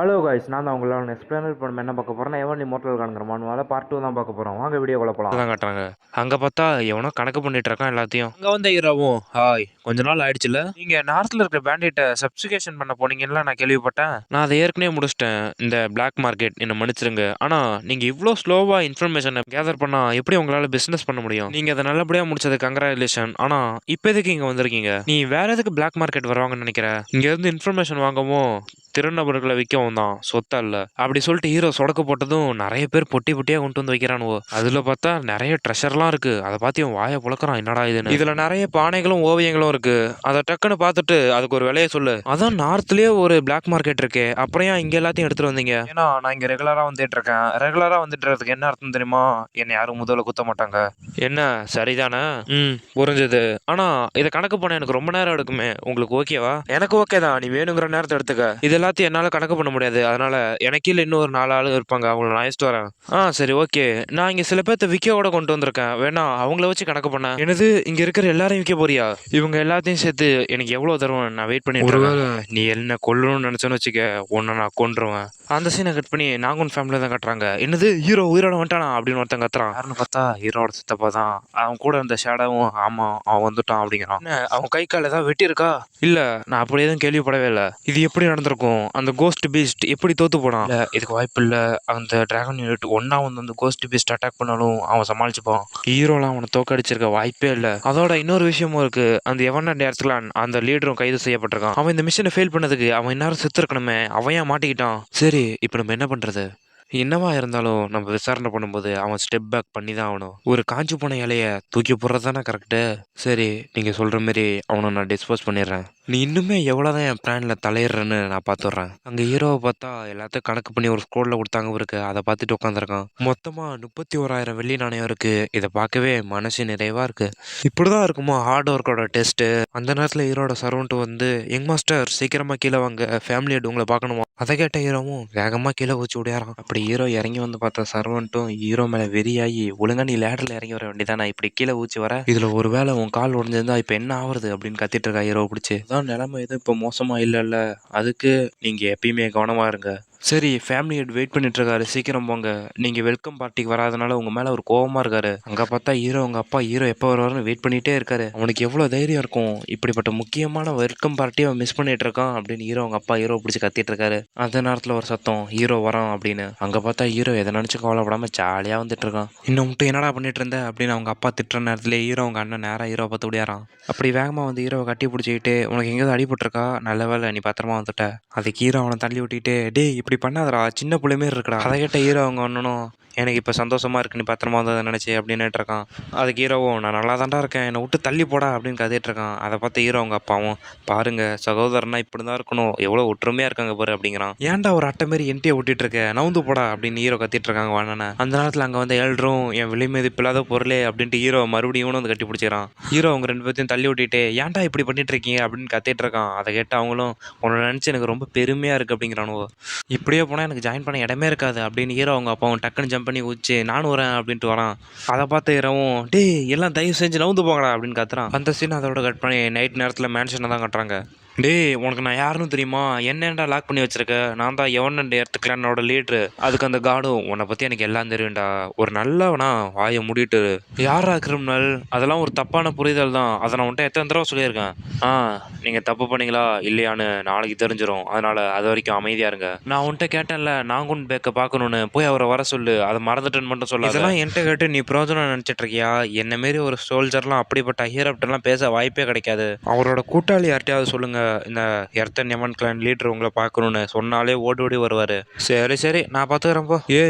Hello guys, நான் தான் உங்களால் எக்ஸ்பிளைனர் பண்ண என்ன பார்க்க போகிறேன். எவன் இம்மோர்டல் காணுங்கிற மானுவால பார்ட் 2 தான் பார்க்க போகிறோம். வாங்க வீடியோக்குள்ள போகலாம். தான் காட்டுறாங்க. அங்க பார்த்தா எவனோ கணக்கு பண்ணிட்டு இருக்கான் எல்லாத்தையும். அங்க வந்த ஹீரோவும் ஹாய் கொஞ்ச நாள் ஆயிடுச்சுல, நீங்க நார்த்ல இருக்கிற பேண்டிட்ட சப்ஸ்டிகேஷன் பண்ண போனீங்கன்னு நான் கேள்விப்பட்டேன். நான் அதை ஏற்கனவே முடிச்சிட்டேன். இந்த பிளாக் மார்க்கெட் என்ன மன்னிச்சிருங்க. ஆனா நீங்க இவ்வளோ ஸ்லோவா இன்ஃபர்மேஷனை கேதர் பண்ணா எப்படி உங்களால பிசினஸ் பண்ண முடியும்? நீங்க அதை நல்லபடியா முடிச்சது கங்க்ராச்சுலேஷன். ஆனா இப்போ எதுக்கு இங்க வந்திருக்கீங்க? நீ வேற எதுக்கு பிளாக் மார்க்கெட் வருவாங்கன்னு நினைக்கிற? இங்க இருந்து இன்ஃபர்மேஷன் வாங்கவும் திருநபர்களை விற்கவும் தான், சொத்தா இல்ல. அப்படி சொல்லிட்டு ஹீரோ சொடக்கு போட்டதும் நிறைய பேர் பொட்டி பொட்டியா கொண்டு வந்து வைக்கிறானுவோ. அதுல பார்த்தா நிறைய ட்ரெஷர்லாம் இருக்கு. அதை பார்த்து இவன் வாயை புழக்கிறான், என்னடா இதுன்னு. இதுல நிறைய பானைகளும் ஓவியங்களும் இருக்கு. அதை டக்குன்னு பார்த்துட்டு அதுக்கு ஒரு விலையை சொல்லு. அதான் நார்த்லயே ஒரு பிளாக் மார்க்கெட் இருக்கு, அப்புறம் ஏன் இங்க எல்லாத்தையும் எடுத்துட்டு வந்தீங்க? ஏன்னா நான் இங்க ரெகுலரா வந்துட்டு இருக்கேன். ரெகுலரா வந்துட்டு இருக்கிறதுக்கு என்ன அர்த்தம் தெரியுமா? என்னை யாரும் முதல்ல குத்த மாட்டாங்க. என்ன சரிதானே? புரிஞ்சது. ஆனா இதை கணக்கு பண்ண எனக்கு ரொம்ப நேரம் எடுக்குமே. உங்களுக்கு ஓகேவா? எனக்கு ஓகே தான், நீ வேணுங்கிற நேரத்தை எடுத்துக்க. இது எல்லாத்தையும் என்னால் கணக்கு பண்ண முடியாது. அதனால எனக்கு இன்னும் ஒரு 4 ஆளு இருப்பாங்க, அவங்கள நான் அழைச்சிட்டு வரேன். சரி ஓகே. நான் இங்கே சில பேர்த்த விற்கோட கொண்டு வந்திருக்கேன், வேணா அவங்கள வச்சு கணக்கு பண்ண. எனது இங்கே இருக்கிற எல்லாரையும் விற்க போறியா? இவங்க எல்லாத்தையும் சேர்த்து எனக்கு எவ்வளோ தருவேன் நான் வெயிட் பண்ணிட்டு இருக்கேன். நீ என்ன கொல்லணும்னு நினச்சோன்னு வச்சுக்க, உன்னை நான் கொன்றுவேன். அந்த சீனை கட் பண்ணி நாகூன் ஃபேமிலி தான் கட்டுறாங்க. என்னது ஹீரோ உயிரோட வந்துட்டானா அப்படின்னு ஒருத்தன் கத்துறான். யாருன்னு பார்த்தா ஹீரோட சித்தப்பா தான். அவன் கூட இருந்த ஷேடாவும் ஆமா அவன் வந்துட்டான் அப்படிங்கிறான். அவன் கை கால் ஏதாவது வெட்டி இருக்கா? இல்ல, நான் அப்படி எதுவும் கேள்விப்படவே இல்லை. இது எப்படி நடந்திருக்கும்? அந்த கோஸ்ட் பீஸ்ட் எப்படி தோத்து போனான்? இல்ல, இதுக்கு வாய்ப்பு இல்ல. அந்த டிராகன் யூனிட் ஒன்னா வந்து அந்த கோஸ்ட் பீஸ்ட் அட்டாக் பண்ணாலும் அவன் சமாளிச்சுப்பான். ஹீரோலாம் அவனை தோக்கடிச்சிருக்க வாய்ப்பே இல்ல. அதோட இன்னொரு விஷயமும் இருக்கு. அந்த எவன டேர்ஸ்லான் அந்த லீடரும் கைது செய்யப்பட்டிருக்கான். அவன் இந்த மிஷனை ஃபெயில் பண்ணதுக்கு அவன் இந்நேரம் செத்து இருக்கணுமே, அவன் ஏன் மாட்டிக்கிட்டான்? சரி, இப்போ நம்ம என்ன பண்றது? என்னவா இருந்தாலும் நம்ம விசாரணை பண்ணும்போது அவன் ஸ்டெப் பேக் பண்ணி தான் ஆகணும். ஒரு காஞ்சு போன இலைய தூக்கி போடுறது தானே கரெக்டு. சரி, நீங்கள் சொல்கிற மாரி அவனை நான் டிஸ்போஸ் பண்ணிடுறேன். நீ இன்னுமே எவ்வளோதான் என் பிளானில் தலையிடுறேன்னு நான் பார்த்துட்றேன். அங்கே ஹீரோவை பார்த்தா எல்லாத்தையும் கணக்கு பண்ணி ஒரு ஸ்க்ரோலில் கொடுத்தாங்க இருக்கு. அதை பார்த்துட்டு உட்காந்துருக்கான். மொத்தமாக 31,000 வெள்ளி நாணயம் இருக்குது. இதை பார்க்கவே மனசு நிறைவாக இருக்குது. இப்படி தான் இருக்குமோ ஹார்ட் ஒர்க்கோட டெஸ்ட்டு. அந்த நேரத்தில் ஹீரோட சர்வன்ட்டு வந்து யங் மாஸ்டர் சீக்கிரமாக கீழே வாங்க, ஃபேமிலி ஹெட் உங்களை பார்க்கணுமா? அதை கேட்ட ஹீரோவும் வேகமாக கீழே வச்சு விடையாரான். அப்படி ஹீரோ இறங்கி வந்து பார்த்த சர்வன்ட்டும் ஹீரோ மேலே வெறியாகி, ஒழுங்கா நீ லேடரில் இறங்கி வர வேண்டியதானே, இப்படி கீழே ஊச்சி வர? இதில் ஒரு வேளை உன் கால் உடஞ்சிருந்தா இப்போ என்ன ஆகுறது அப்படின்னு கத்திட்டு இருக்கா ஹீரோ பிடிச்சி. அதான் நிலைமை எதுவும் இப்போ மோசமாக இல்லைல்ல, அதுக்கு நீங்கள் எப்பயுமே கவனமாக இருங்க. சரி, ஃபேமிலி ஹெட் வெயிட் பண்ணிட்டு இருக்காரு, சீக்கிரம் போங்க. நீங்கள் வெல்கம் பார்ட்டிக்கு வராதனால உங்கள் மேலே ஒரு கோவமாக இருக்காரு. அங்கே பார்த்தா ஹீரோ உங்கள் அப்பா ஹீரோ எப்போ வருவாருன்னு வெயிட் பண்ணிகிட்டே இருக்காரு. அவனுக்கு எவ்வளோ தைரியம் இருக்கும், இப்படிப்பட்ட முக்கியமான வெல்கம் பார்ட்டியை அவன் மிஸ் பண்ணிட்டு இருக்கான் அப்படின்னு ஹீரோ அவங்க அப்பா ஹீரோ பிடிச்சி கத்திட்டு இருக்காரு. அந்த நேரத்தில் ஒரு சத்தம், ஹீரோ வரான் அப்படின்னு. அங்கே பார்த்தா ஹீரோ எதை நினச்சி கவலைப்படாமல் ஜாலியாக வந்துட்டு இருக்கான். இன்னும் மட்டும் என்னடா பண்ணிட்டு இருந்த அப்படின்னு அவங்க அப்பா திட்டுற நேரத்தில் ஹீரோ அவங்க அண்ணன் நேராக ஹீரோ பார்த்து விடியாரான். அப்படி வேகமாக வந்து ஹீரோவை கட்டி பிடிச்சிக்கிட்டு, உனக்கு எங்கேயாவது அடிபட்டிருக்கா? நல்ல வேலை நீ பத்திரமா வந்துட்ட. அதுக்கு ஹீரோ அவனை தள்ளி விட்டுக்கிட்டு, டேய் இப்படி பண்ணாதடா, சின்ன பிள்ளைமே இருக்குடா. அதை கேட்ட ஹீரோ அவங்க ஒன்றும், எனக்கு இப்போ சந்தோஷமா இருக்கு நீ பத்திரமா வந்ததை நினச்சி அப்படின்னுட்டு இருக்கான். அதுக்கு ஹீரோவும், நான் நல்லா தான்டா இருக்கேன், என்னை விட்டு தள்ளி போடா அப்படின்னு கத்திட்டு இருக்கான். அதை பார்த்து ஹீரோ அவங்க அப்பாவும், பாருங்க சகோதரனா இப்படி தான் இருக்கணும், எவ்வளோ ஒற்றுமையாக இருக்காங்க பாரு அப்படிங்கிறான். ஏன்டா ஒரு அட்டை மாரி என்கிட்டயே விட்டுட்டு இருக்க, நவுந்து போடா அப்படின்னு ஹீரோ கத்திட்டு இருக்காங்க வானனை. அந்த நேரத்தில் அங்கே வந்து ஏழ்றும், என் விலை மதிப்பில்லாத பொருளே அப்படின்ட்டு ஹீரோ மறுபடியும் வந்து கட்டி பிடிச்சிக்கிறான். ஹீரோ அவங்க 2 பேர்த்தையும் தள்ளி விட்டுட்டு, ஏன்டா இப்படி பண்ணிட்டு இருக்கீங்க அப்படின்னு கத்திட்டு இருக்கான். அதை கேட்டு அவங்களும், உன்னை நினச்சி எனக்கு ரொம்ப பெருமையாக இருக்குது அப்படிங்கிறானுவோ. இப்படியே போனால் எனக்கு ஜாயின் பண்ண இடமே இருக்காது அப்படின்னு ஹீரோ அவங்க அப்பாவும் டக்குன்னு ஜம்ப் பண்ணி ஊச்சி, நானும் வரேன் அப்படின்ட்டு வரான். அதை பார்த்து ஹீரோவும், டேய் எல்லாம் தயவு செஞ்சு நவுந்து போங்கடா அப்படின்னு கத்துறான். அந்த சீன் அதோட கட் பண்ணி நைட் நேரத்தில் மேன்ஷனை தான் கட்டுறாங்க. டேய் உனக்கு நான் யாருன்னு தெரியுமா? என்னடா லாக் பண்ணி வச்சிருக்க? நான் தான் எவன் எடுத்துக்கலான்னோட லீட்ரு. அதுக்கு அந்த கார்டும், உன்னை பற்றி எனக்கு எல்லாம் தெரியும்டா, ஒரு நல்லவனா வாயை மூடிட்டு. யாரா கிரிமினல்? அதெல்லாம் ஒரு தப்பான புரிதல் தான். அதை நான் உன்ட்ட எத்தனை தடவை சொல்லியிருக்கேன். நீங்கள் தப்பு பண்ணீங்களா இல்லையான்னு நாளைக்கு தெரிஞ்சிடும். அதனால் அது வரைக்கும் அமைதியாக இருங்க. நான் உன்ட்ட கேட்டேன்ல நாங்குன் பேக்கை பார்க்கணுன்னு, போய் அவரை வர சொல்லு. அதை மறந்துட்டேன்னு மட்டும் சொல்ல. இதெல்லாம் என்கிட்ட கேட்டு நீ பிரோஜனம் நினச்சிட்டு இருக்கியா? என்ன மாரி ஒரு சோல்ஜர்லாம் அப்படிப்பட்ட ஹீரோப்டெல்லாம் பேச வாய்ப்பே கிடைக்காது. அவரோட கூட்டாளி யார்ட்டையாவது சொல்லுங்க, இந்த எர்த்தன் எமன் கிளான் லீடர் உங்களை பார்க்கணுன்னு சொன்னாலே ஓடி ஓடி வருவார். சரி சரி நான் பார்த்துக்கிறேன்ப்போ.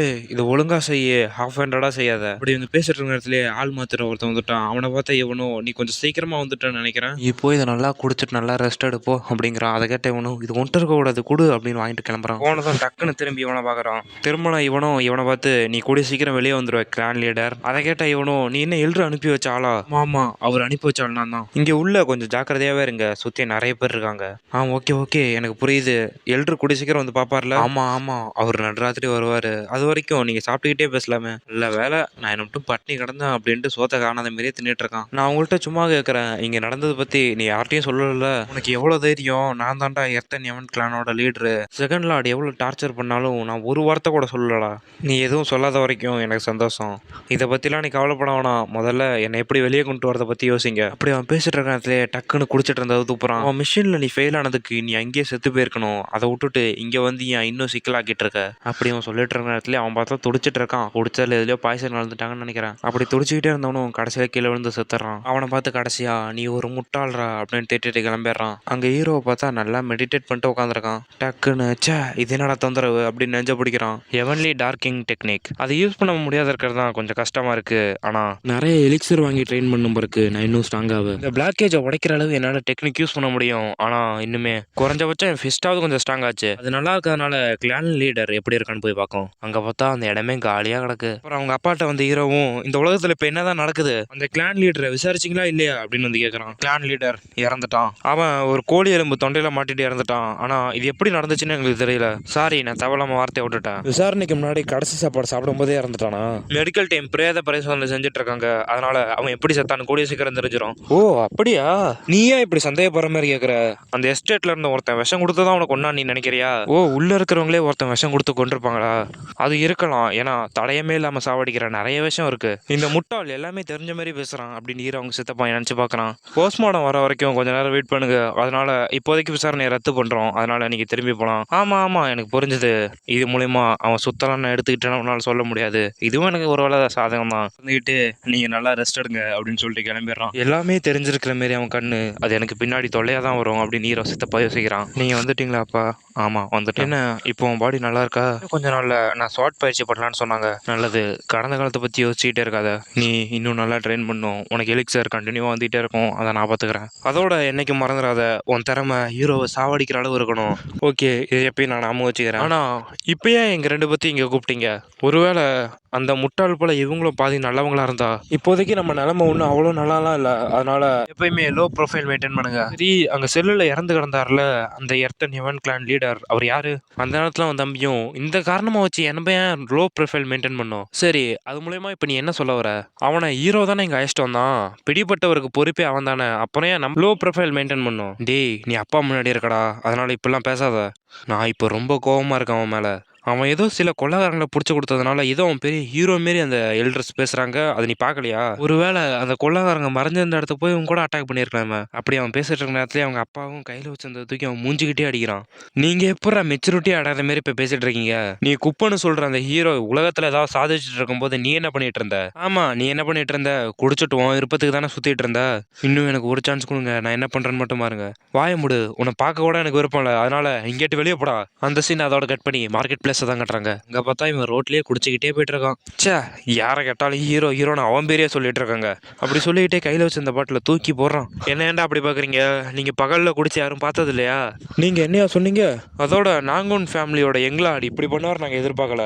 இது ஒழுங்கா செய்ய, ஹாஃப் ஹேண்டடாக செய்யாத. அப்படி வந்து பேசிட்டு இருக்க நேரத்துலேயே ஆள் மாத்திர ஒருத்தன் வந்துட்டான். அவனை பார்த்தா இவனும், நீ கொஞ்சம் சீக்கிரமாக வந்துட்டான்னு நினைக்கிறேன், இப்போ இதை நல்லா குடிச்சிட்டு நல்லா ரெஸ்ட் எடுப்போ அப்படிங்கிறான். அதை கேட்ட இவனும், இது ஒன்ட்டு இருக்கக்கூடாது கொடு அப்படின்னு வாங்கிட்டு கிளம்புறான். போனதான் டக்குன்னு திரும்பி இவனை பார்க்குறான். திரும்பினா இவனும் இவனை பார்த்து, நீ கூடிய சீக்கிரம் வெளியே வந்துடுவேன் கிளான் லீடர். அதை கேட்ட இவனும், நீ என்ன எழுறு அனுப்பி வச்ச ஆளா? ஆமா அவர் அனுப்பி வச்ச ஆள் நான் தான். இங்கே உள்ள கொஞ்சம் ஜாக்கிரதையாகவே இருங்க, சுற்றி நிறைய பேர் இருக்காங்க. ஓகே ஓகே, எனக்கு புரியுது. எல்டர் கூடிய சீக்கிரம் வந்து பார்ப்பார்ல? ஆமாம், அவர் நடுராத்திரி வருவார். அது வரைக்கும் நீங்கள் சாப்பிட்டுக்கிட்டே பேசலாமே. நல்ல வேலை நான் என்ன மட்டும் பட்டினி கிடந்தேன் அப்படின்ட்டு சோத்தை காணாத மாரியே தின்னுட்டு இருக்கான். நான் உங்கள்கிட்ட சும்மா கேட்குறேன், இங்கே நடந்ததை பற்றி நீ யார்கிட்டையும் சொல்லல. உனக்கு எவ்வளோ தைரியம்? நான் தான்டா எர்த்தன் எவன் கிளானோட லீடரு. செகண்ட் லார்ட் எவ்வளோ டார்ச்சர் பண்ணாலும் நான் ஒரு வார்த்தை கூட சொல்லலடா. நீ எதுவும் சொல்லாத வரைக்கும் எனக்கு சந்தோஷம். இதை பற்றிலாம் நீ கவலைப்பட வேணாம். முதல்ல என்னை எப்படி வெளியே கொண்டு வரதை பற்றி யோசிங்க. அப்படி அவன் பேசிட்டு இருக்க நேரத்திலே டக்குன்னு குடிச்சிட்டு இருந்தது தூப்புறான். அவன் மிஷினில் நீ ஃபெயில் ஆனதுக்கு நீ அங்கேயே செத்து போயிருக்கணும். அதை விட்டுட்டு இங்கே வந்து ஏன் இன்னும் சிக்கலாக்கிட்டு இருக்க? அப்படி அவன் சொல்லிட்டு இருக்க நேரத்துல அவன் பார்த்தா துடிச்சிட்டு இருக்கான். குடிச்சதுல எதுலையோ பாய்சன் நடந்துட்டாங்கன்னு நினைக்கிறேன். அப்படி துடிச்சிக்கிட்டே இருந்தவனும் கடைசியில கீழே விழுந்து செத்துறான். அவனை பார்த்து கடைசியா நீ ஒரு முட்டாள்றா அப்படின்னு திட்டிட்டு கிளம்பிடுறான். அங்கே ஹீரோவை பார்த்தா நல்லா மெடிடேட் பண்ணிட்டு உட்காந்துருக்கான். டக்குன்னு ச்சே இது என்னடா தொந்தரவு அப்படின்னு நெஞ்ச பிடிக்கிறான். எவன்லி டார்க்கிங் டெக்னிக் அது யூஸ் பண்ண முடியாத இருக்கிறது தான் கொஞ்சம் கஷ்டமா இருக்கு. ஆனா நிறைய எலிக்சர் வாங்கி ட்ரெயின் பண்ணும் பிறகு நான் இன்னும் ஸ்ட்ராங்காக இந்த பிளாக் கேஜை உடைக்கிற அளவு என்னால் டெக்னிக் யூஸ் பண்ண முடியும். ஆனா இன்னுமே குறைஞ்சபட்சம் என் ஃபிஸ்டாவது கொஞ்சம் ஸ்ட்ராங் ஆச்சு. அது நல்லா இருக்கிறதுனால கிளான் லீடர் எப்படி இருக்கான்னு போய் பார்க்கும். அங்க பார்த்தா அந்த இடமே காலியா கிடக்கு. அப்புறம் அவங்க அப்பாட்ட வந்து ஹீரோவும் இந்த உலகத்துல இப்ப என்னதான் நடக்குது, அந்த கிளான் லீடரை விசாரிச்சிங்களா இல்லையா அப்படின்னு வந்து கேட்கறான். கிளான் லீடர் இறந்துட்டான். அவன் ஒரு கோழி எலும்பு தொண்டையில மாட்டிட்டு இறந்துட்டான். ஆனா இது எப்படி நடந்துச்சுன்னு எங்களுக்கு தெரியல. சாரி நான் தவறாம வார்த்தையை விட்டுட்டேன். விசாரணைக்கு முன்னாடி கடைசி சாப்பாடு சாப்பிடும் போதே இறந்துட்டானா? மெடிக்கல் டீம் பிரேத பரிசோதனை செஞ்சுட்டு இருக்காங்க. அதனால அவன் எப்படி செத்தான்னு கூடிய சீக்கிரம் தெரிஞ்சிடும். ஓ அப்படியா? நீ ஏன் இப்படி சந்தேகப்படுற மாதிரி கேட்குற? அந்த எஸ்டேட்ல இருந்த ஒருத்தன் விஷம் கொடுத்ததான் உனக்கு ஒன்னா நீ நினைக்கிறியா? ஓ உள்ள இருக்கிறவங்களே ஒருத்தன் விஷம் கொடுத்து கொண்டிருப்பாங்களா? அது இருக்கலாம். ஏன்னா தடையமே இல்லாம சாவடிக்கிற நிறைய விஷயம் இருக்கு. இந்த முட்டாள் எல்லாமே தெரிஞ்ச மாதிரி பேசுறான் அப்படின்னு ஹீரோ அவங்க சித்தப்பா நினைச்சு பாக்குறான். போஸ்ட்மார்டம் வர வரைக்கும் கொஞ்ச நேரம் வெயிட் பண்ணுங்க. அதனால இப்போதைக்கு விசாரணையை ரத்து பண்றோம். அதனால நீங்க திரும்பி போலாம். ஆமா எனக்கு புரிஞ்சது. இது மூலியமா அவன் சுத்தலான்னு எடுத்துக்கிட்டேன்னு உன்னால சொல்ல முடியாது. இதுவும் எனக்கு ஒரு வேலை சாதகம் தான். இருந்துகிட்டு நீங்க நல்லா ரெஸ்ட் எடுங்க அப்படின்னு சொல்லிட்டு கிளம்பிடுறான். எல்லாமே தெரிஞ்சிருக்கிற மாரி அவன் கண்ணு அது எனக்கு பின்னாடி தொல்லையா தான் வரும் அப்படின்னு ஹீரோ சித்தப்பா யோசிக்கிறான். நீங்க வந்துட்டீங்களா அப்பா? ஆமா வந்துட்டு. என்ன இப்போ உன் பாடி நல்லா இருக்கா? கொஞ்ச நாள்ல நான் ஷார்ட் பயிற்சி பண்ணலான்னு சொன்னாங்க. நல்லது. கடந்த காலத்தை பத்தி யோசிச்சுட்டே இருக்காத. நீ இன்னும் நல்லா ட்ரெயின் பண்ணும். உனக்கு எலிக்சர் கண்டினியூவா வந்துட்டே இருக்கும். அதை நான் பாத்துக்கிறேன். அதோட என்னைக்கு மறந்துடாத. உன் திறமை ஹீரோவை சாவடிக்கிற அளவு இருக்கணும். ஓகே இதை எப்பயும் நான் ஞாபகம் வச்சுக்கிறேன். ஆனா இப்பயே எங்க ரெண்டு பத்தி இங்க கூப்பிட்டீங்க. ஒருவேளை அந்த முட்டாள் போல இவங்களும் பாதி நல்லவங்களா இருந்தா இப்போதைக்கு நம்ம நிலைமை ஒன்றும் அவ்வளோ நல்லாலாம் இல்லை. அதனால எப்பயுமே லோ ப்ரொஃபைல் மெயின்டைன் பண்ணுங்க. சரி அங்க செல்லுல இறந்து கிடந்தாருல அந்த எர்த்தன் எவன் கிளான் லீடர் அவர் யாரு? அந்த நேரத்துல அவன் தம்பியும் இந்த காரணமா வச்சு என்ன ஏன் லோ ப்ரொஃபைல் மெயின்டைன் பண்ணும். சரி அது மூலயமா இப்ப நீ என்ன சொல்ல வர? அவனை ஹீரோ தானே இங்க அழைச்சிட்டு வந்தான். பிடிப்பட்டவருக்கு பொறுப்பே அவன் தானே. அப்புறம் ஏன் நம்ம லோ ப்ரொஃபைல் மெயின்டைன் பண்ணும்? டேய் நீ அப்பா முன்னாடி இருக்கடா. அதனால இப்பெல்லாம் பேசாத. நான் இப்போ ரொம்ப கோவமா இருக்கேன் அவன் மேல. அவன் ஏதோ சில கொள்ளைக்காரங்களை பிடிச்சி கொடுத்ததுனால ஏதோ அவன் பெரிய ஹீரோ மாரி அந்த எல்டர்ஸ் பேசுறாங்க. அது நீ பார்க்கலையா? ஒருவேளை அந்த கொள்ளைக்காரங்க மறைஞ்சிருந்த இடத்துக்கு போய் இவன் கூட அட்டாக் பண்ணியிருக்கலாமே. அப்படி அவன் பேசிட்டு இருக்க நேரத்துலேயே அவங்க அப்பாவும் கையில் வச்சிருந்த தூக்கி அவன் மூஞ்சிக்கிட்டே அடிக்கிறான். நீங்க எப்போ மெச்சூரிட்டி அடாத மாரி இப்போ பேசிட்டு இருக்கீங்க? நீ குப்பன்னு சொல்ற அந்த ஹீரோ உலகத்துல ஏதாவது சாதிச்சுட்டு இருக்கும்போது நீ என்ன பண்ணிட்டு இருந்த? ஆமா நீ என்ன பண்ணிட்டு இருந்த? குடிச்சிட்டு உன் விருப்பத்துக்கு தானே சுத்திட்டு இருந்த. இன்னும் எனக்கு ஒரு சான்ஸ் கொடுங்க. நான் என்ன பண்றேன்னு மட்டும் பாருங்க. வாய முடு. உன்னை பார்க்க கூட எனக்கு விருப்பம் இல்லை. அதனால இங்கேட்டு வெளியே போடா. அந்த சீன் அதோட கட் பண்ணி மார்க்கெட் பிளேஸ் தான் கட்டுறாங்க. அங்க பார்த்தா இவன் ரோட்லயே குடிச்சுக்கிட்டே போயிட்டு இருக்கான். சே யாரை கேட்டாலும் ஹீரோன்னு அவன் பேரையே சொல்லிட்டு இருக்காங்க. அப்படி சொல்லிக்கிட்டே கையில வச்சு இந்த பாட்டில தூக்கி போடுறான். என்ன ஏன்டா அப்படி பாக்குறீங்க? நீங்க பகல்ல குடிச்சு யாரும் பார்த்தது இல்லையா? நீங்க என்னையா சொன்னீங்க? அதோட நாங்கூன் ஃபேமிலியோட எங்களாடி இப்படி பண்ணுவார் நாங்க எதிர்பார்க்கல.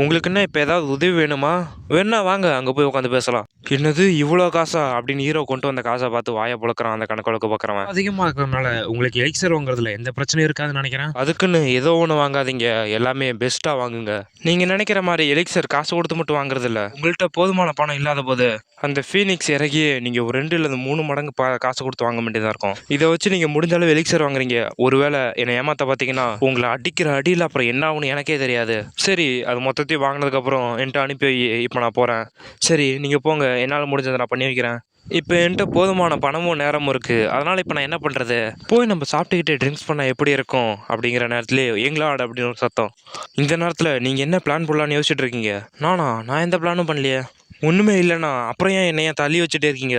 உங்களுக்கு என்ன இப்ப ஏதாவது உதவி வேணுமா? வேணா வாங்க அங்க போய் உட்காந்து பேசலாம். என்னது இவ்வளோ காசா அப்படின்னு ஹீரோ கொண்டு வந்த காசை பார்த்து வாயை புழக்கிறான் அந்த கணக்கு பார்க்குறவன். அதிகமாக இருக்கிறதுனால உங்களுக்கு எலிக்சர் வாங்குறதுல எந்த பிரச்சனையும் இருக்காதுன்னு நினைக்கிறேன். அதுக்குன்னு ஏதோ ஒன்று வாங்காதீங்க. எல்லாமே பெஸ்ட்டாக வாங்குங்க. நீங்கள் நினைக்கிற மாதிரி எலிக்சர் காசு கொடுத்து மட்டும் வாங்குறது இல்லை. உங்கள்கிட்ட போதுமான பணம் இல்லாத போது அந்த ஃபீனிக்ஸ் இறங்கி நீங்கள் ஒரு 2 இல்லது 3 மடங்கு காசு கொடுத்து வாங்க வேண்டியதாக இருக்கும். இதை வச்சு நீங்கள் முடிஞ்ச அளவு எலிக்சர் வாங்குறீங்க. ஒருவேளை என்னை ஏமாத்த பார்த்தீங்கன்னா உங்களை அடிக்கிற அடியில் அப்புறம் என்ன ஆகுன்னு எனக்கே தெரியாது. சரி அது மொத்தத்தையும் வாங்கினதுக்கப்புறம் என்கிட்ட அனுப்பி இப்போ நான் போகிறேன். சரி நீங்கள் போங்க. என்னால் முடிஞ்சதை நான் பண்ணி வைக்கிறேன். இப்போ என்கிட்ட போதுமான பணமும் நேரமும் இருக்குது. அதனால் இப்போ நான் என்ன பண்ணுறது? போய் நம்ம சாப்பிட்டுக்கிட்டே ட்ரிங்க்ஸ் பண்ணால் எப்படி இருக்கும் அப்படிங்கிற நேரத்துலேயே எங்களாட அப்படின்னு ஒரு சத்தம். இந்த நேரத்தில் நீங்கள் என்ன பிளான் போடலான்னு யோசிச்சுட்டு இருக்கீங்க? நான் எந்த பிளானும் பண்ணலையே. ஒன்றுமே இல்லைண்ணா. அப்புறம் ஏன் என்னைய தள்ளி வச்சுட்டே இருக்கீங்க?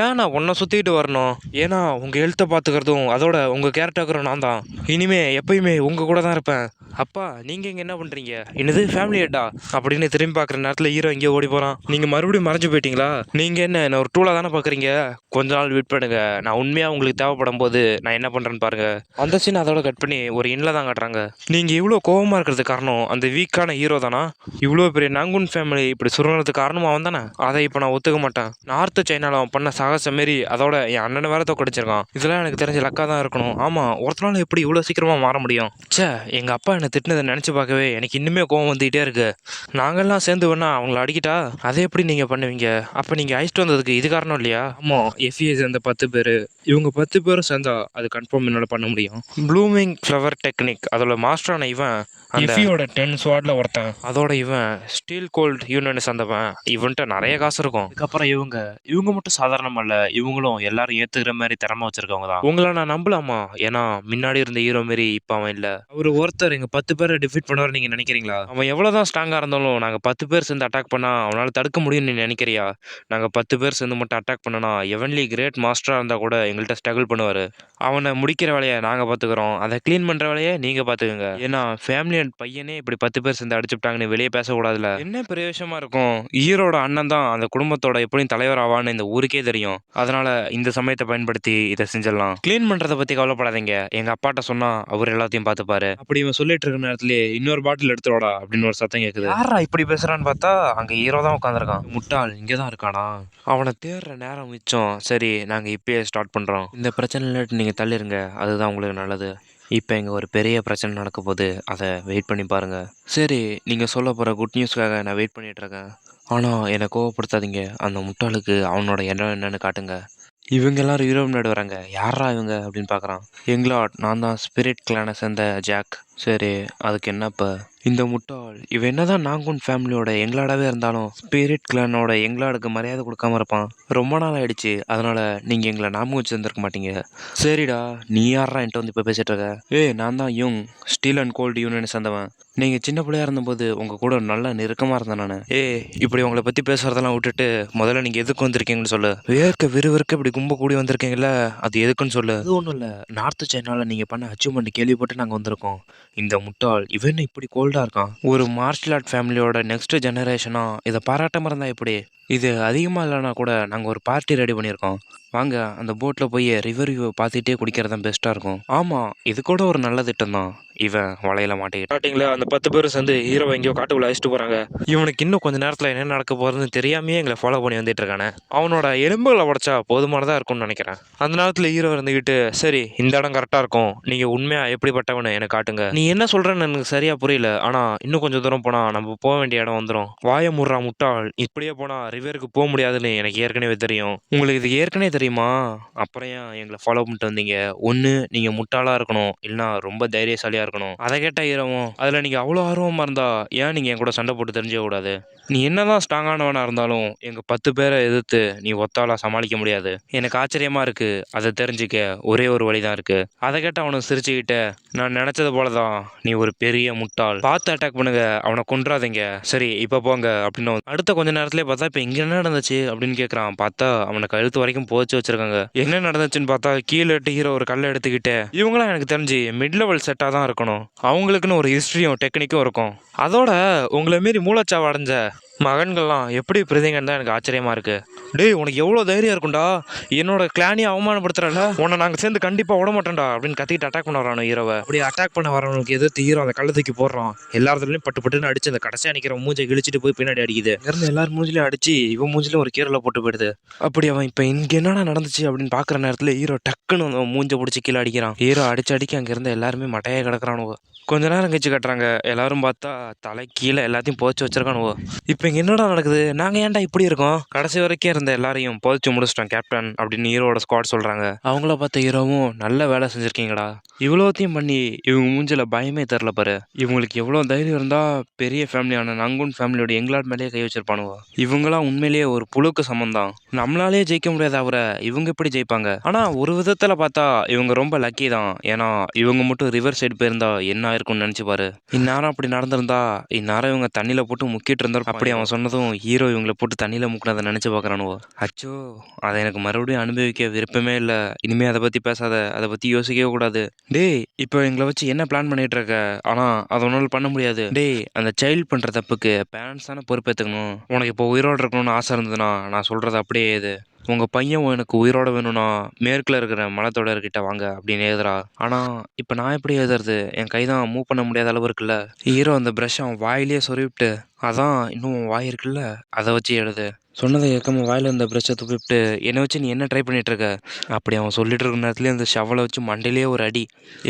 ஏன் நான் உன்னை சுற்றிக்கிட்டு வரணும்? ஏன்னா உங்கள் ஹெல்த்தை பார்த்துக்கிறதும் அதோட உங்கள் கேரக்டருக்கும் நான் தான். இனிமே எப்பயுமே உங்கள் கூட தான் இருப்பேன். அப்பா நீங்க இங்க என்ன பண்றீங்க? என்னது ஃபேமிலி ஹெட்டா அப்படின்னு திரும்பி பார்க்குற நேரத்தில் ஹீரோ எங்கேயோ ஓடி போறான். நீங்க மறுபடியும் மறைஞ்சு போயிட்டீங்களா? நீங்க என்ன ஒரு டூலா தானே பார்க்குறீங்க? கொஞ்ச நாள் வெயிட் பண்ணுங்க, நான் உண்மையா உங்களுக்கு தேவைப்படும் போது நான் என்ன பண்றேன்னு பாருங்க. அந்த சீன் அதோட கட் பண்ணி ஒரு இன்ல தான் காட்டுறாங்க. நீங்க இவ்வளோ கோவமா இருக்கிறது காரணம் அந்த வீக்கான ஹீரோ தானா? இவ்வளோ பெரிய நாங்குன் ஃபேமிலி இப்படி சுருங்கிறதுக்கு காரணம் அவன் தானே? அதை இப்போ நான் ஒத்துக்க மாட்டேன். நார்த்து சைனால அவன் பண்ண சாகச மாரி அதோட என் அண்ணனை வேற தோக்கடிச்சிருக்கான். இதெல்லாம் எனக்கு தெரிஞ்ச லக்கா தான் இருக்கணும். ஆமா, ஒருத்தனால எப்படி இவ்வளோ சீக்கிரமா மாற முடியும்? ச்சே, எங்க அப்பா என்னை திட்டினதை நினைச்சு பார்க்கவே எனக்கு இன்னுமே கோவம் வந்துகிட்டே இருக்கு. நாங்கெல்லாம் சேர்ந்து வேணா அவங்கள அடிக்கிட்டா அதை எப்படி நீங்க பண்ணுவீங்க? அப்ப நீங்க அழைச்சிட்டு வந்ததுக்கு இது காரணம் இல்லையா? ஆமா, எஃப்ஏ சேர்ந்த 10 பேர், இவங்க 10 பேரும் சேர்ந்தா அது கன்ஃபார்ம் என்னால பண்ண முடியும். ப்ளூமிங் ஃப்ளவர் டெக்னிக் அதோட மாஸ்டரான இவன் எஃபியோட 10 ஸ்வாட்ல ஒருத்தன். அதோட இவன் ஸ்டீல் கோல்ட் யூனியன் சேர்ந்தவன். இவன்ட்ட நிறைய காசு இருக்கும். அதுக்கப்புறம் இவங்க மட்டும் சாதாரணம் அல்ல, இவங்களும் எல்லாரும் ஏத்துக்கிற மாதிரி திறமை வச்சிருக்கவங்க தான். உங்களை நான் நம்பலாமா? ஏன்னா முன்னாடி இருந்த ஹீரோ மாரி இப்ப அவன் இல்ல. அவர் ஒருத்தர் எங்க 10 பேரை டிஃபீட் பண்ணுவார் நீங்க நினைக்கிறீங்களா? அவன் எவ்வளவுதான் ஸ்ட்ராங்கா இருந்தாலும் நாங்க 10 பேர் சேர்ந்து அட்டாக் பண்ணா அவனால தடுக்க முடியும்னு நீ நினைக்கிறியா? நாங்க 10 பேர் சேர்ந்து மட்டும் அட்டாக் பண்ணனா எவன்லி கிரேட் மாஸ்டரா இருந்தா கூட எங்கள்கிட்ட ஸ்ட்ரகிள் பண்ணுவாரு. அவனை முடிக்கிற வேலையை நாங்க பாத்துக்கிறோம், அதை கிளீன் பண்ற வேலையை நீங்க பாத்துக்கோங்க. ஏன்னா ஃபேமிலி அண்ட் பையனே இப்படி 10 பேர் சேர்ந்து அடிச்சுட்டாங்கன்னு வெளியே பேசக்கூடாதுல. என்ன பெரிய விஷயமா இருக்கும்? ஈரோட அண்ணன் தான் அந்த குடும்பத்தோட எப்படியும் தலைவர் ஆவான்னு இந்த ஊருக்கே தெரியும். அதனால இந்த சமயத்தை பயன்படுத்தி இதை செஞ்சிடலாம். கிளீன் பண்றதை பத்தி கவலைப்படாதீங்க, எங்க அப்பாட்ட சொன்னா அவர் எல்லாத்தையும் பார்த்துப்பாரு. அப்படி இவன் சொல்லிட்டு இருக்க நேரத்திலே இன்னொரு பாட்டில் எடுத்துடா அப்படின்னு ஒரு சத்தம் கேக்குது. யாரா இப்படி பேசுறான்னு பார்த்தா அங்க ஹீரோ தான் உட்காந்துருக்கான். முட்டாள் இங்கதான் இருக்கானா? அவனை தேடுற நேரம் மிச்சம். சரி, நாங்க இப்பயே ஸ்டார்ட் பண்றோம். இந்த பிரச்சனைல நீங்க தள்ளிருங்க, அதுதான் உங்களுக்கு நல்லது. இப்போ இங்கே ஒரு பெரிய பிரச்சனை நடக்க போகுது, அதை வெயிட் பண்ணி பாருங்கள். சரி, நீங்கள் சொல்ல போகிற குட் நியூஸ்க்காக நான் வெயிட் பண்ணிகிட்ருக்கேன். ஆனால் என்னை கோவப்படுத்தாதீங்க, அந்த முட்டாளுக்கு அவனோட எண்ணம் என்னன்னு காட்டுங்க. இவங்க எல்லாரும் ஹீரோ முன்னாடி வராங்க. யாரா இவங்க அப்படின்னு பார்க்குறான். எங்களாட், நான் தான் ஸ்பிரிட் கிளானை சேர்ந்த ஜாக். சரி, அதுக்கு என்னப்போ? இந்த முட்டாள் இவன் என்னதான் நாங்குன் ஃபேமிலியோட எங்களாடாவே இருந்தாலும் ஸ்பிரிட் கிளானோட எங்களாடுக்கு மரியாதை கொடுக்காம இருப்பான். ரொம்ப நாள் ஆயிடுச்சு, அதனால நீங்க எங்களை ஞாபகம் வச்சு இருந்திருக்க மாட்டீங்க. சரிடா, நீ யாரா என்கிட்ட வந்து இப்போ பேசிட்டு இருக்க? நான் தான் யூங், ஸ்டீல் அண்ட் கோல்டு யூனியன் சேர்ந்தவன். நீங்க சின்ன பிள்ளையா இருந்தபோது உங்க கூட நல்லா நெருக்கமா இருந்தேன் நான். இப்படி உங்களை பத்தி பேசுறதெல்லாம் விட்டுட்டு முதல்ல நீங்க எதுக்கு வந்திருக்கீங்கன்னு சொல்லு. விறுவிறுக்க இப்படி கும்ப கூடி வந்திருக்கீங்கல்ல, அது எதுக்குன்னு சொல்லு. அது ஒன்றும் இல்லை, நார்த் சைனால நீங்க பண்ண அச்சீவ்மெண்ட் கேள்விப்பட்டு நாங்கள் வந்திருக்கோம். இந்த முட்டாள் இவன் இப்படி கோல்டா இருக்கான். ஒரு மார்ஷல் ஆர்ட் ஃபேமிலியோட நெக்ஸ்ட் ஜெனரேஷனா இதை பாராட்டாம இருந்தா எப்படி? இது அதிகமாக இல்லைனா கூட நாங்கள் ஒரு பார்ட்டி ரெடி பண்ணியிருக்கோம். வாங்க, அந்த போட்டில் போய் ரிவர் வியூவை பார்த்துட்டே குடிக்கிறது தான் பெஸ்ட்டாக இருக்கும். ஆமாம், இது கூட ஒரு நல்ல திட்டம் தான். இவன் வலையில மாட்டேங்கிட்டீங்களா? அந்த 10 பேரும் சேர்ந்து ஹீரோவை எங்கேயோ காட்டுக்குள்ள அழைச்சிட்டு போறாங்க. இவனுக்கு இன்னும் கொஞ்சம் நேரத்தில் என்ன நடக்க போறதுன்னு தெரியாமையே எங்களை ஃபாலோ பண்ணி வந்துட்டு இருக்கானே. அவனோட எலும்புகளை உடைச்சா போதுமானதா இருக்கும்னு நினைக்கிறேன். அந்த நேரத்தில் ஹீரோ இருந்துகிட்டு, சரி இந்த இடம் கரெக்டாக இருக்கும், நீங்க உண்மையா எப்படிப்பட்டவனு எனக்கு காட்டுங்க. நீ என்ன சொல்றேன்னு எனக்கு சரியா புரியல, ஆனா இன்னும் கொஞ்சம் தூரம் போனா நம்ம போக வேண்டிய இடம் வந்துடும். வாய முடுறா முட்டாள், இப்படியே போனா ரிவருக்கு போக முடியாதுன்னு எனக்கு ஏற்கனவே தெரியும். உங்களுக்கு இது ஏற்கனவே தெரியுமா? அப்புறம் ஏன் எங்களை ஃபாலோ பண்ணிட்டு வந்தீங்க? ஒன்று நீங்கள் முட்டாளாக இருக்கணும், இல்லைனா ரொம்ப தைரியசாலியாக இருக்கணும். அதை கேட்ட ஹீரோவும், அதில் நீங்கள் அவ்வளோ ஆர்வமாக இருந்தா ஏன் நீங்கள் என் கூட சண்டை போட்டு தெரிஞ்சுக்க கூடாது? நீ என்னதான் ஸ்ட்ராங்கானவனாக இருந்தாலும் எங்கள் 10 பேரை எதிர்த்து நீ ஒத்தாளா சமாளிக்க முடியாது. எனக்கு ஆச்சரியமாக இருக்கு, அதை தெரிஞ்சுக்க ஒரே ஒரு வழிதான் இருக்கு. அதை கேட்ட அவனுக்கு சிரிச்சுக்கிட்ட, நான் நினைச்சது போலதான், நீ ஒரு பெரிய முட்டாள். பார்த்து அட்டாக் பண்ணுங்க, அவனை கொன்றாதீங்க. சரி இப்போ போங்க அப்படின்னு. அடுத்த கொஞ்ச நேரத்திலே பார்த்தா இப்போ இங்கே என்ன நடந்துச்சு அப்படின்னு கேட்குறான். பார்த்தா அவனை கழுத்து வரைக்கும் போச்சு வச்சிருக்காங்க. என்ன நடந்துச்சுன்னு பார்த்தா கீழே ஹீரோ ஒரு கல்லை எடுத்துக்கிட்டு, இவங்களாம் எனக்கு தெரிஞ்சு மிட் லெவல் செட்டாக தான் இருக்கணும், அவங்களுக்குன்னு ஒரு ஹிஸ்ட்ரியும் டெக்னிக்கும் இருக்கும். அதோட உங்களை மாரி மூளைச்சாவு அடைஞ்ச மகன்கள்லாம் எப்படி பிரதிங்கன்னு தான் எனக்கு ஆச்சரியமா இருக்கு. டேய், உனக்கு எவ்வளோ தைரியம் இருக்கும்டா, என்னோட கிளானியை அவமானப்படுத்துறல, உன்னை நாங்கள் சேர்ந்து கண்டிப்பாக விட மாட்டோம்டா அப்படின்னு கத்திக்கிட்டு அட்டாக் பண்ண வரானோ ஹீரோவை. அப்படி அட்டாக் பண்ண வரவனுக்கு எதிர்த்து ஹீரோ அந்த கள்ளத்துக்கு போடுறான். எல்லாத்துலையும் பட்டு பட்டுன்னு அடிச்சு அந்த கடைசியாக நிற்கிற மூஞ்சை கிழிச்சிட்டு போய் பின்னாடி அடிக்குது. இருந்து எல்லாரும் மூஞ்சிலையும் அடிச்சு இவன் மூஞ்சிலும் ஒரு கீரலை போட்டு போயிடுது. அப்படி அவன் இப்போ இங்கே என்னடா நடந்துச்சு அப்படின்னு பார்க்குற நேரத்தில் ஹீரோ டக்குன்னு மூஞ்சை பிடிச்சி கீழே அடிக்கிறான். ஹீரோ அடிச்சு அங்கே இருந்த எல்லாருமே மட்டையாக கிடக்குறானுவோ. கொஞ்ச நேரம் கழிச்சு கட்டுறாங்க, எல்லாரும் பார்த்தா தலை கீழே எல்லாத்தையும் புதைச்சி வச்சிருக்கானுவோ. இப்போ இங்கே என்னடா நடக்குது, நாங்கள் ஏன்டா இப்படி இருக்கோம்? கடைசி வரைக்கும் இருந்த எல்லாரையும் புதைச்சி முடிச்சிட்டோம் கேப்டன் அப்படின்னு ஹீரோட ஸ்குவாட் சொல்கிறாங்க. அவங்கள பார்த்த ஹீரோவும், நல்ல வேலை செஞ்சுருக்கீங்கடா, இவ்வளோத்தையும் பண்ணி இவங்க மூஞ்சில பயமே தெரில பாரு. இவங்களுக்கு எவ்வளோ தைரியம் இருந்தால் பெரிய ஃபேமிலியான நங்குன் ஃபேமிலியோட எங்களாட் மேலேயே கை வச்சிருப்பானுவோ. இவங்களாம் உண்மையிலேயே ஒரு புழுக்கு சமந்தான். நம்மளாலே ஜெயிக்க முடியாத அவரை இவங்க எப்படி ஜெயிப்பாங்க? ஆனா ஒரு விதத்துல பார்த்தா இவங்க ரொம்ப லக்கி தான். ஏன்னா இவங்க மட்டும் ரிவர் சைடு போயிருந்தா என்ன ஆயிருக்கும்னு நினைச்சு பாரு. இந்நேரம் அப்படி நடந்திருந்தா இந்நேரம் இவங்க தண்ணியில போட்டு முக்கிட்டு இருந்தா அப்படி அவன் சொன்னதும் ஹீரோ இவங்களை போட்டு தண்ணியில முக்கினதை நினைச்சு பார்க்கறானுவோ. அச்சோ, அதை எனக்கு மறுபடியும் அனுபவிக்க விருப்பமே இல்லை. இனிமே அதை பத்தி பேசாத, அதை பத்தி யோசிக்கவே கூடாது. டேய், இப்போ எங்களை வச்சு என்ன பிளான் பண்ணிட்டு இருக்க? ஆனா அதை ஒன்றால் பண்ண முடியாது. டேய், அந்த சைல்டு பண்ற தப்புக்கு பேரண்ட்ஸ் தானே பொறுப்பேற்றுக்கணும். உனக்கு இப்போ உயிரோடு இருக்கணும்னு ஆசை இருந்ததுன்னா நான் சொல்றது அப்படியே இது. உங்க பையன் எனக்கு உயிரோட வேணும்னா மேற்குல இருக்கிற மலைத்தொடர்கிட்ட வாங்க அப்படின்னு எழுதுறா. ஆனா இப்ப நான் எப்படி எழுதுறது? என் கைதான் மூவ் பண்ண முடியாத அளவு இருக்குல்ல. ஹீரோ அந்த ப்ரஷ் அவன் வாயிலேயே சொருவிட்டு, அதான் இன்னும் வாய் இருக்குல்ல, அதை வச்சு எழுது. சொன்னதை கேட்காம வாயில இருந்த ப்ரஷ்ஷை துப்பிவிட்டு, என்னை வச்சு நீ என்ன ட்ரை பண்ணிட்டு இருக்க? அப்படி அவன் சொல்லிட்டு இருக்க நேரத்துலேயே அந்த ஷவலை வச்சு மண்டையிலேயே ஒரு அடி.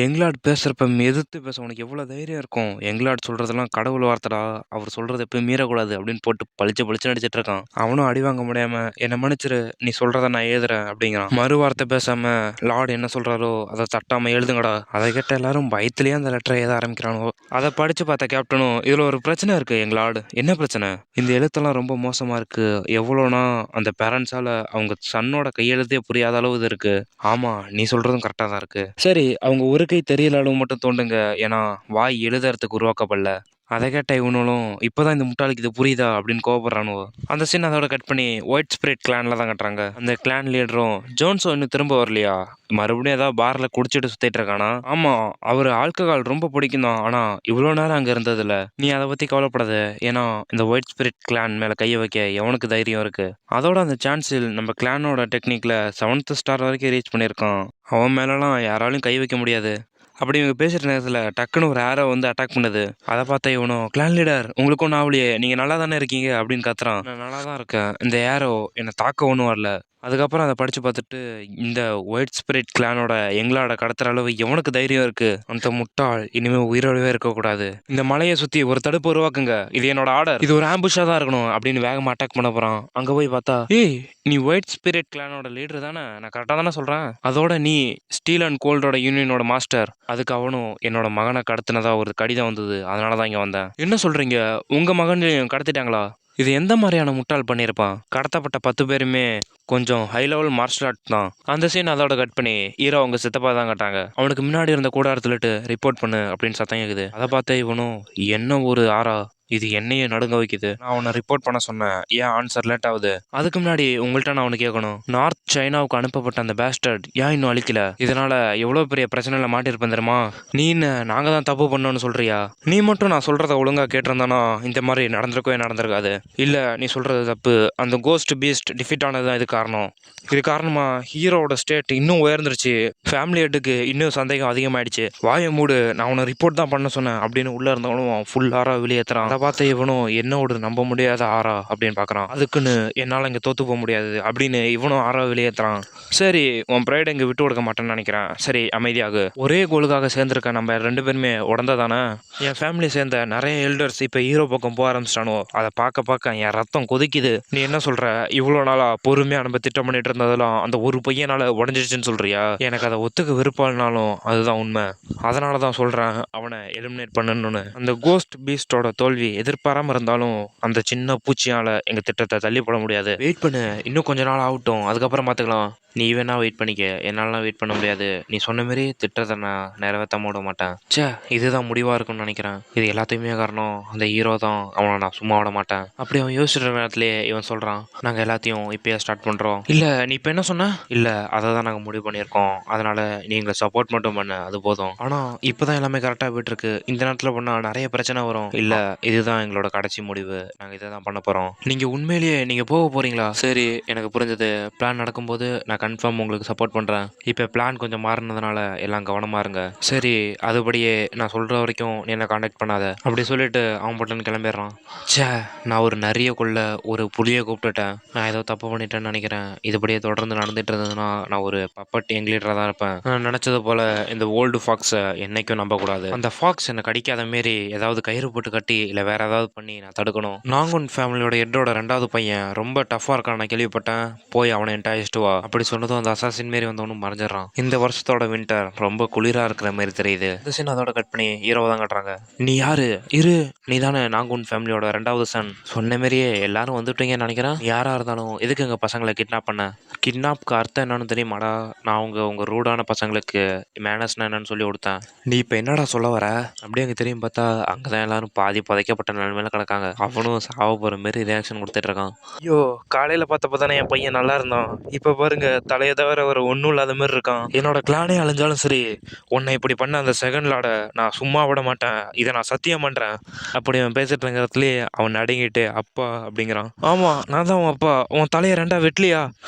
எங்களாட் பேசுறப்ப எதிர்த்து பேச உனக்கு எவ்வளோ தைரியம் இருக்கும்? எங்களாட் சொல்றதெல்லாம் கடவுள் வார்த்தைடா, அவர் சொல்றதை எப்பயும் மீறக்கூடாது அப்படின்னு போட்டு பளிச்சு பளிச்சு நடிச்சிட்டு இருக்கான். அவனும் அடி வாங்க முடியாம, என்னை மன்னிச்சிரு, நீ சொல்றத நான் எழுதுறேன் அப்படிங்கிறான். மறு வார்த்தை பேசாம லார்டு என்ன சொல்றாரோ அதை தட்டாம எழுதுங்கடா. அதை கேட்ட எல்லாரும் பயத்திலேயே அந்த லெட்டரை எழுத ஆரம்பிக்கிறானோ. அதை படிச்சு பார்த்த கேப்டனும், இதுல ஒரு பிரச்சனை இருக்கு எங்க லார்டு. என்ன பிரச்சனை? இந்த எழுத்தெல்லாம் ரொம்ப மோசமா இருக்கு. எவ்வளோனா அந்த பேரண்ட்ஸால அவங்க சன்னோட கையெழுத்தே புரியாத அளவு இது இருக்கு. ஆமா, நீ சொல்றதும் கரெக்டா தான் இருக்கு. சரி, அவங்க ஒரு கை தெரியல அளவு மட்டும் தோண்டுங்க. ஏன்னா வாய் எழுதுறதுக்கு உருவாக்கப்படல. அதை கேட்ட இவனும் இப்போதான் இந்த முட்டாளுக்கு இது புரியுதா அப்படின்னு கோவப்படுறானுவோ. அந்த சீன் அதோட கட் பண்ணி ஒயிட் ஸ்பிரிட் கிளான்ல தான் கட்டுறாங்க. அந்த கிளான் லீடரும் ஜோன்ஸோ இன்னும் திரும்ப வரலையா? மறுபடியும் ஏதாவது பார்ல குடிச்சிட்டு சுத்திட்டு இருக்கானா? ஆமா, அவர் ஆல்கஹால் ரொம்ப பிடிக்கும் தான். ஆனா இவ்வளோ நேரம் அங்க இருந்ததுல. நீ அதை பத்தி கவலைப்படாத. ஏன்னா இந்த ஒயிட் ஸ்பிரிட் கிளான் மேல கையை வைக்க எவனுக்கு தைரியம் இருக்கு? அதோட அந்த சான்ஸில் நம்ம கிளானோட டெக்னிக்ல 7th ஸ்டார் வரைக்கும் ரீச் பண்ணியிருக்கான். அவன் மேலலாம் யாராலையும் கை வைக்க முடியாது. அப்படி இவங்க பேசுகிற நேரத்தில் டக்குன்னு ஒரு ஆரோ வந்து அட்டாக் பண்ணுது. அதை பார்த்தா இவனும், கிளான் லீடர் உங்களுக்கு ஒன்றும் ஆகலையே, நீங்கள் நல்லா தானே இருக்கீங்க அப்படின்னு கத்துறான். நான் நல்லா தான் இருக்கேன், இந்த ஏரோ என்னை தாக்க ஒன்றும் வரல. அதுக்கப்புறம் அதை படித்து பார்த்துட்டு, இந்த ஒயிட் ஸ்பிரிட் கிளானோட எங்களோட கடத்துற அளவு எவனுக்கு தைரியம் இருக்கு? அந்த முட்டாள் இனிமேல் உயிரோடவே இருக்கக்கூடாது. இந்த மலையை சுற்றி ஒரு தடுப்பு உருவாக்குங்க, இது என்னோட ஆர்டர், இது ஒரு ஆம்புஷாக தான் இருக்கணும் அப்படின்னு வேகமாக அட்டாக் பண்ண போகிறான். அங்கே போய் பார்த்தா, ஏய் நீ ஒயிட் ஸ்பிரிட் கிளானோட லீடர் தானே? நான் கரெக்டாக தானே சொல்கிறேன்? அதோட நீ ஸ்டீல் அண்ட் கோல்டோட யூனியனோட மாஸ்டர். அதுக்கு அவனும், என்னோட மகனை கடத்தினதா ஒரு கடிதம் வந்தது, அதனால தான் இங்கே வந்தேன். என்ன சொல்கிறீங்க? உங்கள் மகனையும் கடத்திட்டாங்களா? இது எந்த மாதிரியான முட்டாள் பண்ணியிருப்பான்? கடத்தப்பட்ட 10 பேருமே கொஞ்சம் ஹை லெவல் மார்ஷல் ஆர்ட் தான். அந்த சீன் அதோட கட் பண்ணி ஹீரோ அவங்க சித்தப்பா தான் கட்டாங்க. அவனுக்கு முன்னாடி இருந்த கூடாரத்துலட்டு ரிப்போர்ட் பண்ணு அப்படின்னு சத்தம் கேக்குது. அதை பார்த்த இவனும், என்ன ஒரு ஆறா, இது என்னையே நடுங்க வைக்குது. நான் அவனை ரிப்போர்ட் பண்ண சொன்னேன், ஏன் ஆன்சர் லேட் ஆகுது? அதுக்கு முன்னாடி உங்கள்கிட்ட நான் அவனு கேட்கணும், நார்த் சைனாவுக்கு அனுப்பப்பட்ட அந்த பேஸ்டர்ட் ஏன் இன்னும் அழிக்கல? இதனால எவ்வளோ பெரிய பிரச்சனையில மாட்டிருப்பேன் தெரியுமா? நீ என்ன நாங்கள் தான் தப்பு பண்ணோன்னு சொல்றியா? நீ மட்டும் நான் சொல்றத ஒழுங்கா கேட்டிருந்தானா இந்த மாதிரி நடந்திருக்காது. இல்லை, நீ சொல்றது தப்பு. அந்த கோஸ்ட் பீஸ்ட் டிஃபீட் ஆனது தான் இது காரணம். இது காரணமா ஹீரோவோட ஸ்டேட் இன்னும் உயர்ந்துருச்சு. ஃபேமிலி ஹெட்டுக்கு இன்னும் சந்தேகம் அதிகமாயிடுச்சு. வாயை மூடு, நான் அவனை ரிப்போர்ட் தான் பண்ண சொன்னேன் அப்படின்னு உள்ள இருந்தவனும் ஃபுல் ஆரா வெளியேற்றுறான். அதை பார்த்த இவனும், என்னோட நம்ப முடியாத ஆரா அப்படின்னு பார்க்குறான். அதுக்குன்னு என்னால் இங்கே தோத்து போக முடியாது அப்படின்னு இவனும் ஆரா வெளியேற்றுறான். சரி, உன் ப்ரைட் இங்கே விட்டு கொடுக்க மாட்டேன்னு நினைக்கிறேன். சரி, அமைதியாக. ஒரே கோலுக்காக சேர்ந்துருக்க நம்ம 2 பேருமே உடந்த தானே? என் ஃபேமிலி சேர்ந்த நிறைய எல்டர்ஸ் இப்போ ஹீரோ பக்கம் போக ஆரம்பிச்சிட்டானோ. அதை பார்க்க என் ரத்தம் கொதிக்குது. நீ என்ன சொல்ற? இவ்வளோ நாளா பொறுமையாக நம்ம திட்டம் பண்ணிட்டு இருந்ததெல்லாம் அந்த ஒரு பையனால உடஞ்சிடுச்சுன்னு சொல்றியா? எனக்கு அதை ஒத்துக்க விருப்பம்னாலும் அதுதான் உண்மை. அதனால தான் சொல்கிறேன், அவனை எலிமினேட் பண்ணணும்னு. அந்த கோஸ்ட் பீஸ்டோட தோல்வி எதிர்பாராம இருந்தாலும் அந்த சின்ன பூச்சியால எங்க திட்டத்தை தள்ளி போட முடியாது. வெயிட் பண்ணு, இன்னும் கொஞ்ச நாள் ஆகட்டும், அதுக்கப்புறம் பார்த்துக்கலாம். நீ வேணா வெயிட் பண்ணிக்க, என்னாலலாம் வெயிட் பண்ண முடியாது. நீ சொன்ன மாதிரி திட்டத்தை நான் நிறைவேற்றாம விட மாட்டேன். சே, இதுதான் முடிவாக இருக்கும்னு நினைக்கிறேன். இது எல்லாத்தையுமே காரணம் அந்த ஹீரோ தான். அவனை நான் சும்மா விட மாட்டேன். அப்படி அவன் யோசிச்சுட்டு நேரத்துலேயே இவன் சொல்கிறான், நாங்கள் எல்லாத்தையும் இப்போயே ஸ்டார்ட் பண்ணுறோம். இல்லை, நீ இப்போ என்ன சொன்ன? இல்லை, அதை தான் நாங்கள் முடிவு பண்ணியிருக்கோம். அதனால் நீ எங்களை சப்போர்ட் மட்டும் பண்ண, அது போதும். ஆனால் இப்போ தான் எல்லாமே கரெக்டாக போயிட்டுருக்கு. இந்த நேரத்தில் பண்ணால் நிறைய பிரச்சனை வரும். இல்லை, இதுதான் எங்களோட கடைசி முடிவு. நாங்கள் இதை தான் பண்ண போகிறோம். நீங்கள் உண்மையிலேயே நீங்கள் போக போகிறீங்களா? சரி, எனக்கு புரிஞ்சது. பிளான் நடக்கும்போது நான் கன்ஃபார்ம் உங்களுக்கு சப்போர்ட் பண்ணுறேன். இப்போ பிளான் கொஞ்சம் மாறினதுனால எல்லாம் கவனமாக இருங்க. சரி, அதுபடியே நான் சொல்கிற வரைக்கும் நீ என்ன காண்டாக்ட் பண்ணாத அப்படி சொல்லிட்டு அவன் பட்டன் கிளம்பிடுறான். சே, நான் ஒரு நிறைய கொள்ள ஒரு புலியை கூப்பிட்டுட்டேன். நான் ஏதோ தப்பு பண்ணிட்டேன்னு நினைக்கிறேன். இதுபடியே தொடர்ந்து நடந்துட்டு இருந்ததுன்னா நான் ஒரு பப்பட் எங் லீடராக தான் இருப்பேன். நான் நினச்சது போல் இந்த ஓல்டு ஃபாக்ஸை என்னைக்கும் நம்பக்கூடாது. அந்த ஃபாக்ஸ் என்னை கடிக்காத மாரி ஏதாவது கயிறு போட்டு கட்டி இல்லை வேற ஏதாவது பண்ணி நான் தடுக்கணும். நாங்குன் ஃபேமிலியோட ஹெட்டோட 2வது பையன் ரொம்ப டஃப்பாக இருக்கான், நான் கேள்விப்பட்டேன். போய் அவனை என்கிட்ட அழைச்சிட்டு வா அப்படி சொன்னதும் அந்த அசாசின் மாரி வந்தவனும் மறைஞ்சிடறான். இந்த வருஷத்தோட வின்டர் ரொம்ப குளிரா இருக்கிற மாதிரி தெரியுது. இந்த சீன் அதோட கட் பண்ணி ஹீரோவை தான் காட்டுறாங்க. நீ யாரு? இரு, நீ தானே நாங்கூன் ஃபேமிலியோட 2வது சன். சொன்ன மாதிரியே எல்லாரும் வந்துட்டீங்கன்னு நினைக்கிறேன். நீ யாரா இருந்தாலும் எதுக்கு எங்க பசங்களை கிட்னாப் பண்ண? கிட்னாப்க்கு அர்த்தம் என்னன்னு தெரியுமாடா? நான் உங்க ரூடான பசங்களுக்கு மேனஸ்னா என்னன்னு சொல்லி கொடுத்தேன். நீ இப்போ என்னடா சொல்ல வர? அப்படியே அங்கே தெரியும் பார்த்தா அங்கதான் எல்லாரும் பாதி புதைக்கப்பட்ட நிலைமையில கிடக்காங்க. அவனும் சாவ போற மாதிரி ரியாக்ஷன் கொடுத்துட்டு இருக்கான். ஐயோ, காலையில பார்த்தப்ப தானே என் பையன் நல்லா இருந்தான். இப்ப பாருங்க, தலையை தவிர ஒரு ஒன்றும் இல்லாத மாதிரி இருக்கான். என்னோட கிளானே அழிஞ்சாலும் சரி, உன்னை இப்படி பண்ண அந்த செகண்ட் லாட நான் சும்மா விட மாட்டேன். இதை நான் சத்தியம் பண்றேன். அப்படி அவன் பேசிட்டு இருக்கிறதுலயே அவன் அடங்கிட்டு அப்பா அப்படிங்கிறான். ஆமா, நான் தான் உன் அப்பா. உன் தலையை 2ஆ வெட்டலியா?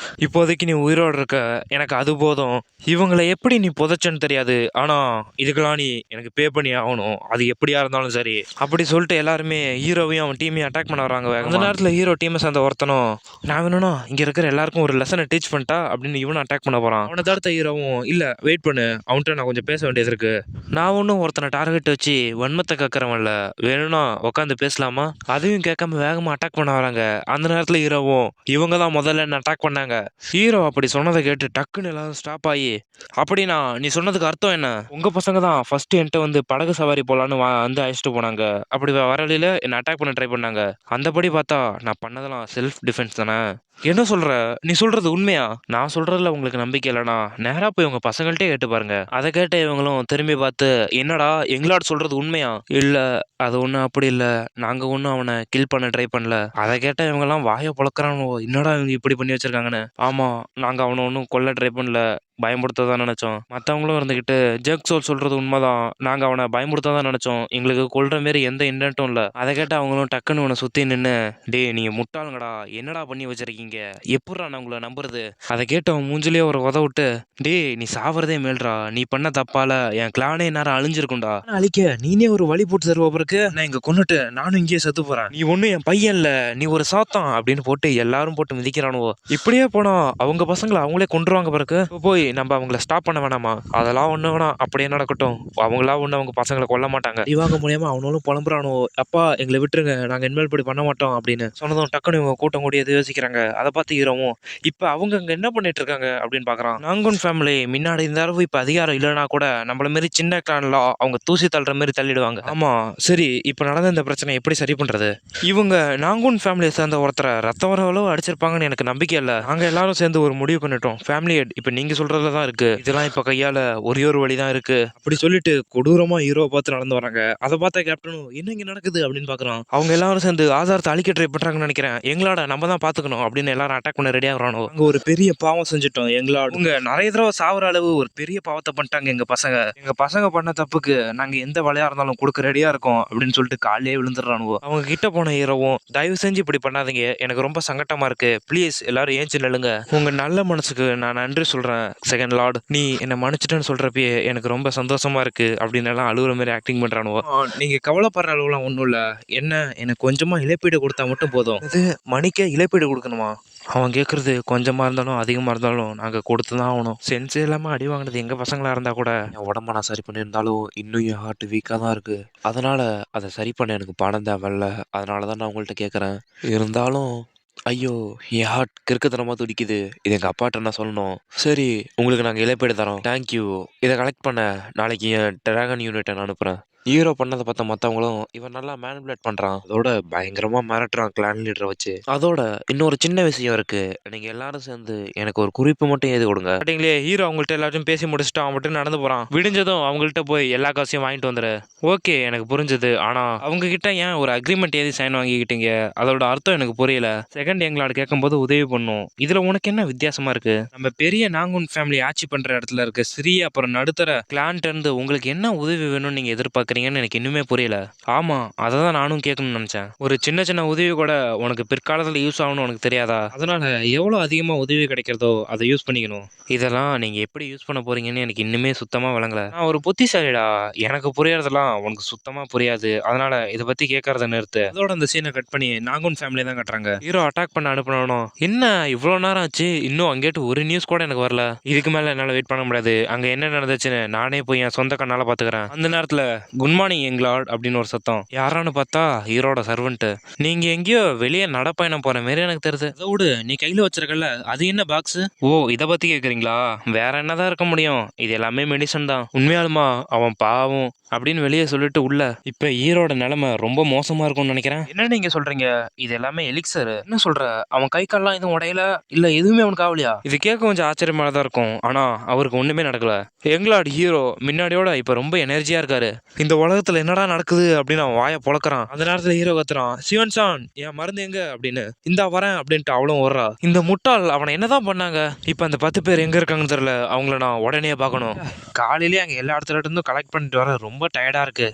இப்போதைக்கு நீ உயிரோடு இருக்க, எனக்கு அது போதும். இவங்களை எப்படி நீ புதைச்சன்னு தெரியாது, ஆனா இதுக்கெல்லாம் நீ எனக்கு பே பண்ணி ஆகணும். அது எப்படியா இருந்தாலும் சரி. அப்படி சொல்லிட்டு எல்லாருமே ஹீரோவையும் அவன் டீமையும் அட்டாக் பண்ண வராங்க. அந்த நேரத்தில் ஹீரோ டீமை சேர்ந்த ஒருத்தனும், நான் வேணும்னா இங்க இருக்கிற எல்லாருக்கும் ஒரு லெசனை டீச் பண்ணிட்டா அப்படின்னு இவனும் அட்டாக் பண்ண போறான். அவனை தடுத்த ஹீரோவும், இல்ல வெயிட் பண்ணு, அவன்கிட்ட நான் கொஞ்சம் பேச வேண்டியது இருக்கு. நான் ஒன்றும் ஒருத்தனை டார்கெட் வச்சு வன்மத்தை கேட்கறவன்ல, வேணும்னா உட்காந்து பேசலாமா? அதையும் கேட்காம வேகமா அட்டாக் பண்ண வராங்க. அந்த நேரத்தில் ஹீரோவும், இவங்க தான் முதல்ல என்ன அட்டாக் பண்ணாங்க. ஹீரோ அப்படி சொன்னதை கேட்டு டக்குன்னு எல்லாரும் ஸ்டாப் ஆகி, அப்படின்னா நீ சொன்னதுக்கு அர்த்தம் என்ன? உங்க பசங்க தான் ஃபர்ஸ்ட் என்கிட்ட வந்து படகு சவாரி போலான்னு வந்து அழைச்சிட்டு போனாங்க. அப்படி வரலையில என்ன அட்டாக் பண்ண ட்ரை பண்ணாங்க. அந்தபடி பார்த்தா நான் பண்ணதெல்லாம் செல்ஃப் டிஃபென்ஸ் தானே. என்ன சொல்ற? நீ சொல்றது உண்மையா? நான் சொல்றதுல உங்களுக்கு நம்பிக்கை இல்லைனா நேரா போய் உங்க பசங்கள்ட்டே கேட்டு பாருங்க. அதை கேட்ட இவங்களும் திரும்பி பார்த்து, என்னடா எங்களாட் சொல்றது உண்மையா? இல்ல, அது ஒன்றும் அப்படி இல்லை, நாங்க ஒன்றும் அவனை கில் பண்ண ட்ரை பண்ணல. அதை கேட்ட இவங்கெல்லாம் வாயை பொழக்கிறானோ, என்னடா இவங்க இப்படி பண்ணி வச்சிருக்காங்கன்னு. ஆமா, நாங்க அவனை ஒன்றும் கொல்ல ட்ரை பண்ணல, பயமுறுத்த தான் நினைச்சோம். மற்றவங்களும் இருந்துக்கிட்டு, ஜெக் சோல் சொல்றது உண்மைதான், நாங்க அவனை பயமுறுத்த தான் நினைச்சோம், எங்களுக்கு கொல்ற மாரி எந்த இன்டென்ட்டும் இல்லை. அதை கேட்ட அவங்களும் டக்குன்னு அவனை சுத்தி நின்று, டே நீங்க முட்டாளுங்கடா, என்னடா பண்ணி வச்சிருக்கீங்க, எப்படா நான் உங்களை நம்புறது? அதை கேட்டு அவன் மூஞ்சிலேயே ஒரு உத விட்டு, டே நீ சாவறதே மேல்றா, நீ பண்ண தப்பால என் கிளானே நேரம் அழிஞ்சிருக்கும்டா. அழிக்க நீனே ஒரு வழி போட்டு தருவ பிறகு நான் இங்க கொண்டுட்டு நானும் இங்கேயே செத்து போறேன். நீ ஒன்னும் என் பையன் இல்ல, நீ ஒரு சாத்தான் அப்படின்னு போட்டு எல்லாரும் போட்டு மிதிக்கிறானுவோ. இப்படியே போனா அவங்க பசங்களை அவங்களே கொண்டுருவாங்க பிறகு. போய் நம்ம அவங்கள ஸ்டாப் பண்ண வேணாமா? அதெல்லாம் ஒண்ணு வேணாம், அப்படியே நடக்கட்டும். அவங்களா ஒண்ணு அவங்க பசங்களை கொல்ல மாட்டாங்க. இவங்க மூலியமா அவனும் புலம்புறானோ, அப்பா எங்களை விட்டுருங்க, நாங்க இனிமேல் இப்படி பண்ண மாட்டோம் அப்படின்னு சொன்னதும் டக்குனு இவங்க கூட்டம் கூடி எது யோசிக்கிறாங்க. அதை பார்த்து ஹீரோவும், இப்ப அவங்க அங்க என்ன பண்ணிட்டு இருக்காங்க அப்படின்னு பாக்குறான். நாங்கூன் ஃபேமிலி முன்னாடி இந்த அளவு இப்ப அதிகாரம் இல்லைன்னா கூட நம்மள மாரி சின்ன கிளான்ல அவங்க தூசி தள்ளுற மாதிரி தள்ளிடுவாங்க. ஆமா சரி, இப்ப நடந்த இந்த பிரச்சனை எப்படி சரி பண்றது? இவங்க நாங்கூன் ஃபேமிலியை சேர்ந்த ஒருத்தரை ரத்த வரவளவு அடிச்சிருப்பாங்கன்னு எனக்கு நம்பிக்கை இல்லை. நாங்க எல்லாரும் சேர்ந்து ஒரு முடிவு பண்ணிட்டோம். ஃபேமிலி ஹெட் இப்ப நீங்க சொல்றதுல தான் இருக்கு, இதெல்லாம் இப்ப கையால ஒரே ஒரு வழிதான் இருக்கு அப்படி சொல்லிட்டு கொடூரமா ஹீரோ பார்த்து நடந்து வராங்க. அதை பார்த்த கேப்டனும், என்ன இங்க நடக்குது அப்படின்னு பாக்குறான். அவங்க எல்லாரும் சேர்ந்து ஆதாரத்தை அழிக்க ட்ரை பண்றாங்கன்னு நினைக்கிறேன். எங்களோட நம்ம தான் பாத்துக்கணும் அப்படின்னு எல்லாரும் அட்டாக் பண்ண ரெடியா வரானோ. அங்க ஒரு பெரிய பாவம் செஞ்சுட்டோம் எங்களோட. உங்க நிறைய தடவை சாவர அளவு ஒரு பெரிய பாவத்தை பண்ணிட்டாங்க எங்க பசங்க பண்ண தப்புக்கு நாங்க எந்த வழியா இருந்தாலும் கொடுக்க ரெடியா இருக்கோம் அப்படின்னு சொல்லிட்டு காலையே விழுந்துடுறானுவோ. அவங்க கிட்ட போன ஹீரோவும், தயவு செஞ்சு இப்படி பண்ணாதீங்க, எனக்கு ரொம்ப சங்கட்டமா இருக்கு, ப்ளீஸ் எல்லாரும் ஏஞ்சி நில்லுங்க, உங்க நல்ல மனசுக்கு நான் நன்றி சொல்றேன் செகண்ட் லார்ட், நீ என்ன மன்னிச்சிட்டேன்னு சொல்றப்பயே எனக்கு ரொம்ப சந்தோஷமா இருக்கு அப்படின்னு எல்லாம் அழுகுற மாதிரி ஆக்டிங் பண்றானுவோ. நீங்க கவலைப்படுற அளவுலாம் ஒன்றும் இல்லை, என்ன எனக்கு கொஞ்சமா இழப்பீடு கொடுத்தா மட்டும் போதும். இது மணிக்கே இழப்பீடு கொடுக்கணுமா? அவன் கேட்குறது கொஞ்சமாக இருந்தாலும் அதிகமாக இருந்தாலும் நாங்கள் கொடுத்து தான் ஆகணும். சென்ஸ் இல்லாமல் அடி வாங்கினது எங்கள் பசங்களாக இருந்தால் கூட என் உடம்ப நான் சரி பண்ணியிருந்தாலும் இன்னும் என் ஹார்ட் வீக்காக தான் இருக்குது. அதனால் அதை சரி பண்ண எனக்கு பணம் தேவையில்ல, அதனால தான் நான் உங்கள்கிட்ட கேட்குறேன். இருந்தாலும் ஐயோ என் ஹார்ட் கிறுக்குத்தனமாக துடிக்குது, இது எங்கள் அப்பாட்ட நான் சொல்லணும். சரி, உங்களுக்கு நாங்கள் இழப்பீடு தரோம், தேங்க்யூ. இதை கலெக்ட் பண்ண நாளைக்கு என் டிராகன் யூனிட்டை நான் அனுப்புகிறேன். ஹீரோ பண்ணதை பார்த்த மற்றவங்களும், இவன் நல்லா மேனிபுலேட் பண்ணுறான், அதோட பயங்கரமாக மிரட்டுறான் கிளான் லீடரை வச்சு. அதோட இன்னொரு சின்ன விஷயம் இருக்கு, நீங்கள் எல்லாரும் சேர்ந்து எனக்கு ஒரு குறிப்பு மட்டும் எழுதி கொடுங்க. ஸ்டார்டிங்லேயே ஹீரோ அவங்கள்ட்ட எல்லாத்தையும் பேசி முடிச்சுட்டு அவன் மட்டும் நடந்து போகிறான். விடிஞ்சதும் அவங்கள்ட்ட போய் எல்லா காசையும் வாங்கிட்டு வந்துரு. ஓகே எனக்கு புரிஞ்சது, ஆனால் அவங்க கிட்ட ஏன் ஒரு அக்ரிமெண்ட் எழுதி சைன் வாங்கிக்கிட்டீங்க, அதோட அர்த்தம் எனக்கு புரியல. செகண்ட் எங்களோட கேட்கும்போது உதவி பண்ணும், இதில் உனக்கு என்ன வித்தியாசமா இருக்கு? நம்ம பெரிய நாங்கூன் ஃபேமிலி ஆட்சி பண்ணுற இடத்துல இருக்க சிறிய அப்புறம் நடுத்தர கிளான்ட்டு இருந்து உங்களுக்கு என்ன உதவி வேணும்னு நீங்கள் எதிர்பார்க்க எனக்கு இன்னுமே புரியல. ஆமா, அதை தான் நானும் கேட்கணும்னு நினைச்சேன். ஒரு சின்ன சின்ன உதவி கூட உனக்கு பிற்காலத்தில் யூஸ் ஆகணும்னு உனக்கு தெரியாதா? அதனால எவ்வளோ அதிகமாக உதவி கிடைக்கிறதோ அதை யூஸ் பண்ணிக்கணும். இதெல்லாம் நீங்க எப்படி யூஸ் பண்ண போறீங்கன்னு எனக்கு இன்னுமே சுத்தமா விளங்கல. நான் ஒரு புத்திசாலிடா, எனக்கு புரியறதெல்லாம் உனக்கு சுத்தமா புரியாது, அதனால இதை பத்தி கேட்கறத நிறுத்து. அதோட அந்த சீனை கட் பண்ணி நாங்கூன் ஃபேமிலி தான் கட்டுறாங்க. ஹீரோ அட்டாக் பண்ண அனுப்பணும். என்ன இவ்வளோ நேரம் ஆச்சு, இன்னும் அங்கேட்டு ஒரு நியூஸ் கூட எனக்கு வரல. இதுக்கு மேல என்னால வெயிட் பண்ண முடியாது, அங்க என்ன நடந்துச்சுன்னு நானே போய் என் சொந்த கண்ணால பாத்துக்கிறேன். அந்த நேரத்துல குட் மார்னிங் எங்களாட் அப்படின்னு ஒரு சத்தம். யாரான்னு பார்த்தா ஹீரோட சர்வெண்ட். நீங்க எங்கேயோ வெளியே நடப்பயணம் போற மாதிரி எனக்கு தெரியுது. அதை விடு, நீ கையில வச்சிருக்கல அது என்ன பாக்ஸ்? ஓ, இதை பத்தி கேக்குறீங்களா? வேற என்னதான் இருக்க முடியும், இது எல்லாமே மெடிசன் தான். உண்மையாலுமா அவன் பாவம் அப்படின்னு வெளியே சொல்லிட்டு உள்ள. இப்ப ஹீரோட நிலைமை ரொம்ப மோசமா இருக்கும்னு நினைக்கிறேன். என்ன நீங்க சொல்றீங்க? இது எல்லாமே எலிக்சர். என்ன சொல்ற? அவன் கை கால்லாம் எதுவும் உடையல இல்ல, எதுவுமே அவனுக்கு ஆகலையா? இது கேட்க கொஞ்சம் ஆச்சரியமானதா இருக்கும். ஆனா அவருக்கு ஒண்ணுமே நடக்கல. எங்களாட் ஹீரோ முன்னாடியோட இப்ப ரொம்ப எனர்ஜியா இருக்காரு. இந்த உலகத்துல என்னடா நடக்குது அப்படின்னு அவன் வாயை பொளக்குறான். அந்த நேரத்துல ஹீரோ கத்துறான், சிவன் சான் என் மருந்து எங்க அப்படின்னு. இந்தா வரேன் அப்படின்ட்டு அவளும் ஓடுறா. இந்த முட்டாள் அவனை என்னதான் பண்ணாங்க? இப்ப அந்த 10 பேர் எங்க இருக்காங்கன்னு தெரியல. அவங்கள நான் உடனே பார்க்கணும். காலையிலேயே அங்க எல்லா இடத்துல இருந்தும் கலெக்ட் பண்ணிட்டு வர ரொம்ப டயர்டா இருக்கு.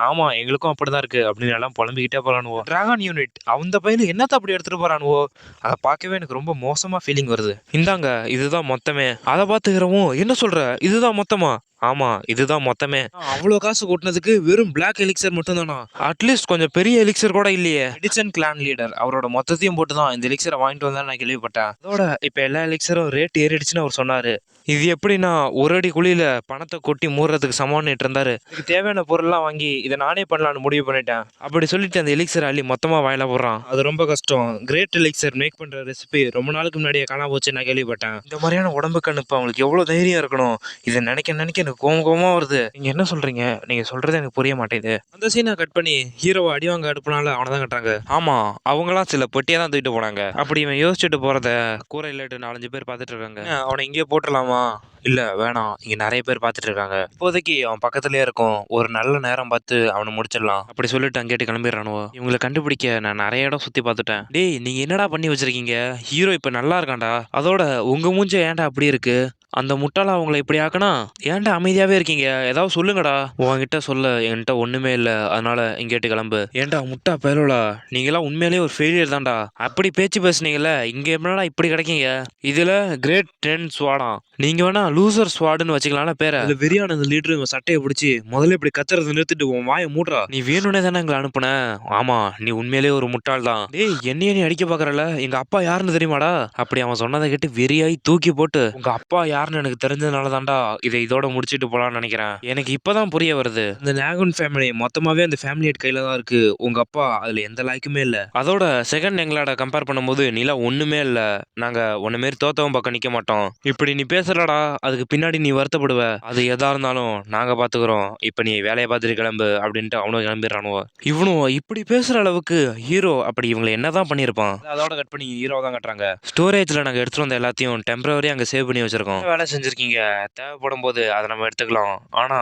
ஆமா, எங்களுக்கும் அப்படிதான் இருக்கு அப்படின்னு எல்லாம் புலம்பிக்கிட்டே போறானுவோ. டிராகன் யூனிட் அந்த பையன் என்னத்த அப்படி எடுத்துட்டு போறானுவோ, அதை பார்க்கவே எனக்கு ரொம்ப மோசமா ஃபீலிங் வருது. இந்தாங்க இதுதான் மொத்தமே. அதை பார்த்துக்கிறவும் என்ன சொல்ற, இதுதான் மொத்தமா? ஆமா, இதுதான் மொத்தமே. அவ்வளோ காசு கொட்டினதுக்கு வெறும் பிளாக் எலிக்சர் மட்டும் தானா? அட்லீஸ்ட் கொஞ்சம் பெரிய எலிக்சர் கூட இல்லையே. எடிசன் கிளான் லீடர் அவரோட மொத்தத்தையும் போட்டு தான் இந்த எலிக்சரை வாங்கிட்டு வந்தா நான் கேள்விப்பட்டேன். அதோட இப்ப எல்லா எலிக்சரும் ரேட் ஏறிடுச்சுன்னு அவர் சொன்னாரு. இது எப்படின்னா ஒரு அடி குழியில பணத்தை கொட்டி மூடுறதுக்கு சமாளிட்டு இருந்தாரு. இதுக்கு தேவையான பொருள்லாம் வாங்கி இதை நானே பண்ணலான்னு முடிவு பண்ணிட்டேன் அப்படி சொல்லிட்டு அந்த எலிக்சர் அள்ளி மொத்தமா வாயில போடுறான். அது ரொம்ப கஷ்டம். கிரேட் எலிக்சர் மேக் பண்ற ரெசிபி ரொம்ப நாளுக்கு முன்னாடியே காணா போச்சு நான் கேள்விப்பட்டேன். இந்த மாதிரியான உடம்புக்கு அனுப்ப அவங்களுக்கு எவ்வளவு தைரியம் இருக்கணும். இதை நினைக்க நினைக்க எனக்கு கோவமா வருது. நீங்க என்ன சொல்றீங்க? நீங்க சொல்றது எனக்கு புரிய மாட்டேங்குது. அந்த சீனை கட் பண்ணி ஹீரோவை அடிவாங்க அடுப்புனால அவனை தான் கட்டுறாங்க. ஆமா, அவங்களாம் சில பொட்டியா தான் தூக்கிட்டு போனாங்க. அப்படி இவன் யோசிச்சுட்டு போறத கூரை இல்லட்டு 4-5 பேர் பார்த்துட்டு இருக்காங்க. அவனை இங்கே போட்டுடலாமா? இல்ல வேணாம், இங்க நிறைய பேர் பார்த்துட்டு இருக்காங்க. இப்போதைக்கு அவன் பக்கத்துலயே இருக்கும், ஒரு நல்ல நேரம் பார்த்து அவனை முடிச்சிடலாம் அப்படி சொல்லிட்டு அங்கேட்டு கிளம்பிடுறானுவோ. இவங்களை கண்டுபிடிக்க நான் நிறைய இடம் சுத்தி பார்த்துட்டேன். டேய், நீங்க என்னடா பண்ணி வச்சிருக்கீங்க? ஹீரோ இப்ப நல்லா இருக்கான்டா. அதோட உங்க மூஞ்ச ஏன்டா அப்படி இருக்கு? அந்த முட்டாளா அவங்கள இப்படி ஆக்கனா? ஏன்டா அமைதியாவே இருக்கீங்க? ஏதாவது சொல்லுங்கடா. உன்கிட்ட சொல்ல என்கிட்ட ஒண்ணுமே இல்ல, அதனால இங்கேட்டு கிளம்பு. ஏன்டா முட்டா பயலுடா, நீங்களாம் உண்மையிலேயே ஒரு ஃபெயிலியர் தான்டா. அப்படி பேச்சு பேசுனீங்கல்ல, இங்க என்னடா இப்படி கிடைக்கீங்க? இதுல கிரேட் 10 ஸ்வாடா, நீங்க வேணா லூசர் ஸ்வாடுன்னு வச்சுக்கலாம் பேர. அதுல வெறியான லீடர் சட்டையை பிடிச்சி முதல்ல இப்படி கத்துறது நிறுத்திட்டு உன் வாயை மூடுறா. நீ வேணும்னே தானே எங்களை அனுப்புன? ஆமா, நீ உண்மையிலேயே ஒரு முட்டாள் தான். டேய், என்னைய நீ அடிக்க பாக்குறல? எங்க அப்பா யாருன்னு தெரியுமாடா? அப்படி அவன் சொன்னதை கேட்டு வெறியாய் தூக்கி போட்டு, உங்க அப்பா யாருன்னு எனக்கு தெரிஞ்சதுனால தான்டா இதை இதோட முடிச்சிட்டு போலான்னு நினைக்கிறேன். எனக்கு இப்பதான் புரிய வருது. இந்த நாகன் ஃபேமிலி மொத்தமாவே அந்த ஃபேமிலி கையில தான் இருக்கு. உங்க அப்பா அதுல எந்த லாய்க்குமே இல்ல. அதோட செகண்ட் எங்களோட கம்பேர் பண்ணும்போது நீலா ஒண்ணுமே இல்ல. நாங்க ஒன்னு மாரி தோத்தவன் பக்கம் நிக்க மாட்டோம். இப்படி நீ பேசுறடா, அதுக்கு பின்னாடி நீ வருத்தப்படுவ. அது எதா இருந்தாலும் நாங்க பாத்துக்கிறோம். இப்ப நீ வேலையை பார்த்துட்டு கிளம்பு அப்படின்ட்டு அவனும் கிளம்பிடுறானுவோ. இவனும் இப்படி பேசுற அளவுக்கு ஹீரோ அப்படி இவங்களை என்னதான் பண்ணிருப்பான்? அதோட கட் பண்ணி ஹீரோ தான் கட்டுறாங்க. ஸ்டோரேஜ்ல நாங்க எடுத்துட்டு வந்த எல்லாத்தையும் டெம்பரவரி அங்க சேவ் பண்ணி வச்சிருக்கோம். வேலை செஞ்சிருக்கீங்க, தேவைப்படும் போது அதை நம்ம எடுத்துக்கலாம். ஆனா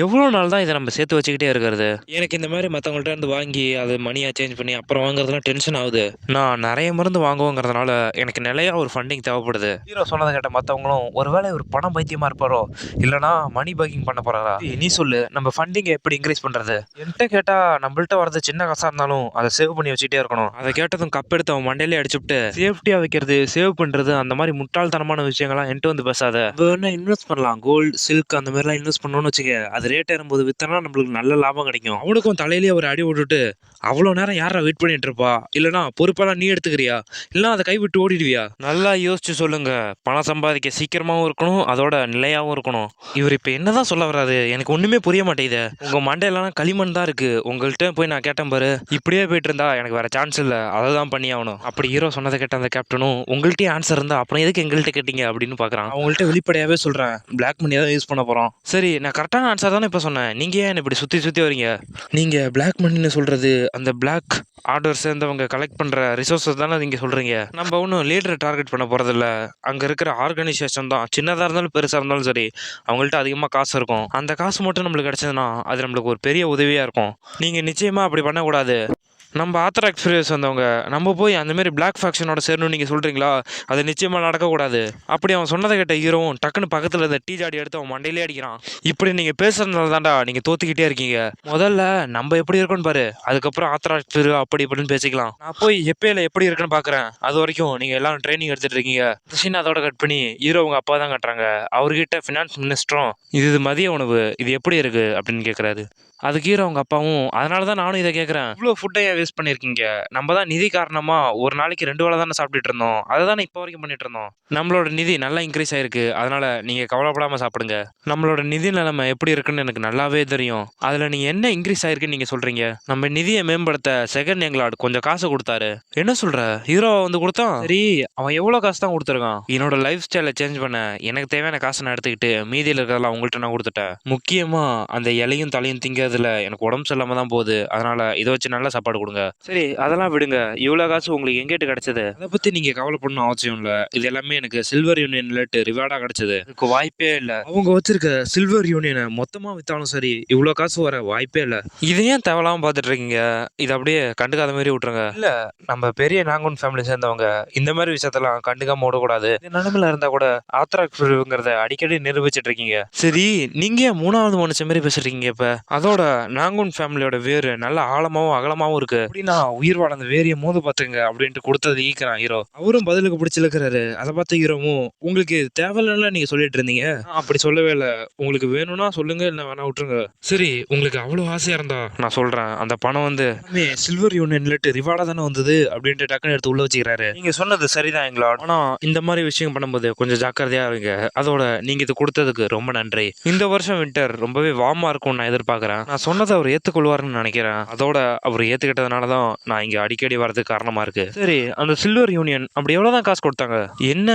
எவ்வளோ நாள் தான் இதை நம்ம சேர்த்து வச்சுக்கிட்டே இருக்கிறது? எனக்கு இந்த மாதிரி மற்றவங்கள்ட்ட இருந்து வாங்கி அது மணியாக சேஞ்ச் பண்ணி அப்புறம் வாங்குறதுலாம் டென்ஷன் ஆகுது. நான் நிறைய மருந்து வாங்குவோங்கிறதுனால எனக்கு நிலையா ஒரு ஃபண்டிங் தேவைப்படுது. ஹீரோ சொன்னதை கேட்ட மற்றவங்களும் ஒருவேளை ஒரு பணம் பைத்தியமாக இருப்பாரோ, இல்லைனா மணி பேக்கிங் பண்ண போறாரா? நீ சொல்லு, நம்ம ஃபண்டிங்கை எப்படி இன்க்ரீஸ் பண்ணுறது? என்கிட்ட கேட்டால் நம்மள்ட்ட வரது சின்ன காசாக இருந்தாலும் அதை சேவ் பண்ணி வச்சுட்டே இருக்கணும். அதை கேட்டதும் கப் எடுத்து அவன் மண்டையிலே அடிச்சுட்டு சேஃப்டியாக வைக்கிறது, சேவ் பண்ணுறது, அந்த மாதிரி முட்டாள்தனமான விஷயங்கள்லாம் என்கிட்ட வந்து பேசாத. வேணா இன்வெஸ்ட் பண்ணலாம், கோல்டு சில்க் அந்த மாதிரிலாம் இன்வெஸ்ட் பண்ணணும்னு வச்சுக்க. அது ரேட் ஏறும்போது வித்தனா நம்மளுக்கு நல்ல லாபம் கிடைக்கும். அவனுக்கும் தலையிலேயே ஒரு அடி விட்டுட்டு, அவ்வளோ நேரம் யாரா வெயிட் பண்ணிட்டு இருப்பா? இல்லைனா பொறுப்பெல்லாம் நீ எடுத்துக்கிறியா? இல்லைனா அதை கைவிட்டு ஓடிடுவியா? நல்லா யோசிச்சு சொல்லுங்க. பணம் சம்பாதிக்க சீக்கிரமாகவும் இருக்கணும், அதோட நிலையாகவும் இருக்கணும். இவர் இப்போ என்னதான் சொல்ல வர்றாரு? எனக்கு ஒண்ணுமே புரிய மாட்டேங்குது. உங்க மண்டையிலாம் களிமண் தான் இருக்கு. உங்கள்கிட்ட போய் நான் கேட்டேன் பாரு, இப்படியே போயிட்டு இருந்தா எனக்கு வேற சான்ஸ் இல்லை, அதை தான் பண்ணி ஆகணும். அப்படி ஹீரோ சொன்னதை கேட்ட அந்த கேப்டனும், உங்கள்கிட்டயே ஆன்சர் இருந்தா அப்புறம் எதுக்கு எங்கள்கிட்ட கேட்டீங்க அப்படின்னு பாக்குறான். அவங்கள்ட்ட வெளிப்படையாவே சொல்றேன், பிளாக் மணி தான் யூஸ் பண்ண போறோம். சரி, நான் கரெக்டான ஆன்சர் தானே இப்போ சொன்னேன், நீங்க ஏன் இப்படி சுத்தி சுத்தி வரீங்க? நீங்க பிளாக் மணின்னு சொல்றது அந்த பிளாக் ஆர்டர் சேர்ந்தவங்க கலெக்ட் பண்ற ரிசோர்ஸஸ் தானே நீங்க சொல்றீங்க. நம்ம ஒன்றும் லீடரை டார்கெட் பண்ண போறது இல்ல. அங்க இருக்கிற ஆர்கனைசேஷன் தான், சின்னதா இருந்தாலும் பெருசா இருந்தாலும் சரி, அவங்கள்ட்ட அதிகமா காசு இருக்கும். அந்த காசு மட்டும் நம்மளுக்கு கிடைச்சதுன்னா அது நம்மளுக்கு ஒரு பெரிய உதவியா இருக்கும். நீங்க நிச்சயமா அப்படி பண்ணக்கூடாது. நம்ம ஆத்தர் எக்ஸ்பீரியன்ஸ் வந்தவங்க நம்ம போய் அந்த மாதிரி பிளாக் ஃபேக்ஷனோட சேரணும்னு நீங்கள் சொல்கிறீங்களா? அது நிச்சயமாக நடக்கக்கூடாது. அப்படி அவன் சொன்னதை கேட்ட ஹீரோவும் டக்குன்னு பக்கத்தில் இருந்த டீ ஜாடி எடுத்து அவன் மண்டையிலே அடிக்கிறான். இப்படி நீங்கள் பேசுறதுனால தான்டா நீங்கள் தோத்துக்கிட்டே இருக்கீங்க. முதல்ல நம்ம எப்படி இருக்கோன்னு பாரு, அதுக்கப்புறம் ஆத்தர் எக்ஸ்பீரியன்ஸ் அப்படி இப்படின்னு பேசிக்கலாம். நான் போய் எப்பயில எப்படி இருக்குன்னு பார்க்குறேன். அது வரைக்கும் நீங்கள் எல்லாரும் ட்ரைனிங் எடுத்துகிட்டு இருக்கீங்க. சீன் அதோட கட் பண்ணி ஹீரோ அவங்க அப்பா தான் கட்டுறாங்க. அவர்கிட்ட ஃபினான்ஸ் மினிஸ்டரும் இது மதிய உணவு இது எப்படி இருக்குது அப்படின்னு கேட்குறாரு. அதுக்கு ஹீரோ அவங்க அப்பாவும், அதனால தான் நானும் இதை கேட்குறேன், இவ்வளோ ஃபுட்டை வேஸ்ட் பண்ணியிருக்கீங்க. நம்ம தான் நிதி காரணமா ஒரு நாளைக்கு 2 வேளை தானே சாப்பிட்டுட்டு இருந்தோம். அதை தானே இப்போ வரைக்கும் பண்ணிட்டு இருந்தோம். நம்மளோட நிதி நல்லா இன்க்ரீஸ் ஆயிருக்கு. அதனால நீங்க கவலைப்படாம சாப்பிடுங்க. நம்மளோட நிதி நிலைமை எப்படி இருக்குன்னு எனக்கு நல்லாவே தெரியும். அதுல நீங்க என்ன இன்க்ரீஸ் ஆயிருக்குன்னு நீங்க சொல்றீங்க? நம்ம நிதியை மேம்படுத்த செகண்ட் எங்களாட் கொஞ்சம் காசு கொடுத்தாரு. என்ன சொல்ற? ஹீரோ வந்து கொடுத்தான். சரி, அவன் எவ்வளவு காசு தான் கொடுத்துருக்கான்? என்னோட லைஃப் ஸ்டைலை சேஞ்ச் பண்ண எனக்கு தேவையான காசை நான் எடுத்துக்கிட்டு மீதியில் இருக்கிறதெல்லாம் உங்கள்கிட்ட நான் கொடுத்துட்டேன். முக்கியமா அந்த இலையும் தலையும் திங்கிறதுல எனக்கு உடம்பு சரியில்லாம தான் போகுது. அதனால இதை வச்சு நல்ல சாப்பாடு கொடுங்க. சரி, அதெல்லாம் விடுங்க. இவ்வளவு காசு உங்களுக்கு எங்கிட்டு கிடைச்சது? அதை பத்தி நீங்க கவலைப்படணும் அவசியம் இல்ல. இது எல்லாமே எனக்கு சில்வர் யூனியன்ல ரிவார்டா கிடைச்சது. இதுக்கு வாய்ப்பே இல்ல. அவங்க வச்சிருக்க சில்வர் யூனியனை மொத்தமா வித்தாலும் சரி இவ்வளவு காசு வர வாய்ப்பே இல்ல. இதை ஏன் தேவையில்லாம பாத்துட்டு இருக்கீங்க? இதை அப்படியே கண்டுக்காத மாதிரி விட்டுருங்க. இல்ல, நம்ம பெரிய நாங்கூன் ஃபேமிலி சேர்ந்தவங்க இந்த மாதிரி விஷயத்தெல்லாம் கண்டுக்காம விடக்கூடாது. இந்த நிலைமையில இருந்தா கூட ஆத்ராக்ங்கிறத அடிக்கடி நிரூபிச்சிட்டு இருக்கீங்க. சரி, நீங்க ஏன் 3வது மனுஷன் மாதிரி பேசுறீங்க இப்ப? அதோட நாங்கூன் ஃபேமிலியோட வேறு நல்ல ஆழமாவும் அகலமாவும் இருக்கு. அப்படின்னா உயிர் வாழ்ந்த வேரிய மோது பாத்துங்க அப்படின்ட்டு கொடுத்தது ஈக்கிறான் ஹீரோ. அவரும் பதிலுக்கு பிடிச்சிருக்கிறாரு. அதை பார்த்து ஹீரோவும் உங்களுக்கு தேவையில்ல நீங்க சொல்லிட்டு இருந்தீங்க. அப்படி சொல்லவே இல்லை. உங்களுக்கு வேணும்னா சொல்லுங்க, இல்லை வேணா விட்டுருங்க. சரி, உங்களுக்கு அவ்வளவு ஆசையா இருந்தா நான் சொல்றேன். அந்த பணம் வந்து சில்வர் யூனியன்ல ரிவார்டா தானே வந்தது அப்படின்ட்டு டக்குன்னு எடுத்து உள்ள வச்சுக்கிறாரு. நீங்க சொன்னது சரிதான் எங்களோட. ஆனா இந்த மாதிரி விஷயம் பண்ணும்போது கொஞ்சம் ஜாக்கிரதையா இருங்க. அதோட நீங்க இது கொடுத்ததுக்கு ரொம்ப நன்றி. இந்த வருஷம் வின்டர் ரொம்பவே வார்மா இருக்கும் நான் எதிர்பார்க்கறேன். நான் சொன்னதை அவர் ஏத்துக்கொள்வாருன்னு நினைக்கிறேன். அதோட அவர் ஏத்துக்கிட்டதுனாலதான் நான் இங்க அடிக்கடி வரதுக்கு காரணமா இருக்கு. சரி, அந்த சில்வர் யூனியன் அப்படி எவ்வளவுதான் காசு கொடுத்தாங்க? என்ன,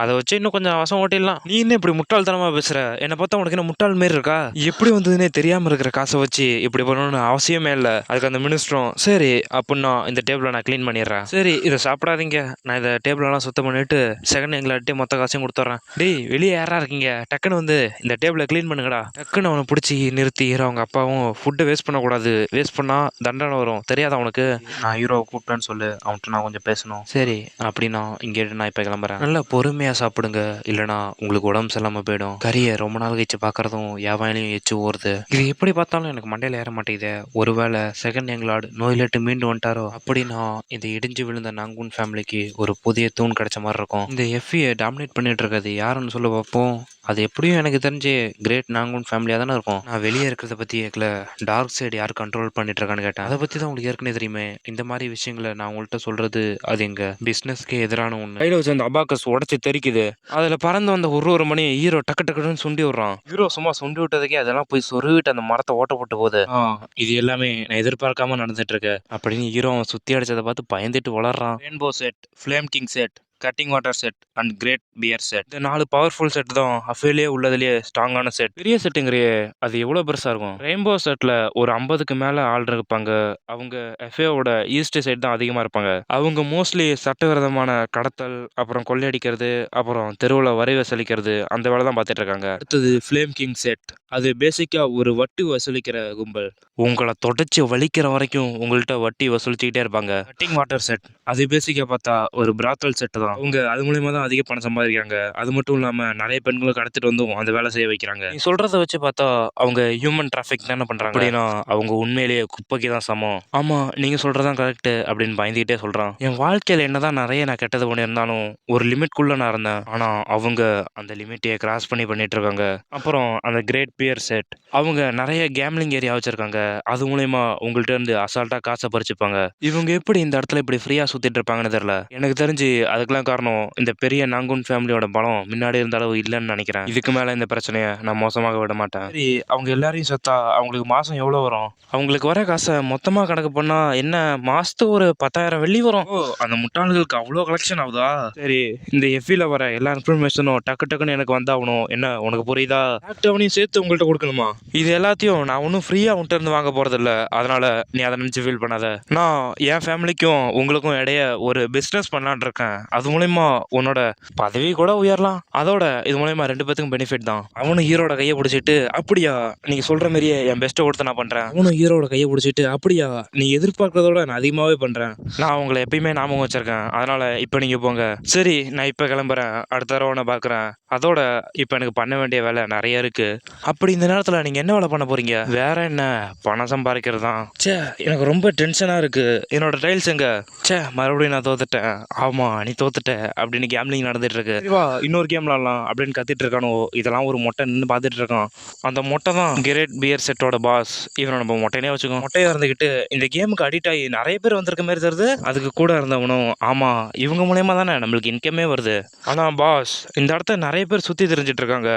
அதை வச்சு இன்னும் கொஞ்சம் வசம் ஓட்டிடலாம். நீ என்ன இப்படி முட்டாள்தனமா பேசுற? என்ன பார்த்தா உனக்கு என்ன முட்டாள் மாரி இருக்கா? எப்படி வந்ததுன்னே தெரியாம இருக்கிற காசை வச்சு இப்படி பண்ணணும்னு அவசியமே இல்லை. அதுக்கு அந்த மினிஸ்டரும் சரி அப்படின்னா இந்த டேபிளை நான் கிளீன் பண்ணிடுறேன். சரி, இதை சாப்பிடாதீங்க. நான் இதை டேபிளெல்லாம் சுத்தம் பண்ணிட்டு செகண்ட் எங்களாட்டே மொத்த காசையும் கொடுத்துட்றேன். டேய், வெளியே யாரா இருக்கீங்க? டக்குன்னு வந்து இந்த டேபிளை கிளீன் பண்ணுங்கடா. டக்குன்னு அவனை பிடிச்சி நிறுத்தி ஹீரோ அவங்க அப்பாவும் ஃபுட்டை வேஸ்ட் பண்ணக்கூடாது. வேஸ்ட் பண்ணா தண்டனை வரும். தெரியாத அவனுக்கு? நான் ஹீரோவை கூப்பிட்டேன்னு சொல்லு, அவன்கிட்ட நான் கொஞ்சம் பேசணும். சரி, அப்படின்னா இங்கே நான் இப்போ கிளம்புறேன். நல்லா பொறுமையா சாப்பிடுங்க, இல்லைனா உங்களுக்கு உடம்பு சரியில்லாம போயிடும். கறியை ரொம்ப நாள் கழிச்சு பார்க்கறதும் யாவாயிலையும் எச்சு ஓடுது. இது எப்படி பார்த்தாலும் எனக்கு மண்டையில் ஏற மாட்டேங்குது. ஒருவேளை செகண்ட் எங்களாட் நோயிலிட்டு மீண்டு வந்துட்டாரோ? அப்படின்னா இந்த இடிஞ்சு விழுந்த நாங்கூன் ஃபேமிலிக்கு ஒரு புதிய தூண் கிடைச்ச மாதிரி இருக்கும். இந்த எஃப்ஐயை டாமினேட் பண்ணிட்டு இருக்கிறது யாருன்னு சொல்ல பார்ப்போம். அது எப்படியும் எனக்கு தெரிஞ்சு கிரேட் நாங்கூன் ஃபேமிலியாக தானே இருக்கும். நான் வெளியே இருக்கிறத பற்றி கேட்கல, டார்க் சைடு யார் கண்ட்ரோல் பண்ணிட்டு இருக்கான்னு கேட்டேன். அதை பற்றி தான் உங்களுக்கு ஏற்கனவே தெரியுமே. இந்த மாதிரி விஷயங்களை நான் உங்கள்கிட்ட சொல்றது அது எங்க பிஸ்னஸ்க்கே எதிரான ஒன்று. கையில் வச்சு அந்த அபாக்கஸ் உடச்சி தெரிக்குது. அதில் பறந்து வந்த ஒரு மணி ஹீரோ டக்கு டக்குன்னு சுண்டி விடுறான். ஹீரோ சும்மா சுண்டி விட்டதுக்கே அதெல்லாம் போய் சொருவிட்டு அந்த மரத்தை ஓட்ட போட்டு போகுது. இது எல்லாமே நான் எதிர்பார்க்காம நடந்துட்டு இருக்கு அப்படின்னு ஹீரோ சுத்தி அடிச்சதை பார்த்து பயந்துட்டு வளர்றான். Rainbow set, flame king set, cutting water set and great bear set. இந்த 4 பவர்ஃபுல் செட் தான் அஃபேலியே உள்ளதுலேயே ஸ்ட்ராங்கான செட். பெரிய செட்டுங்கிறியே, அது எவ்வளோ பெருசாக இருக்கும்? ரெயின்போ செட்டில் ஒரு 50க்கு மேலே ஆள் இருப்பாங்க. அவங்க எஃப்ஏவோட ஈஸ்ட் சைட் தான் அதிகமாக இருப்பாங்க. அவங்க மோஸ்ட்லி சட்டவிரோதமான கடத்தல், அப்புறம் கொள்ளையடிக்கிறது, அப்புறம் தெருவில் வரி வசூலிக்கிறது, அந்த வேலை தான் பார்த்துட்டு இருக்காங்க. அடுத்தது ஃப்ளேம் கிங் செட். அது பேசிக்காக ஒரு வட்டி வசூலிக்கிற கும்பல். உங்களை தொடச்சி வலிக்கிற வரைக்கும் உங்கள்கிட்ட வட்டி வசூலிச்சுக்கிட்டே இருப்பாங்க. Cutting water set. அது பேசிக்காக பார்த்தா ஒரு பிராத்தல் செட்டு தான். அவங்க அது மூலியமா தான் அதிக பணம் சம்பாதிக்கிறாங்க. அது மட்டும் இல்லாமல் நிறைய பெண்களை கடத்திட்டு வந்து அந்த வேலை செய்ய வைக்கிறாங்க. நீ சொல்றத வச்சு பார்த்தா அவங்க ஹியூமன் டிராஃபிக் தானே பண்றாங்க. அப்படின்னா அவங்க உண்மையிலேயே குப்பைக்கு தான் சமம். ஆமா, நீங்க சொல்றதான் கரெக்ட் அப்படின்னு பயந்துகிட்டே சொல்றான். என் வாழ்க்கையில என்னதான் நிறைய நான் கெட்டது பண்ணியிருந்தாலும் ஒரு லிமிட்குள்ள நான் இருந்தேன். ஆனா அவங்க அந்த லிமிட்டையே கிராஸ் பண்ணிட்டு இருக்காங்க. அப்புறம் அந்த கிரேட் பியர் செட். அவங்க நிறைய கேம்லிங் ஏரியா வச்சிருக்காங்க. அது மூலயமா உங்கள்கிட்ட இருந்து அசால்ட்டா காசை பறிச்சுப்பாங்க. இவங்க எப்படி இந்த இடத்துல இப்படி ஃப்ரீயா சுத்திட்டு இருப்பாங்கன்னு தெரியல. எனக்கு தெரிஞ்சு அதுக்கெல்லாம் காரணம் இந்த பெரிய நாங்கூன் ஃபேமிலியோட பலம் முன்னாடி இருந்த அளவு இல்லைன்னு நினைக்கிறேன். இதுக்கு மேல இந்த பிரச்சனையை நான் மோசமாக விட மாட்டேன். சரி, அவங்க எல்லாரையும் செத்தா அவங்களுக்கு மாசம் எவ்வளவு வரும்? அவங்களுக்கு வர காசை மொத்தமா கணக்கு பண்ணா என்ன மாசத்துக்கு ஒரு 10,000 வெள்ளி வரும். ஓ, அந்த முட்டாள்களுக்கு அவ்வளோ கலெக்ஷன் ஆகுதா? சரி, இந்த எஃபில வர எல்லா இன்ஃபர்மேஷனும் டக்குன்னு எனக்கு வந்தாகணும். என்ன உனக்கு புரியுதா? ஆக்டிவனையும் சேர்த்து உங்கள்கிட்ட கொடுக்கணுமா? இது எல்லாத்தையும் நான் ஒன்றும் ஃப்ரீயா உன்கிட்ட இருந்து வாங்க போறது இல்ல. அதனால நீ அதை நினைச்சு ஃபீல் பண்ணாத. நான் என் ஃபேமிலிக்கும் உங்களுக்கும் இடையே ஒரு பிசினஸ் பண்ணலான் இருக்கேன். அது மூலயமா உன்னோட பதவி கூட உயரலாம். அதோட இது மூலயமா 2 பேத்துக்கும் பெனிஃபிட் தான். அவனும் ஹீரோட கையை பிடிச்சிட்டு அப்படியா நீங்க சொல்ற மாதிரியே என் பெஸ்ட்டை கொடுத்து நான் பண்றேன். அவனும் ஹீரோட கையை பிடிச்சிட்டு அப்படியா நீ எதிர்பார்க்கறதோட நான் அதிகமாவே பண்றேன். நான் உங்களை எப்பயுமே ஞாபகம் வச்சிருக்கேன். அதனால இப்ப நீங்க போங்க. சரி, நான் இப்ப கிளம்புறேன். அடுத்த தடவை நான் பாக்குறேன். அதோட இப்போ எனக்கு பண்ண வேண்டிய வேலை நிறைய இருக்கு. அப்படி இந்த நேரத்தில் நீங்கள் என்ன வேலை பண்ண போறீங்க? வேற என்ன, பணம் சம்பாதிக்கிறது தான். ச்சே, எனக்கு ரொம்ப டென்ஷனாக இருக்கு. என்னோட டைல்ஸ் எங்க? ச்சே, மறுபடியும் நான் தோத்துட்டேன். ஆமா, நீ தோத்துட்ட அப்படின்னு கேம்லிங் நடந்துட்டு இருக்கு. சரி வா, இன்னொரு கேம் விளாடலாம் அப்படின்னு கத்திட்டு இருக்கானோ. இதெல்லாம் ஒரு மொட்டை நின்று பார்த்துட்டு இருக்கான். அந்த மொட்டை தான் கிரேட் பியர் செட்டோட பாஸ். இவனை நம்ம மொட்டைனே வச்சுக்கோ. மொட்டையா இருந்துக்கிட்டு இந்த கேமுக்கு அடிக்ட் ஆகி நிறைய பேர் வந்திருக்க மாதிரி தருது. அதுக்கு கூட இருந்தவனும் ஆமா, இவங்க மூலயமா தானே நம்மளுக்கு இன்கமே வருது. ஆனா பாஸ், இந்த இடத்த நிறைய பேர் சுத்தி தெரிஞ்சிட்டு இருக்காங்க.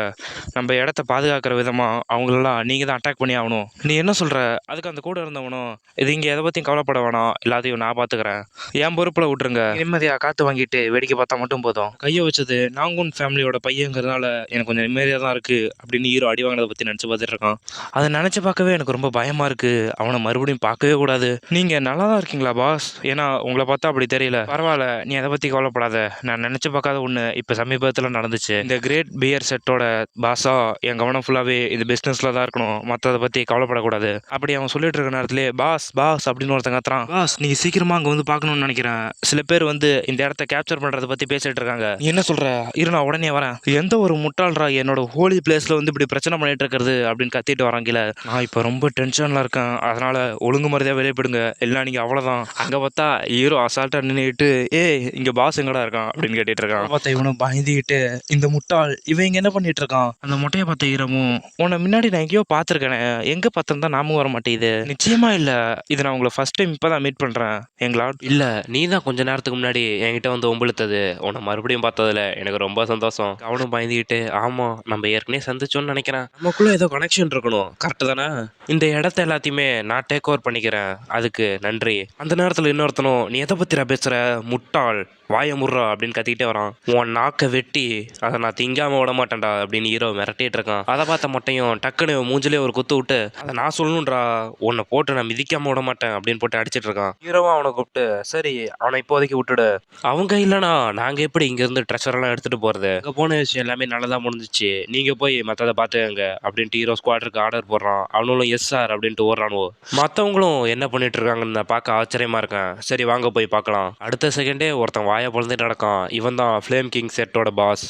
நம்ம இடத்த பாதுகாக்கிற விதமா அவங்களெல்லாம் நீங்க தான் அட்டாக் பண்ணி ஆகணும். நீ என்ன சொல்ற? அதுக்கு அந்த கூட இருந்தவனும் இது இங்க எதை பத்தியும் கவலைப்பட வேணாம், எல்லாத்தையும் நான் பாத்துக்கிறேன், என் பொறுப்புல விட்டுருங்க, நிம்மதியா காத்து வாங்கிட்டு வேடிக்கை பார்த்தா மட்டும் போதும். கையை வச்சது நாங்குன் ஃபேமிலியோட பையங்கிறதுனால எனக்கு கொஞ்சம் நிம்மதியா தான் இருக்கு அப்படின்னு ஹீரோ அடி வாங்கினதை பத்தி நினைச்சு பார்த்துட்டு இருக்கான். அதை நினைச்சு பார்க்கவே எனக்கு ரொம்ப பயமா இருக்கு. அவனை மறுபடியும் பார்க்கவே கூடாது. நீங்க நல்லா தான் இருக்கீங்களா பாஸ்? ஏன்னா உங்களை பார்த்தா அப்படி தெரியல. பரவாயில்ல, நீ அதை பத்தி கவலைப்படாத. நான் நினைச்சு பார்க்காத ஒண்ணு இப்ப சமீபத்தில் நடந்துச்சு. இந்த கிரேட் பியர் செட்டோட பாஸா என் கவனம் ஃபுல்லாவே இது பிசினஸ்ல தான் இருக்கணும், மற்றதை பத்தி கவலைப்படக்கூடாது அப்படி அவன் சொல்லிட்டு இருக்க நேரத்திலே பாஸ் பாஸ் அப்படின்னு ஒருத்தங்க கத்துறான். பாஸ், நீங்க சீக்கிரமா அங்க வந்து பார்க்கணும்னு நினைக்கிறேன். சில பேர் வந்து இந்த இடத்த கேப்சர் பண்றதை பத்தி பேசிட்டு இருக்காங்க. நீ என்ன சொல்ற? இரு, நான் உடனே வரேன். எந்த ஒரு முட்டாள்ரா என்னோட ஹோலி பிளேஸ்ல வந்து இப்படி பிரச்சனை பண்ணிட்டு இருக்கிறது அப்படின்னு கத்திட்டு வராங்கல. நான் இப்ப ரொம்ப டென்ஷன்ல இருக்கேன், அதனால ஒழுங்கு மரியாதையா வெளியே போயிடுங்க, எல்லாம் நீங்க அவ்வளவுதான். அங்க பார்த்தா ஹீரோ அசால்ட்டா நின்னுட்டு ஏய் இங்க பாஸ் எங்கடா இருக்கான் அப்படின்னு கேட்டுட்டு இருக்கான். பார்த்தா இவனும் பயந்துகிட்டு இந்த முட்டாள் இவன் இங்க என்ன பண்ணிட்டு இருக்கான். அந்த முட்டையை பார்த்த ஹீரோவும் உன்னை முன்னாடி நான் எங்கேயோ பார்த்துருக்கேன், எங்க பார்த்தா நாமும் வர மாட்டேங்குது. நிச்சயமா இல்ல, இது நான் உங்களை ஃபர்ஸ்ட் டைம் இப்பதான் மீட் பண்றேன் எங்களா. இல்ல, நீ தான் கொஞ்ச நேரத்துக்கு முன்னாடி என்கிட்ட வந்து ஒம்பளுத்தது. உன்னை மறுபடியும் பார்த்ததுல எனக்கு ரொம்ப சந்தோஷம். அவனும் பயந்துகிட்டு ஆமா, நம்ம ஏற்கனவே சந்திச்சோன்னு நினைக்கிறேன், நமக்குள்ள ஏதோ கனெக்ஷன் இருக்கணும், கரெக்டு தானே? இந்த இடத்த எல்லாத்தையுமே நான் டேக் ஓவர் பண்ணிக்கிறேன், அதுக்கு நன்றி. அந்த நேரத்தில் இன்னொருத்தனும் நீ எதை பத்திரா பேசுற முட்டாள், வாய முர்றா அப்படின்னு கத்திக்கிட்டே வரான். உன் நாக்கை வெட்டி அதை நான் திங்காம விட மாட்டேன்டா அப்படின்னு ஹீரோ மிரட்டிட்டு இருக்கான். அதை பார்த்த மட்டையும் டக்குன்னு மூஞ்சிலே ஒரு குத்து விட்டு அதை நான் சொல்லணும்ன்றா, உன்னை போட்டு நான் மிதிக்காம விட மாட்டேன் அப்படின்னு போட்டு அடிச்சிட்டு இருக்கான். ஹீரோவும் அவனை கூப்பிட்டு சரி அவனை இப்போதைக்கு விட்டுடு, அவங்க இல்லைனா நாங்க எப்படி இங்க இருந்து ட்ரெஷர் எல்லாம் எடுத்துட்டு போறது, அங்க போன விஷயம் எல்லாமே நல்லதா முடிஞ்சிச்சு, நீங்க போய் மற்றதை பார்த்துக்கங்க அப்படின்ட்டு ஹீரோ ஸ்குவாட்ருக்கு ஆர்டர் போடுறான். அவனும் எஸ் சார் அப்படின்ட்டு ஓடுறானுவோ. மற்றவங்களும் என்ன பண்ணிட்டு இருக்காங்கன்னு நான் பார்க்க ஆச்சரியமா இருக்கேன். சரி வாங்க போய் பார்க்கலாம். அடுத்த செகண்டே ஒருத்தன் வாயை பொழுதுட்டு நடக்கான். இவன் தான் ஃப்ளேம் கிங் செட்டோட பாஸ்.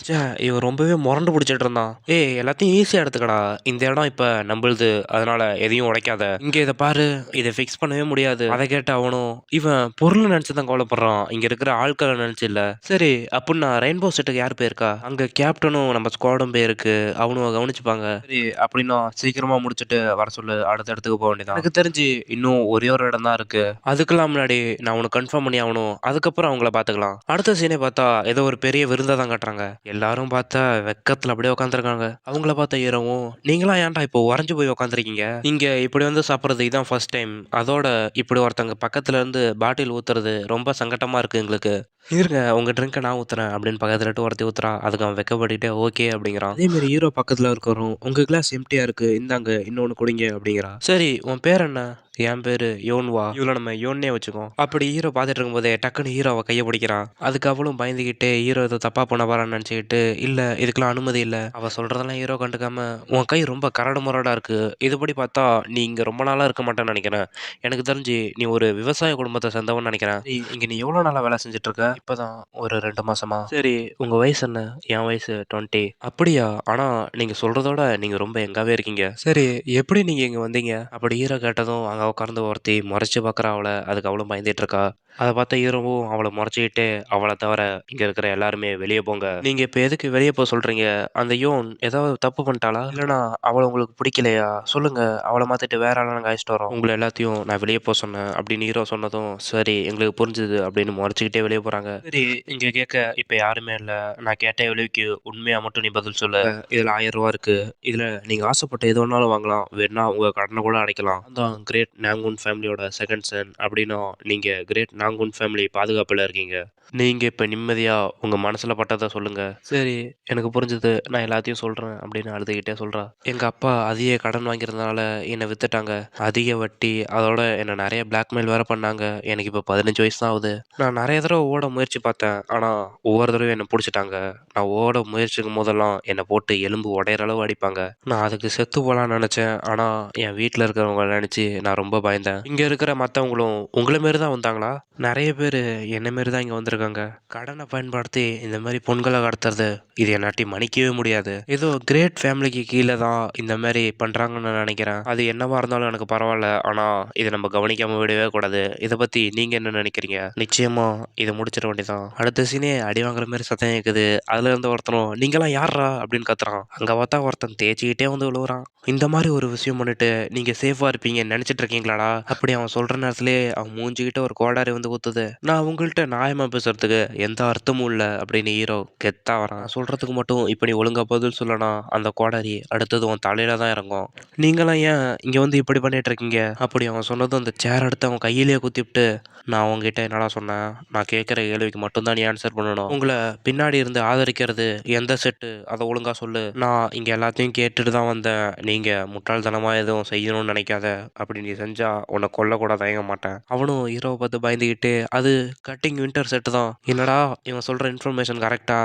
இவன் ரொம்பவே முரண்டு பிடிச்சிட்டு இருந்தான். ஏய் எல்லாத்தையும் ஈஸியா எடுத்துக்கடா, இந்த இடம் இப்ப நம்பளுது, அதனால எதையும் உடைக்காத. இங்க இதை பாரு, இதை ஃபிக்ஸ் பண்ணவே முடியாது. அதை கேட்ட அவனும் இவன் பொருள் நினைச்சுதான் கவலைப்படுறான், இங்க இருக்கிற ஆட்களை நினைச்சு இல்ல. சரி அப்படின்னா ரெயின்போ செட்டுக்கு யார் போயிருக்கா? அங்க கேப்டனும் நம்ம ஸ்குவாடும் போயிருக்கு, அவனும் கவனிச்சுப்பாங்க. சரி அப்படின்னா சீக்கிரமா முடிச்சுட்டு வர சொல்லு, அடுத்த இடத்துக்கு போக வேண்டியதான். எனக்கு தெரிஞ்சு இன்னும் ஒரே ஒரு இடம் தான் இருக்கு, அதுக்கெல்லாம் முன்னாடி நான் உனக்கு கன்ஃபார்ம் பண்ணி ஆகணும், அதுக்கப்புறம் அவங்கள பாத்துக்கலாம். அடுத்த சீனே பார்த்தா ஏதோ ஒரு பெரிய விருந்தை தான் காட்டுறாங்க. எல்லாரும் பார்த்தா வெக்கத்துல அப்படியே உட்காந்துருக்காங்க. அவங்கள பார்த்த ஹீரோவும் நீங்களா ஏன்டா இப்போ உறைஞ்சு போய் உட்காந்துருக்கீங்க, இங்க இப்படி வந்து சாப்பிட்றது இதான் ஃபர்ஸ்ட் டைம், அதோட இப்படி ஒருத்தங்க பக்கத்துல இருந்து பாட்டில் ஊத்துறது ரொம்ப சங்கட்டமா இருக்கு எங்களுக்கு, இருங்க உங்க ட்ரிங்கை நான் ஊத்துறேன் அப்படின்னு பக்கத்துல ஒருத்தி ஊத்துறா. அதுக்கு அவன் வெக்கப்பட்டுட்டே ஓகே அப்படிங்கிறான். அதே மாதிரி ஹீரோ பக்கத்துல இருக்கிறோம், உங்க கிளாஸ் எம்டியா இருக்கு, இந்தாங்க இன்னொன்னு குடிங்க அப்படிங்கிறா. சரி உன் பேர் என்ன? என் பேரு யோன்வா, இவ்வளோ நம்ம யோன்னே வச்சுக்கோ. அப்படி ஹீரோ பார்த்துட்டு இருக்கும்போதே டக்குன்னு ஹீரோவை கையை பிடிக்கிறான். அதுக்கு அவளும் பயந்துக்கிட்டு ஹீரோ ஏதோ தப்பா பண்ண போறான்னு நினச்சிக்கிட்டு இல்ல இதுக்கெல்லாம் அனுமதி இல்லை, அவ சொல்றதெல்லாம் ஹீரோ கண்டுக்காம உன் கை ரொம்ப கரடு முரடா இருக்கு, இதுபடி பார்த்தா நீ இங்க ரொம்ப நாளா இருக்க மாட்டேன்னு நினைக்கிறேன், எனக்கு தெரிஞ்சு நீ ஒரு விவசாய குடும்பத்தை சேர்ந்தவன்னு நினைக்கிறேன், இங்க நீ எவ்வளவு நாளா வேலை செஞ்சுட்டு இருக்க? இப்பதான் ஒரு 2 மாசமா. சரி உங்க வயசு என்ன? என் வயசு 20. அப்படியா? ஆனா நீங்க சொல்றதோட நீங்க ரொம்ப எங்காவே இருக்கீங்க. சரி எப்படி நீங்க இங்க வந்தீங்க? அப்படி ஹீரோ கேட்டதும் அங்க உட்கார்ந்து ஒருத்தி முறைச்சு பார்க்குறா அவளை. அதுக்கு அவளும் பயந்துட்டு இருக்கா. அதை பார்த்த ஹீரோவும் அவளை முறைச்சிக்கிட்டு அவளை தவிர இங்க இருக்கிற எல்லாருமே வெளியே போங்க, நீங்க இப்ப எதுக்கு வெளியே போக சொல்றீங்க? அந்த யோன் ஏதாவது தப்பு பண்ணிட்டாளா, இல்லைனா அவளை உங்களுக்கு பிடிக்கலையா? சொல்லுங்க, அவளை மாத்திட்டு வேற ஆளை நாங்கள் அழைச்சிட்டு வரோம், உங்களை எல்லாத்தையும் நான் வெளியே போக சொன்னேன் அப்படின்னு ஹீரோ சொன்னதும் சரி எங்களுக்கு புரிஞ்சுது அப்படின்னு முறைச்சிக்கிட்டே வெளியே போறாங்க. சரி இங்க கேட்க இப்ப யாருமே இல்லை, நான் கேட்ட விளைவுக்கு உண்மையா மட்டும் நீ பதில் சொல்ல, இதுல 1000 ரூபா இருக்கு, இதுல நீங்க ஆசைப்பட்ட எது வேணாலும் வாங்கலாம், வேணா உங்க கடனை கூட அடைக்கலாம், அந்த கிரேட் நாங்குன் ஃபேமிலியோட செகண்ட் சன் அப்படின்னா நீங்க கிரேட் நாங்குன் ஃபேமிலி பாதுகாப்புல இருக்கீங்க, நீங்க இப்ப நிம்மதியா உங்க மனசுல பட்டதை சொல்லுங்க. சரி எனக்கு புரிஞ்சது, நான் எல்லாத்தையும் சொல்றேன் அப்படின்னு அழுதுகிட்டே சொல்றா. எங்க அப்பா அதிக கடன் வாங்கிறதுனால என்னை வித்துட்டாங்க, அதிக வட்டி, அதோட என்னை நிறைய பிளாக்மெயில் வேற பண்ணாங்க, எனக்கு இப்ப 15 வயசு தான் ஆகுது, நான் நிறைய தடவை ஓட முயற்சி பார்த்தேன். ஆனா ஒவ்வொரு தடவையும் என்ன புடிச்சுட்டாங்க. நான் ஓட முயற்சிக்கும் போதெல்லாம் என்ன போட்டு எலும்பு உடையிற அளவு அடிப்பாங்க. நான் அதுக்கு செத்து போலான்னு நெனச்சேன். ஆனா என் வீட்ல இருக்கிறவங்கள நெனச்சு நான் ரொம்ப பயந்தேன். இங்க இருக்கிற மத்தவங்களும் உங்கள மாரி தான் வந்தாங்களா? நெறைய பேரு என்ன மாரி தான் இங்க வந்திருக்காங்க. கடன பயன்படுத்தி இந்த மாரி பொண்கள கடத்துறது, இது என்னாட்டி மன்னிக்கவே முடியாது. ஏதோ கிரேட் ஃபேமிலிக்கு கீழ தான் இந்த மாரி பண்றாங்கன்னு நான் நெனைக்கிறேன். அது என்னவா இருந்தாலும் எனக்கு பரவால்ல. ஆனா இத நம்ம கவனிக்காம விடவே கூடாது. இத பத்தி நீங்க என்ன நெனைக்கிறீங்க? நிச்சயமா இத முடிச்சிட வேண்டியதான். அடுத்த சீனே அடி வாங்குற மாரி சத்தம் கேக்குது. அதுல இருந்து ஒருத்தனும் நீங்கலாம் யார்றா அப்படின்னு கத்துறான். அங்க பார்த்தா ஒருத்தன் தேய்ச்சிக்கிட்டே வந்து விழுவுறான். இந்த மாதிரி ஒரு விஷயம் பண்ணிட்டு நீங்க சேஃபா இருப்பீங்கன்னு நினைச்சிட்டு இருக்கீங்களாடா? அப்படி அவன் சொல்ற நேரத்திலேயே அவன் மூஞ்சிக்கிட்ட ஒரு கோடாரி வந்து குத்துது. நான் உங்கள்கிட்ட நியாயமா பேசுறதுக்கு எந்த அர்த்தமும் இல்ல அப்படின்னு ஹீரோ கெத்தா வரான். நான் சொல்றதுக்கு மட்டும் இப்ப நீ ஒழுங்கா பதில் சொல்லனா அந்த கோடாரி அடுத்தது உன் தலையில தான் இறங்கும். நீங்களாம் ஏன் இங்க வந்து இப்படி பண்ணிட்டு இருக்கீங்க? அப்படி அவன் சொன்னதும் அந்த சேர் எடுத்து அவன் கையிலேயே குத்திவிட்டு நான் உங்ககிட்ட என்னடா சொன்னேன்? நான் கேட்குற கேள்விக்கு மட்டும்தான் நீ ஆன்சர் பண்ணணும். உங்களை பின்னாடி இருந்து ஆதரிக்கிறது எந்த செட்டு அதை ஒழுங்கா சொல்லு. நான் இங்க எல்லாத்தையும் கேட்டுட்டு தான் வந்தேன். நீங்க முட்டாள்தனமா எதுவும் செய்யணும்னு நினைக்காத. அப்படி நீ செஞ்சா உன்னை கொல்ல கூட தயங்க மாட்டேன். அவனும் ஹீரோவை பார்த்து பயந்துக்கிட்டு அது கட்டிங் வின்டர் செட்டு தான். என்னடா இவன் சொல்ற இன்ஃபர்மேஷன் கரெக்டா?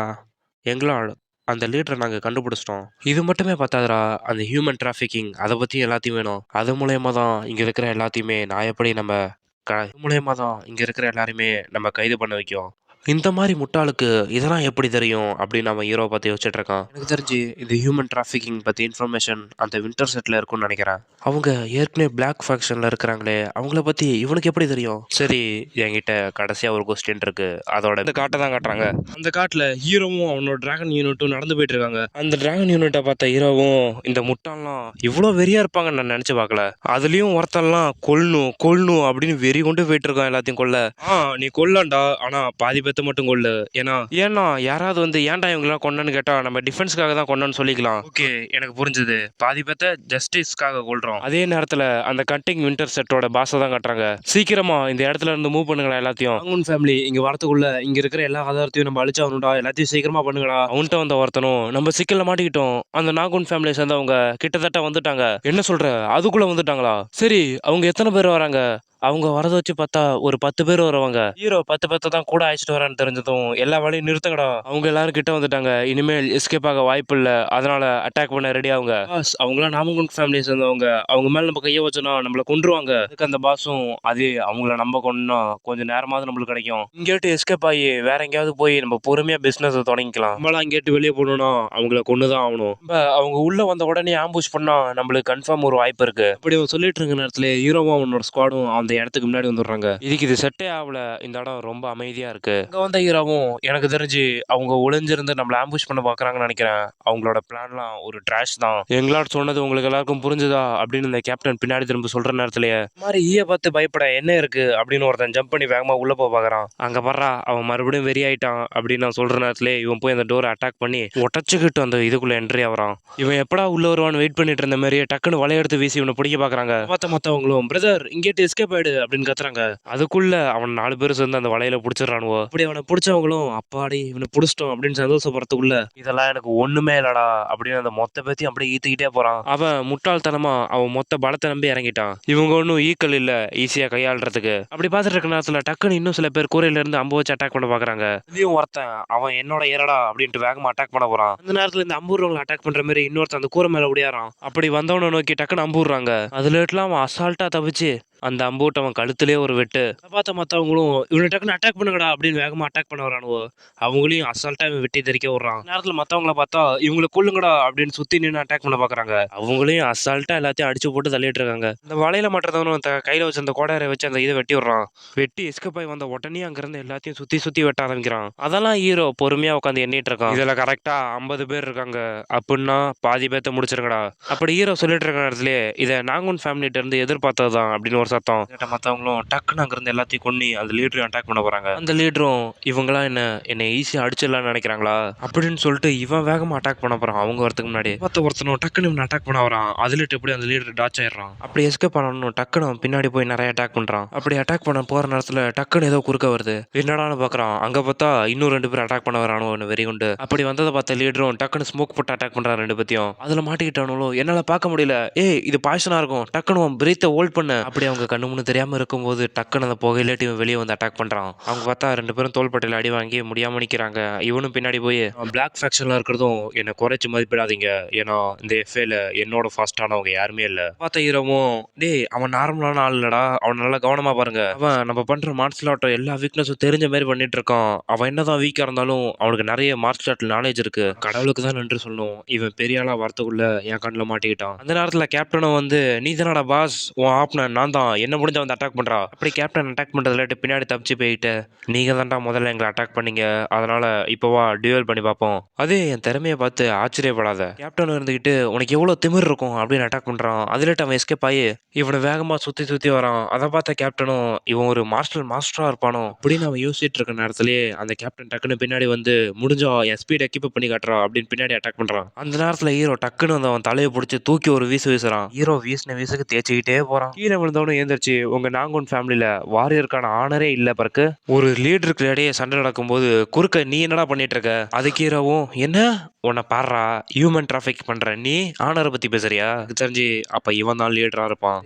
எங்களால் அந்த லீடரை நாங்கள் கண்டுபிடிச்சிட்டோம். இது மட்டுமே பார்த்தாதுடா, அந்த ஹியூமன் டிராஃபிக்கிங் அதை பற்றி எல்லாத்தையும் வேணும். அது மூலயமா தான் இங்கே இருக்கிற எல்லாத்தையுமே நான் எப்படி நம்ம இது மூலயமா தான் இங்கே இருக்கிற எல்லாருமே நம்ம கைது பண்ண வைக்கும். இந்த மாதிரி முட்டாளுக்கு இதெல்லாம் எப்படி தெரியும் அப்படின்னு நம்ம ஹீரோ பற்றி யோசிச்சுட்டு இருக்கான். எனக்கு தெரிஞ்சு இந்த ஹியூமன் டிராஃபிக்கிங் பற்றி இன்ஃபர்மேஷன் அந்த வின்டர் செட்டில் இருக்கும்னு நினைக்கிறேன். அவங்க ஏற்கனவே பிளாக் ஃபேக்ஷனில் இருக்கிறாங்களே, அவங்கள பற்றி இவனுக்கு எப்படி தெரியும்? சரி, என்கிட்ட கடைசியாக ஒரு கொஸ்டின் இருக்கு. அதோட இந்த காட்டை தான் காட்டுறாங்க. அந்த காட்டில் ஹீரோவும் அவனோட டிராகன் யூனிட்டும் நடந்து போயிட்டு இருக்காங்க. அந்த டிராகன் யூனிட்டை பார்த்த ஹீரோவும் இந்த முட்டாள்லாம் இவ்வளோ வெறியா இருப்பாங்கன்னு நான் நினச்சி பார்க்கல. அதுலேயும் ஒருத்தன்லாம் கொல்லணும் கொல்லணும் அப்படின்னு வெறி கொண்டு போயிட்டு இருக்கான் எல்லாத்தையும் கொல்ல. நீ கொல்லண்டா, ஆனால் பாதி பேத்த மட்டும் கொல்லு. ஏன்னா யாராவது வந்து ஏன்டா இவங்கெல்லாம் கொன்னன்னு கேட்டா நம்ம டிஃபென்ஸ்க்காக தான் கொன்னன்னு சொல்லிக்கலாம். ஓகே, எனக்கு புரிஞ்சுது. பாதி பேத்த ஜஸ்டிஸ்க்காக கொல்றோம். அதே நேரத்தில் அந்த கட்டிங் வின்டர் செட்டோட பாஸை தான் காட்டுறாங்க. சீக்கிரமா இந்த இடத்துல இருந்து மூவ் பண்ணுங்களா எல்லாத்தையும். அவன் ஃபேமிலி இங்க வரத்துக்குள்ள இங்க இருக்கிற எல்லா ஆதாரத்தையும் நம்ம அழிச்சாகணும்டா. எல்லாத்தையும் சீக்கிரமா பண்ணுங்களா. அவன்கிட்ட வந்த ஒருத்தனும் நம்ம சிக்கல்ல மாட்டிக்கிட்டோம். அந்த நாகுன் ஃபேமிலியை சேர்ந்தவங்க கிட்டத்தட்ட வந்துட்டாங்க. என்ன சொல்ற, அதுக்குள்ள வந்துட்டாங்களா? சரி, அவங்க எத்தனை பேர் வராங்க? அவங்க வரத வச்சு பார்த்தா ஒரு 10 பேர் வருவாங்க. ஹீரோ 10 பேர்த்த தான் கூட அழைச்சிட்டு வரான்னு தெரிஞ்சதும் எல்லா வேலையும் நிறுத்துங்கடா. அவங்க எல்லாரும் கிட்ட வந்துட்டாங்க. இனிமேல் எஸ்கேப் ஆக வாய்ப்பு இல்ல. அதனால அட்டாக் பண்ண ரெடி ஆகுங்க. பாஸ், அவங்களாம் நாமகுன் ஃபேமிலியை சேர்ந்தவங்க. அவங்க மேல நம்ம கையை வச்சோன்னா நம்மள கொன்றுவாங்க. அதுக்கு அந்த பாஸும் அதே அவங்கள நம்ம கொன்னா கொஞ்சம் நேரமாவது நம்மளுக்கு கிடைக்கும். இங்கேட்டு எஸ்கேப் ஆகி வேற எங்கேயாவது போய் நம்ம பொறுமையா பிசினஸ் தொடங்கிக்கலாம். நம்மளாம் இங்கேட்டு வெளியே போகணும்னா அவங்கள கொண்டுதான் ஆகணும். அவங்க உள்ள வந்த உடனே ஆம்புஷ் பண்ணா நம்மளுக்கு கன்ஃபார்ம் ஒரு வாய்ப்பு இருக்கு. அப்படி அவன் சொல்லிட்டு இருக்க நேரத்துல ஹீரோவும் அவனோட ஸ்குவாடும் அந்த இடத்துக்கு முன்னாடி வந்துடுறாங்க. இதுக்கு இது செட்டே ஆகல. இந்த இடம் ரொம்ப அமைதியா இருக்கு. அங்க வந்த ஹீரோவும் எனக்கு தெரிஞ்சு அவங்க ஒளிஞ்சிருந்து நம்மள ஆம்புஷ் பண்ண பாக்குறாங்கன்னு நினைக்கிறேன். அவங்களோட பிளான்லாம் ஒரு ட்ராஷ் தான். எங்களாட் சொன்னது உங்களுக்கு எல்லாருக்கும் புரிஞ்சுதா அப்படின்னு இந்த கேப்டன் பின்னாடி திரும்ப சொல்ற நேரத்திலேயே மாதிரி ஈய பார்த்து பயப்பட என்ன இருக்கு அப்படின்னு ஒருத்தன் ஜம்ப் பண்ணி வேகமா உள்ள போய் பாக்குறான். அங்க பர்றா அவன் மறுபடியும் வெறி ஆயிட்டான் அப்படின்னு நான் சொல்ற நேரத்திலே இவன் போய் அந்த டோரை அட்டாக் பண்ணி உடச்சுக்கிட்டு அந்த இதுக்குள்ள என்ட்ரி ஆகிறான். இவன் எப்படா உள்ள வருவான்னு வெயிட் பண்ணிட்டு இருந்த மாதிரியே டக்குன்னு வலையெடுத்து வீசி இவனை பிடிக்க பாக்குறாங்க. மத்தவங்களும் பிரதர் இங்கேட்டு எஸ்கேப் ஆயிடு அப்படின்னு கத்துறாங்க. அதுக்குள்ள அவன் 4 பேர் சேர்ந்து அந்த வலையில புடிச்சிடறானுவோ. அப்படி அவனை பிடிச்சவங்களும் அப்பாடி இவனை புடிச்சிட்டோம் அப்படின்னு சந்தோஷப்படுறதுக்குள்ள இதெல்லாம் எனக்கு ஒண்ணுமே இல்லடா அப்படின்னு அந்த மொத்த பேத்தையும் அப்படியே ஈத்துக்கிட்டே போறான். அவன் முட்டாள்தனமா அவன் மொத்த பலத்தை நம்பி இறங்கிட்டான். இவங்க ஒன்னும் ஈக்கள் இல்ல ஈஸியா கையாளுறதுக்கு. அப்படி பாத்துட்டு இருக்க நேரத்துல டக்குன்னு இன்னும் சில பேர் கூரையில இருந்து அம்பு வச்சு அட்டாக் பண்ண பாக்குறாங்க. இதையும் ஒருத்தன் அவன் என்னோட ஏறடா அப்படின்ட்டு வேகமா அட்டாக் பண்ண போறான். அந்த நேரத்துல இந்த அம்பூர்வங்களை அட்டாக் பண்ற மாதிரி இன்னொருத்தன் அந்த கூரை மேல ஓடியாரான். அப்படி வந்தவனை நோக்கி டக்குன்னு அம்பூர்றாங்க. அதுல அவன் அசால்ட்டா தவிச்சு அந்த அம்பூட்டு அவன் கழுத்துலேயே ஒரு வெட்டு. பார்த்த மற்றவங்களும் இவனை டக்குன்னு அட்டாக் பண்ணுங்கடா அப்படின்னு வேகமா அட்டாக் பண்ண வரானுவோ. அவங்களையும் அசால்ட்டா இவன் வெட்டி தெரிக்க விடுறான். நேரத்தில் மற்றவங்கள பார்த்தா இவங்களை கொல்லுங்கடா அப்படின்னு சுத்தி நின்று அட்டாக் பண்ண பாக்குறாங்க. அவங்களையும் அசால்ட்டா எல்லாத்தையும் அடிச்சு போட்டு தள்ளிட்டு இருக்காங்க. இந்த வலையில மாட்டுறதவனும் கையில வச்சு அந்த கோடாரை வச்சு அந்த இதை வெட்டி விடுறான். வெட்டி எஸ்கேப் ஆகி வந்த உடனே அங்கிருந்து எல்லாத்தையும் சுத்தி வெட்ட ஆரம்பிக்கிறான். அதெல்லாம் ஹீரோ பொறுமையா உட்காந்து எண்ணிட்டு இருக்கான். இதுல கரெக்டா 50 பேர் இருக்காங்க அப்படின்னா பாதி பேத்த முடிச்சிருக்கடா. அப்படி ஹீரோ சொல்லிட்டு இருக்க நேரத்திலே இதை நாங்குன் ஃபேமிலிட்ட இருந்து எதிர்பார்த்ததுதான் அப்படின்னு ஒரு சத்தம் கேட்ட மற்றவங்களும் டக்குன்னு அங்கிருந்து எல்லாத்தையும் கொன்னி அந்த லீடரையும் அட்டாக் பண்ண போறாங்க. அந்த லீடரும் இவங்களா என்னை ஈஸியா அடிச்சிடலாம்னு நினைக்கிறாங்களா அப்படின்னு சொல்லிட்டு இவன் வேகமா அட்டாக் பண்ண போறான். அவங்க வரதுக்கு முன்னாடி ஒருத்தனும் டக்குன்னு இவன் அட்டாக் பண்ண வரான். அதுல எப்படி அந்த லீடர் டாச் ஆயிடுறான். அப்படி எஸ்கேப் பண்ணணும் டக்குன்னு அவன் பின்னாடி போய் நிறைய அட்டாக் பண்றான். அப்படி அட்டாக் பண்ண போற நேரத்துல டக்குன்னு ஏதோ குறுக்க வருது. என்னடான்னு பாக்குறான். அங்க பார்த்தா இன்னும் 2 பேர் அட்டாக் பண்ண வரானோ வெறி கொண்டு. அப்படி வந்ததை பார்த்த லீடரும் டக்குன்னு ஸ்மோக் போட்டு அட்டாக் பண்றான் 2 பேத்தையும். அதுல மாட்டிக்கிட்டானோ என்னால பார்க்க முடியல. இது பாய்சனா இருக்கும். டக்குன்னு பிரீத்தை ஹோல்ட் பண்ண. அப்படி அவங்க அவங்க கண்ணு முன்னு தெரியாம இருக்கும்போது டக்குன்னு அந்த புகையிலேட்டு இவன் வெளியே வந்து அட்டாக் பண்றான். அவங்க பார்த்தா 2 பேரும் தோள்பட்டையில அடி வாங்கி முடியாம நிக்கிறாங்க. இவனும் பின்னாடி போய் பிளாக் ஃபேக்ஷன்ல இருக்கிறதும் என்ன குறைச்சு மதிப்பிடாதீங்க. ஏன்னா இந்த எஃப்ஏல என்னோட ஃபாஸ்டானவங்க யாருமே இல்ல. பார்த்த ஹீரோவும் டேய் அவன் நார்மலான ஆள் இல்லடா. அவன் நல்லா கவனமா பாருங்க. அவன் நம்ம பண்ற மார்ஷல் ஆர்ட் எல்லா வீக்னஸும் தெரிஞ்ச மாதிரி பண்ணிட்டு இருக்கான். அவன் என்னதான் வீக்கா இருந்தாலும் அவனுக்கு நிறைய மார்ஷல் ஆர்ட் நாலேஜ் இருக்கு. கடவுளுக்கு தான் நன்றி சொல்லணும். இவன் பெரிய ஆளா வரத்துக்குள்ள என் கண்ணில் மாட்டிக்கிட்டான். அந்த நேரத்துல கேப்டனும் வந்து நீ தானடா பாஸ், உன் ஆப்னன் நான் தான், என்ன முடிஞ்ச வந்து அட்டாக் பண்றா. அப்படி கேப்டன் அட்டாக் பண்றதுல பின்னாடி தப்பிச்சு போயிட்டு நீங்க தான்டா முதல்ல எங்களை அட்டாக் பண்ணீங்க, அதனால இப்போ வா டியூவல் பண்ணி பார்ப்போம். அதே என் திறமையை பார்த்து ஆச்சரியப்படாத. கேப்டன் இருந்துகிட்டு உனக்கு எவ்வளவு திமிர் இருக்கும் அப்படின்னு அட்டாக் பண்றான். அதுலேட்டு அவன் எஸ்கேப் ஆகி இவனை வேகமா சுத்தி சுத்தி வரான். அதை பார்த்த கேப்டனும் இவன் ஒரு மார்ஷல் மாஸ்டரா இருப்பானோ அப்படின்னு அவன் யோசிச்சுட்டு இருக்க நேரத்திலேயே அந்த கேப்டன் டக்குன்னு பின்னாடி வந்து முடிஞ்சா என் ஸ்பீடை கீப் பண்ணி காட்டுறான் அப்படின்னு பின்னாடி அட்டாக் பண்றான். அந்த நேரத்துல ஹீரோ டக்குன்னு வந்து அவன் தலையை பிடிச்சி தூக்கி ஒரு வீசு வீசுறான். ஹீரோ வீசின வீசுக்கு தேய்ச்சிக்கிட்டே போறான். கீழே விழுந்தவனும் ஏந்திரிச்சு உங்க நாங்கூன் ஃபேமிலியில வாரியருக்கான ஆனரே இல்ல பிறகு ஒரு லீடருக்கு இடையே சண்டை நடக்கும்போது குறுக்க நீ என்னடா பண்ணிட்டு இருக்க. அதுக்கு ஹீரோவும் என்ன உன்னை பாடுறா ஹியூமன் டிராஃபிக் பண்ற நீ ஆனரை பத்தி பேசுறியா. தெரிஞ்சு அப்ப இவன் தான் லீடரா இருப்பான்.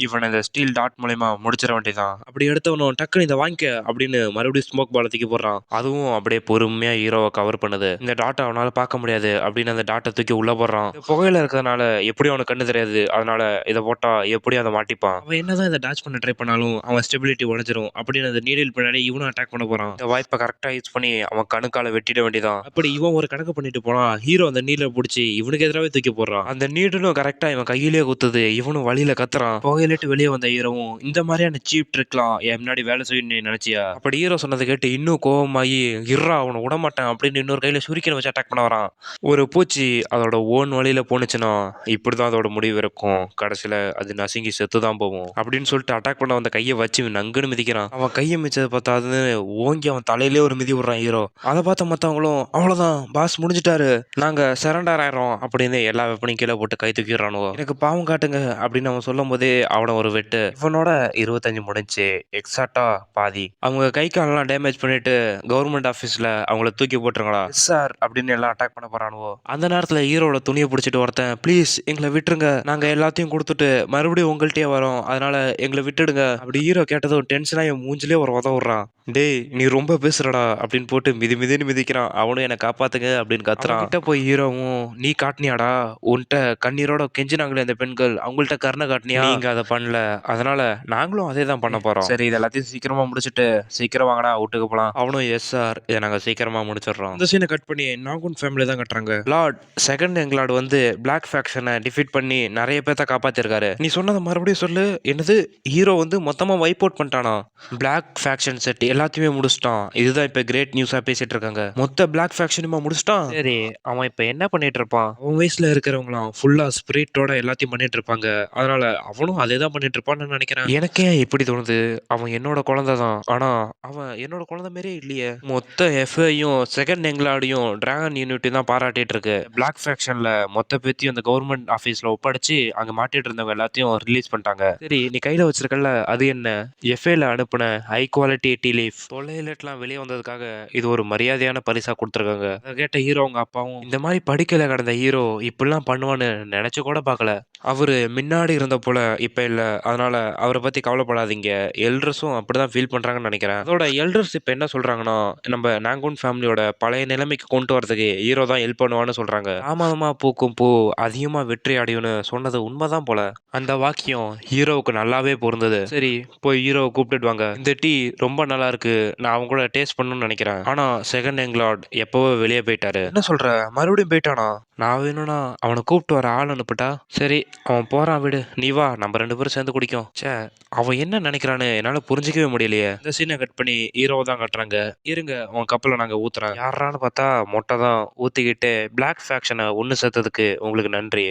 இவன் இந்த ஸ்டீல் டாட் மூலயமா முடிச்சிட வேண்டியதான். அப்படி எடுத்தவனும் டக்குன்னு இதை வாங்கிக்க அப்படின்னு மறுபடியும் ஸ்மோக் பால தூக்கி போடுறான். அதுவும் அப்படியே பொறுமையா ஹீரோவை கவர் பண்ணுது. இந்த டாட்டை அவனால பார்க்க முடியாது அப்படின்னு அந்த டாட்டை தூக்கி உள்ள போடுறான். புகையில இருக்கிறதுனால எப்படி அவனுக்கு கண்ணு தெரியாது. அதனால இதை போட்டா எப்படி அதை மாட்டிப்பான். அவன் என்னதான் இதை டாச் பண்ண ட்ரை பண்ணாலும் அவன் ஸ்டெபிலிட்டி உடஞ்சிரும் அப்படின்னு அந்த நீடில் பின்னாடி இவனும் அட்டாக் பண்ண போறான். இந்த வாய்ப்பை கரெக்டா யூஸ் பண்ணி அவன் கணுக்கால வெட்டிட வேண்டியதான். அப்படி இவன் ஒரு கணக்கு பண்ணிட்டு போனா ஹீரோ அந்த நீடலை பிடிச்சி இவனுக்கு எதிராகவே தூக்கி போடுறான். அந்த நீடலும் கரெக்டா இவன் கையிலேயே குத்துது. இவனும் வழியில கத்துறான். புகையிலிட்டு வெளியே வந்த ஹீரோவும் இந்த மாதிரியான சீப் ட்ரிக்லாம் என் முன்னாடி வேலை செய்ய நீ நினைச்சியா. அப்படி ஹீரோ சொன்னதை கேட்டு இன்னும் கோவமாயி இர்ரா அவனை விடமாட்டேன் அப்படின்னு இன்னொரு கையில சுரிக்கனை வச்சு அட்டாக் பண்ண வரான். ஒரு பூச்சி அதோட ஓன் வழியில போனுச்சுன்னா இப்படிதான் அதோட முடிவு இருக்கும். கடைசியில அது நசுங்கி செத்துதான் போகும் அப்படின்னு சொல்லிட்டு அட்டாக் பண்ண வந்த கையை வச்சு நங்குன்னு மிதிக்கிறான். அவன் கையை மிச்சதை பார்த்தா அது ஓங்கி அவன் தலையிலே ஒரு மிதி விடுறான் ஹீரோ. அதை பார்த்த மற்றவங்களும் அவ்வளோதான் பாஸ் முடிஞ்சிட்டாரு, நாங்க சரண்டர் ஆயிரோம் அப்படின்னு எல்லா வெப்பனையும் கீழே போட்டு கை தூக்கிடுறானுவோ. எனக்கு பாவம் காட்டுங்க அப்படின்னு அவன் சொல்லும் போதே அவனை ஒரு வெட்டு. இவனோட 25 முடிஞ்சு எக்ஸாக்டா பாதி. அவங்க கை காலெல்லாம் டேமேஜ் பண்ணிட்டு கவர்மெண்ட் ஆஃபீஸ்ல அவங்கள தூக்கி போட்டுருங்களா சார் அப்படின்னு எல்லாம் அட்டாக் பண்ண போறானுவோ. அந்த நேரத்துல ஹீரோட துணியை பிடிச்சிட்டு ஒருத்தன் ப்ளீஸ் எங்களை விட்டுருங்க, நாங்க எல்லாத்தையும் கொடுத்துட்டு மறுபடியும் உங்கள்கிட்டயே வரோம், அதனால எங்களை விட்டுடுங்க. அப்படி ஹீரோ கேட்டதும் டென்ஷனா என் மூஞ்சிலே ஒரு உதவுறான். டேய் நீ ரொம்ப பேசுறடா அப்படின்னு போட்டு மிதின்னு மிதிக்கிறான். அவனும் என்னை காப்பாத்துங்க அப்படின்னு கத்துறான். கிட்ட போய் ஹீரோவும் நீ காட்டினியாடா, உன்கிட்ட கண்ணீரோட கெஞ்சினாங்களே அந்த பெண்கள், அவங்கள்ட்ட கருணை காட்டினியா, நீங்க அதை பண்ணல, அதனால நாங்களும் அதே தான் பண்ண போறோம். சரி இது எல்லாத்தையும் சீக்கிரமா முடிச்சுட்டு சீக்கிரம் வாங்கடா வீட்டுக்கு போலாம். அவனும் எஸ் சார் இதை நாங்க சீக்கிரமா முடிச்சிடுறோம். இந்த சீனை கட் பண்ணி நாகூன் ஃபேமிலி தான் கட்டுறாங்க. லார்ட் செகண்ட் எங்களார்டு வந்து பிளாக் ஃபேக்ஷனை டிஃபீட் பண்ணி நிறைய பேர்த்த காப்பாத்திருக்காரு. நீ சொன்னதை மறுபடியும் சொல்லு. என்னது ஹீரோ வந்து மொத்தமா வைப் அவுட் பண்ணிட்டானா? பிளாக் ஃபேக்ஷன் செட் எல்லாத்தையுமே முடிச்சிட்டான். இதுதான் இப்ப கிரேட் நியூஸா பேசிட்டு இருக்காங்க. மொத்த பிளாக் ஃபேக்ஷனுமா முடிச்சிட்டான். சரி அவன் இப்ப என்ன பண்ணிட்டு இருப்பான்? அவன் வயசுல இருக்கிறவங்களாம் ஃபுல்லா ஸ்பிரிட்டோட எல்லாத்தையும் பண்ணிட்டு இருப்பாங்க. அதனால அவனும் அதே தான் பண்ணிட்டு இருப்பான்னு நினைக்கிறேன். எனக்கே இப்படி தோணுது, அவன் என்னோட குழந்தை தான், ஆனா அவன் என்னோட குழந்தை மாதிரியே இல்லையே. மொத்த எஃப்ஐயும் செகண்ட் எங்களாடையும் டிராகன் யூனிட்டி தான் பாராட்டிட்டு இருக்கு. பிளாக் ஃபேக்ஷன்ல மொத்த பேத்தையும் அந்த கவர்மெண்ட் ஆபீஸ்ல ஒப்படைச்சு அங்க மாட்டிட்டு இருந்தவங்க எல்லாத்தையும் ரிலீஸ் பண்ணிட்டாங்க. சரி நீ கையில வச்சிருக்கல அது என்ன? எஃப்ஐல அனுப்புன ஹை குவாலிட்டி டீ லீஃப் தொலைலெட்லாம் வெளியே வந்ததுக்காக இது ஒரு மரியாதையான பரிசா கொடுத்துருக்காங்க. அதை கேட்ட ஹீரோ அவங்க அப்பாவும் இந்த மாதிரி படிக்கல கடந்த ஹீரோ இப்படிலாம் பண்ணுவான்னு நினைச்சு கூட பார்க்கல. அவரு முன்னாடி இருந்த போல இப்ப இல்ல, அதனால அவரை பத்தி கவலைப்படாதீங்க. எல்டர்ஸும் அப்படிதான் ஃபீல் பண்றாங்கன்னு நினைக்கிறேன். அதோட எல்டர்ஸ் இப்ப என்ன சொல்றாங்கன்னா நம்ம நாங்கூன் ஃபேமிலியோட பழைய நிலைமைக்கு கொண்டு வரதுக்கு ஹீரோ தான் ஹெல்ப் பண்ணுவான்னு சொல்றாங்க. தாமதமா பூக்கும் பூ அதிகமா வெற்றி அடையும்னு சொன்னது உண்மைதான் போல. அந்த வாக்கியம் ஹீரோவுக்கு நல்லாவே பொருந்தது. சரி போய் ஹீரோவை கூப்பிட்டுட்டு வாங்க. இந்த டீ ரொம்ப நல்லா இருக்கு, நான் அவங்க கூட டேஸ்ட் பண்ணணும்னு நினைக்கிறேன். ஆனா செகண்ட் எங்களார்ட் எப்பவோ வெளியே போயிட்டாரு. என்ன சொல்ற, மறுபடியும் போயிட்டானா? நான் வேணும்னா அவனை கூப்பிட்டு வர ஆள் அனுப்பிட்டா. சரி அவன் போறான் விடு, நீ வா நம்ம 2 பேரும் சேர்ந்து குடிக்கும். சே அவன் என்ன நினைக்கிறான்னு என்னால புரிஞ்சிக்கவே முடியலையே. இந்த சீனை கட் பண்ணி ஹீரோவை தான் கட்டுறாங்க. இருங்க அவன் கப்பலை நாங்க ஊத்துறோம். யாரான்னு பார்த்தா மொட்டை தான் ஊத்திக்கிட்டு பிளாக் ஃபேக்ஷனை ஒன்னு சேர்த்ததுக்கு உங்களுக்கு நன்றி.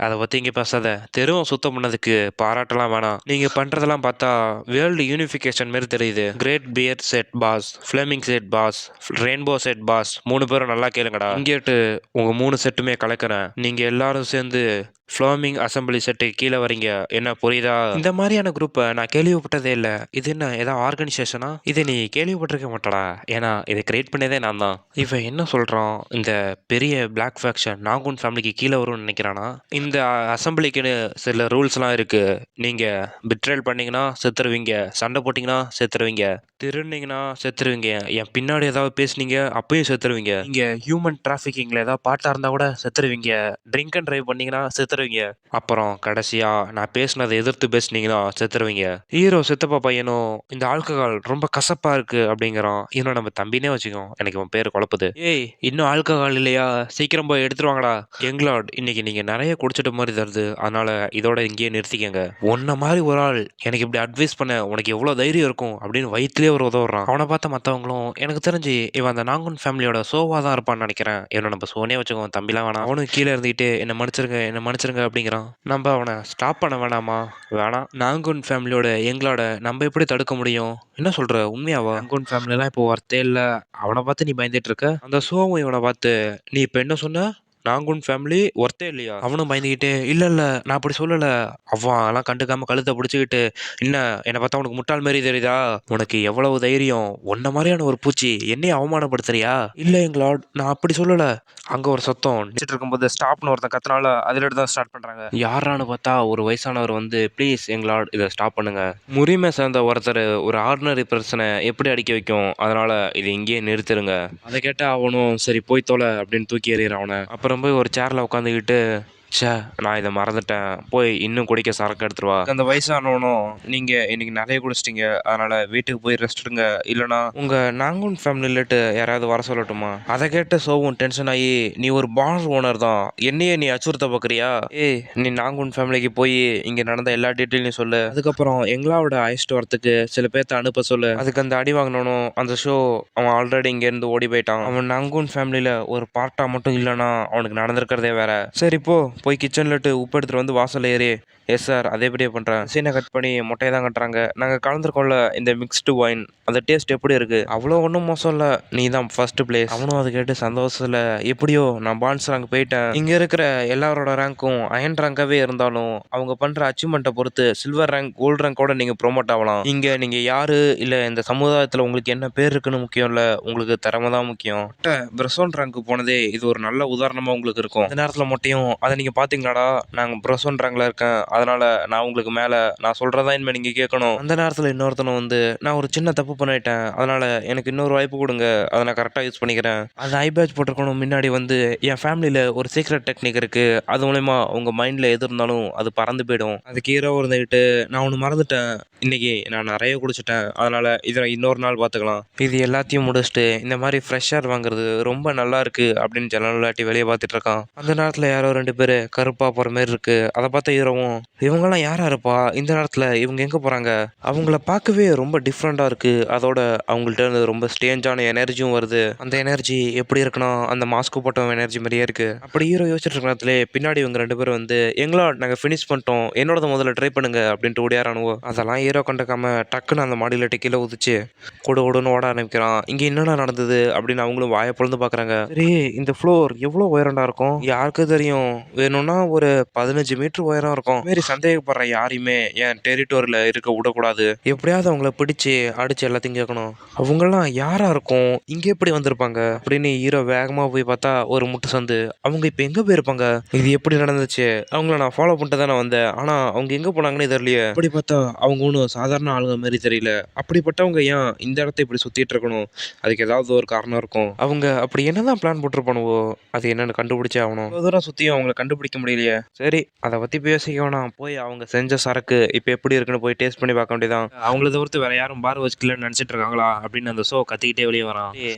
அதை பத்தி இங்க பேசாத, தெருவும் சுத்தம் பண்ணதுக்கு பாராட்டலாம் வேணாம். நீங்க பண்றதெல்லாம் பார்த்தா வேர்ல்டு யூனிஃபிகேஷன் மாதிரி தெரியுது. Great bear set pass, flaming set pass, rainbow set pass, 3 பேரும் நல்லா கேளுங்கடா. இங்கேட்டு உங்க 3 செட்டுமே கலக்கிறேன். நீங்க எல்லாரும் சேர்ந்து ஃப்ளோமிங் அசம்பிளி செட்டுக்கு கீழே வரீங்க. என்ன புரியுதா? இந்த மாதிரியான குரூப்பை நான் கேள்விப்பட்டதே இல்லை. இது என்ன ஏதாவது ஆர்கனைசேஷனா? இதை நீ கேள்விப்பட்டிருக்க மாட்டடா. ஏன்னா இதை கிரியேட் பண்ணதே நான் தான். இவன் என்ன சொல்கிறான்? இந்த பெரிய பிளாக் ஃபேக்ஷன் நாகூன் ஃபேமிலிக்கு கீழே வரும்னு நினைக்கிறானா? இந்த அசம்பிளிக்குன்னு சில ரூல்ஸ்லாம் இருக்குது. நீங்கள் பிட்ரேல் பண்ணீங்கன்னா செத்துருவீங்க, சண்டை போட்டிங்கன்னா செத்துருவீங்க, திருநீங்கன்னா செத்துருவீங்க, என் பின்னாடி ஏதாவது பேசுனீங்க அப்பயும் செத்துருவீங்க, நீங்கள் ஹியூமன் டிராஃபிக்கிங்கில் ஏதாவது பாட்டாக இருந்தால் கூட செத்துருவீங்க, ட்ரிங்க் அண்ட் ட்ரைவ் பண்ணீங்கன்னா செத்துருவீங்க, அப்புறம் கடைசியாக நான் பேசுனதை எதிர்த்து பேசுனீங்கன்னா செத்துருவீங்க. ஹீரோ சித்தப்பா பையனும் இந்த ஆல்கஹால் ரொம்ப கசப்பாக இருக்குது அப்படிங்கிறான். இன்னும் நம்ம தம்பினே வச்சுக்கோம், எனக்கு இவன் பேர் குழப்புது. ஏய், இன்னும் ஆல்கஹால் இல்லையா? சீக்கிரம் போய் எடுத்துருவாங்கடா. எங்களாட், இன்னைக்கு நீங்கள் நிறைய குடிச்சிட்ட மாதிரி தருது, அதனால இதோட இங்கேயே நிறுத்திக்கங்க. உன்ன மாதிரி ஒரு ஆள் எனக்கு இப்படி அட்வைஸ் பண்ண உனக்கு எவ்வளோ தைரியம் இருக்கும் அப்படின்னு வயிற்றுலேயே ஒரு உதவுறான். அவனை பார்த்த மற்றவங்களும் எனக்கு தெரிஞ்சு இவன் அந்த நாங்குன் ஃபேமிலியோட சோவா தான் இருப்பான்னு நினைக்கிறேன். இவனை நம்ம சோனே வச்சுக்கோம், தம்பிலாம் வேணாம். அவனுக்கு கீழே இருந்துகிட்டு என்ன மன்னிச்சிருங்க அப்படிங்கிறான். நம்ம அவனை ஸ்டாப் பண்ண வேணாமா? வேணாம். நாங்குன் ஃபேமிலியோட எங்களோட நம்ம எப்படி தடுக்க முடியும்? என்ன சொல்ற, உண்மையாவா? நாங்குன் ஃபேமிலிலாம் இப்போ ஒர்த்தே இல்லை. அவனை பார்த்து நீ பயந்துட்டு இருக்க. அந்த சோவும் இவனை பார்த்து நீ இப்போ என்ன சொன்ன? நாங்குன் ஃபேமிலி ஒர்த்தே இல்லையா? அவனும் பயந்துக்கிட்டு இல்லை நான் அப்படி சொல்லலை. அவன் எல்லாம் கண்டுக்காம கழுத்தை பிடிச்சிக்கிட்டு என்னை பார்த்தா உனக்கு முட்டாள் மாரி தெரியுதா? உனக்கு எவ்வளவு தைரியம்? உன்ன மாதிரியான ஒரு பூச்சி என்னைய அவமானப்படுத்துறியா? இல்லை எங்களாட், நான் அப்படி சொல்லலை. அங்கே ஒரு சத்தம் நினைச்சிட்டு இருக்கும்போது ஸ்டாப்னு ஒருத்தன் கத்தினால அதில் தான் ஸ்டார்ட் பண்ணுறாங்க. யாரான்னு பார்த்தா ஒரு வயசானவர் வந்து ப்ளீஸ் எங்களாட் இதை ஸ்டாப் பண்ணுங்க. முறிமை சேர்ந்த ஒருத்தர் ஒரு ஆர்டினரி பர்சனை எப்படி அடிக்க வைக்கும், அதனால இது இங்கேயே நிறுத்திருங்க. அதை கேட்டால் அவனும் சரி போய் தொலை அப்படின்னு தூக்கி எறிகிறான் அவனை. அப்புறம் போய் ஒரு சேரில் உட்காந்துக்கிட்டு ச்சே, நான் இதை மறந்துட்டேன், போய் இன்னும் குடிக்க சரக்கு எடுத்துருவா. அந்த வயசானவனும் நீங்கள் இன்னைக்கு நிறைய குடிச்சிட்டிங்க, அதனால் வீட்டுக்கு போய் ரெஸ்ட் எடுங்க, இல்லைனா உங்கள் நாங்கூன் ஃபேமிலிட்டு யாராவது வர சொல்லட்டுமா? அதை கேட்ட சோவும் டென்ஷன் ஆகி நீ ஒரு பார் ஓனர் தான், என்னையே நீ அச்சுறுத்த பார்க்குறியா? ஏய், நீ நாங்கூன் ஃபேமிலிக்கு போய் இங்கே நடந்த எல்லா டீட்டெயிலையும் சொல்லு. அதுக்கப்புறம் எங்களாவோட அழைச்சிட்டு வரத்துக்கு சில பேர்த்த அனுப்ப சொல்லு. அதுக்கு அந்த அடி வாங்கினவனும் அந்த ஷோ அவன் ஆல்ரெடி இங்கேருந்து ஓடி போயிட்டான். அவன் நாங்கூன் ஃபேமிலியில் ஒரு பார்ட்டாக மட்டும் இல்லைனா அவனுக்கு நடந்திருக்கிறதே வேற. சரி போய் கிச்சன்லட்டு உப்பு எடுத்துகிட்டு வந்து வாசல் ஏறி. எஸ் சார், அதேபடியே பண்ணுறேன். சீனை கட் பண்ணி முட்டையை தான் கட்டுறாங்க. நாங்கள் கலந்துருக்கோம்ல இந்த மிக்ஸ்டு ஒயின், அந்த டேஸ்ட் எப்படி இருக்குது? அவ்வளோ ஒன்றும் மோசம் இல்லை, நீ தான் ஃபர்ஸ்ட் பிளேஸ். அவனும் அதை கேட்டு சந்தோஷத்தில் எப்படியோ நான் பான்ஸ் ரேங்க் போயிட்டேன். இங்கே இருக்கிற எல்லாரோட ரேங்க்கும் அயன் ரேங்காகவே இருந்தாலும் அவங்க பண்ணுற அச்சீவ்மெண்ட்டை பொறுத்து சில்வர் ரேங்க் கோல்டு ரேங்கோட நீங்கள் ப்ரொமோட் ஆகலாம். இங்கே நீங்கள் யார் இல்லை இந்த சமுதாயத்தில் உங்களுக்கு என்ன பேர் இருக்குன்னு முக்கியம் இல்லை, உங்களுக்கு திறமை தான் முக்கியம். பிரசோன் ரேங்க்கு போனதே இது ஒரு நல்ல உதாரணமாக உங்களுக்கு இருக்கும். இந்த நேரத்தில் மட்டும் அதை நீங்கள் பார்த்தீங்களாடா, நாங்கள் பிரசோன் ரேங்கில் இருக்கேன், அதனால் நான் உங்களுக்கு மேலே, நான் சொல்கிறதா இனிமேல் நீங்கள் கேட்கணும். அந்த நேரத்தில் இன்னொருத்தனும் வந்து நான் ஒரு சின்ன தப்பு பண்ணிட்டேன், அதனால் எனக்கு இன்னொரு வாய்ப்பு கொடுங்க, அதை நான் கரெக்டாக யூஸ் பண்ணிக்கிறேன். அது ஐபேட்ச் போட்டிருக்கணும். முன்னாடி வந்து என் ஃபேமிலியில் ஒரு சீக்ரெட் டெக்னிக் இருக்குது, அது மூலயமா உங்கள் மைண்டில் எது இருந்தாலும் அது பறந்து போயிடும். அதுக்கு ஹீரோ இருந்துக்கிட்டு நான் ஒன்று மறந்துட்டேன், இன்றைக்கி நான் நிறைய குடிச்சிட்டேன், அதனால் இதை இன்னொரு நாள் பார்த்துக்கலாம். இது எல்லாத்தையும் முடிச்சுட்டு இந்த மாதிரி ஃப்ரெஷ்ஷாக வாங்குறது ரொம்ப நல்லா இருக்குது அப்படின்னு ஜன்னலாட்டி வெளியே பார்த்துட்டு இருக்கான். அந்த நேரத்தில் யாரோ 2 பேர் கருப்பாக போகிற மாதிரி இருக்குது. அதை பார்த்த ஹீரோவும் இவங்கெல்லாம் யாரா இருப்பா, இந்த நேரத்தில் இவங்க எங்கே போகிறாங்க, அவங்கள பார்க்கவே ரொம்ப டிஃப்ரெண்ட்டாக இருக்குது, அதோட அவங்கள்ட்ட இருந்து ரொம்ப ஸ்டேஞ்சான எனர்ஜியும் வருது. அந்த எனர்ஜி எப்படி இருக்குன்னா அந்த மாஸ்க்கு போட்டவன் எனர்ஜி மாதிரியே இருக்குது. அப்படி ஹீரோ யோசிச்சுட்டு இருக்க நேரத்துல பின்னாடி இவங்க 2 பேரும் வந்து எங்களா நாங்கள் ஃபினிஷ் பண்ணிட்டோம், என்னோட முதல்ல ட்ரை பண்ணுங்க அப்படின்ட்டு ஓடியாரானுவோ. அதெல்லாம் ஹீரோ கண்டுக்காம டக்குன்னு அந்த மாடியில் கீழே உதிச்சு கொடுன்னு ஓட ஆரம்பிக்கிறான். இங்கே என்னென்ன நடந்தது அப்படின்னு அவங்களும் வாயை பொழுது பார்க்குறாங்க. சரி, இந்த ஃப்ளோர் எவ்வளோ உயரண்டா இருக்கும் யாருக்கு தெரியும், வேணும்னா ஒரு 15 மீட்டர் உயரம் இருக்கும். மாரி சந்தேகப்படுற யாரையுமே என் டெரிட்டோரியில் இருக்க விடக்கூடாது, எப்படியாவது அவங்கள பிடிச்சி அடிச்சு எல்லாத்தையும் கேட்கணும். அவங்கெல்லாம் யாரா இருக்கும், இங்கே எப்படி வந்திருப்பாங்க அப்படின்னு ஹீரோ வேகமாக போய் பார்த்தா ஒரு முட்டு சந்து. அவங்க இப்போ எங்கே போயிருப்பாங்க, இது எப்படி நடந்துச்சு, அவங்கள நான் ஃபாலோ பண்ணிட்டு தானே வந்தேன், ஆனால் அவங்க எங்கே போனாங்கன்னு தெரியலையே. அப்படி பார்த்தா அவங்க ஒன்றும் சாதாரண ஆளுங்க மாதிரி தெரியல. அப்படிப்பட்டவங்க ஏன் இந்த இடத்த இப்படி சுற்றிட்டு இருக்கணும், அதுக்கு ஏதாவது ஒரு காரணம் இருக்கும். அவங்க அப்படி என்னதான் பிளான் போட்டிருப்பானுவோ, அது என்னன்னு கண்டுபிடிச்சே ஆகணும். தூரம் சுற்றியும் அவங்கள கண்டுபிடிக்க முடியலையே. சரி, அதை பற்றி பேசிக்க வேணாம், போய் அவங்க செஞ்ச சரக்கு இப்போ எப்படி இருக்குன்னு போய் டேஸ்ட் பண்ணி பார்க்க வேண்டியதான். அவங்கள தவிர்த்து வேற யாரும் பார் வச்சுக்கலன்னு நினச்சிட்டு இருக்காங்களா அப்படின்னு அந்த ஷோ கத்திக்கிட்டே வெளியே வரான்.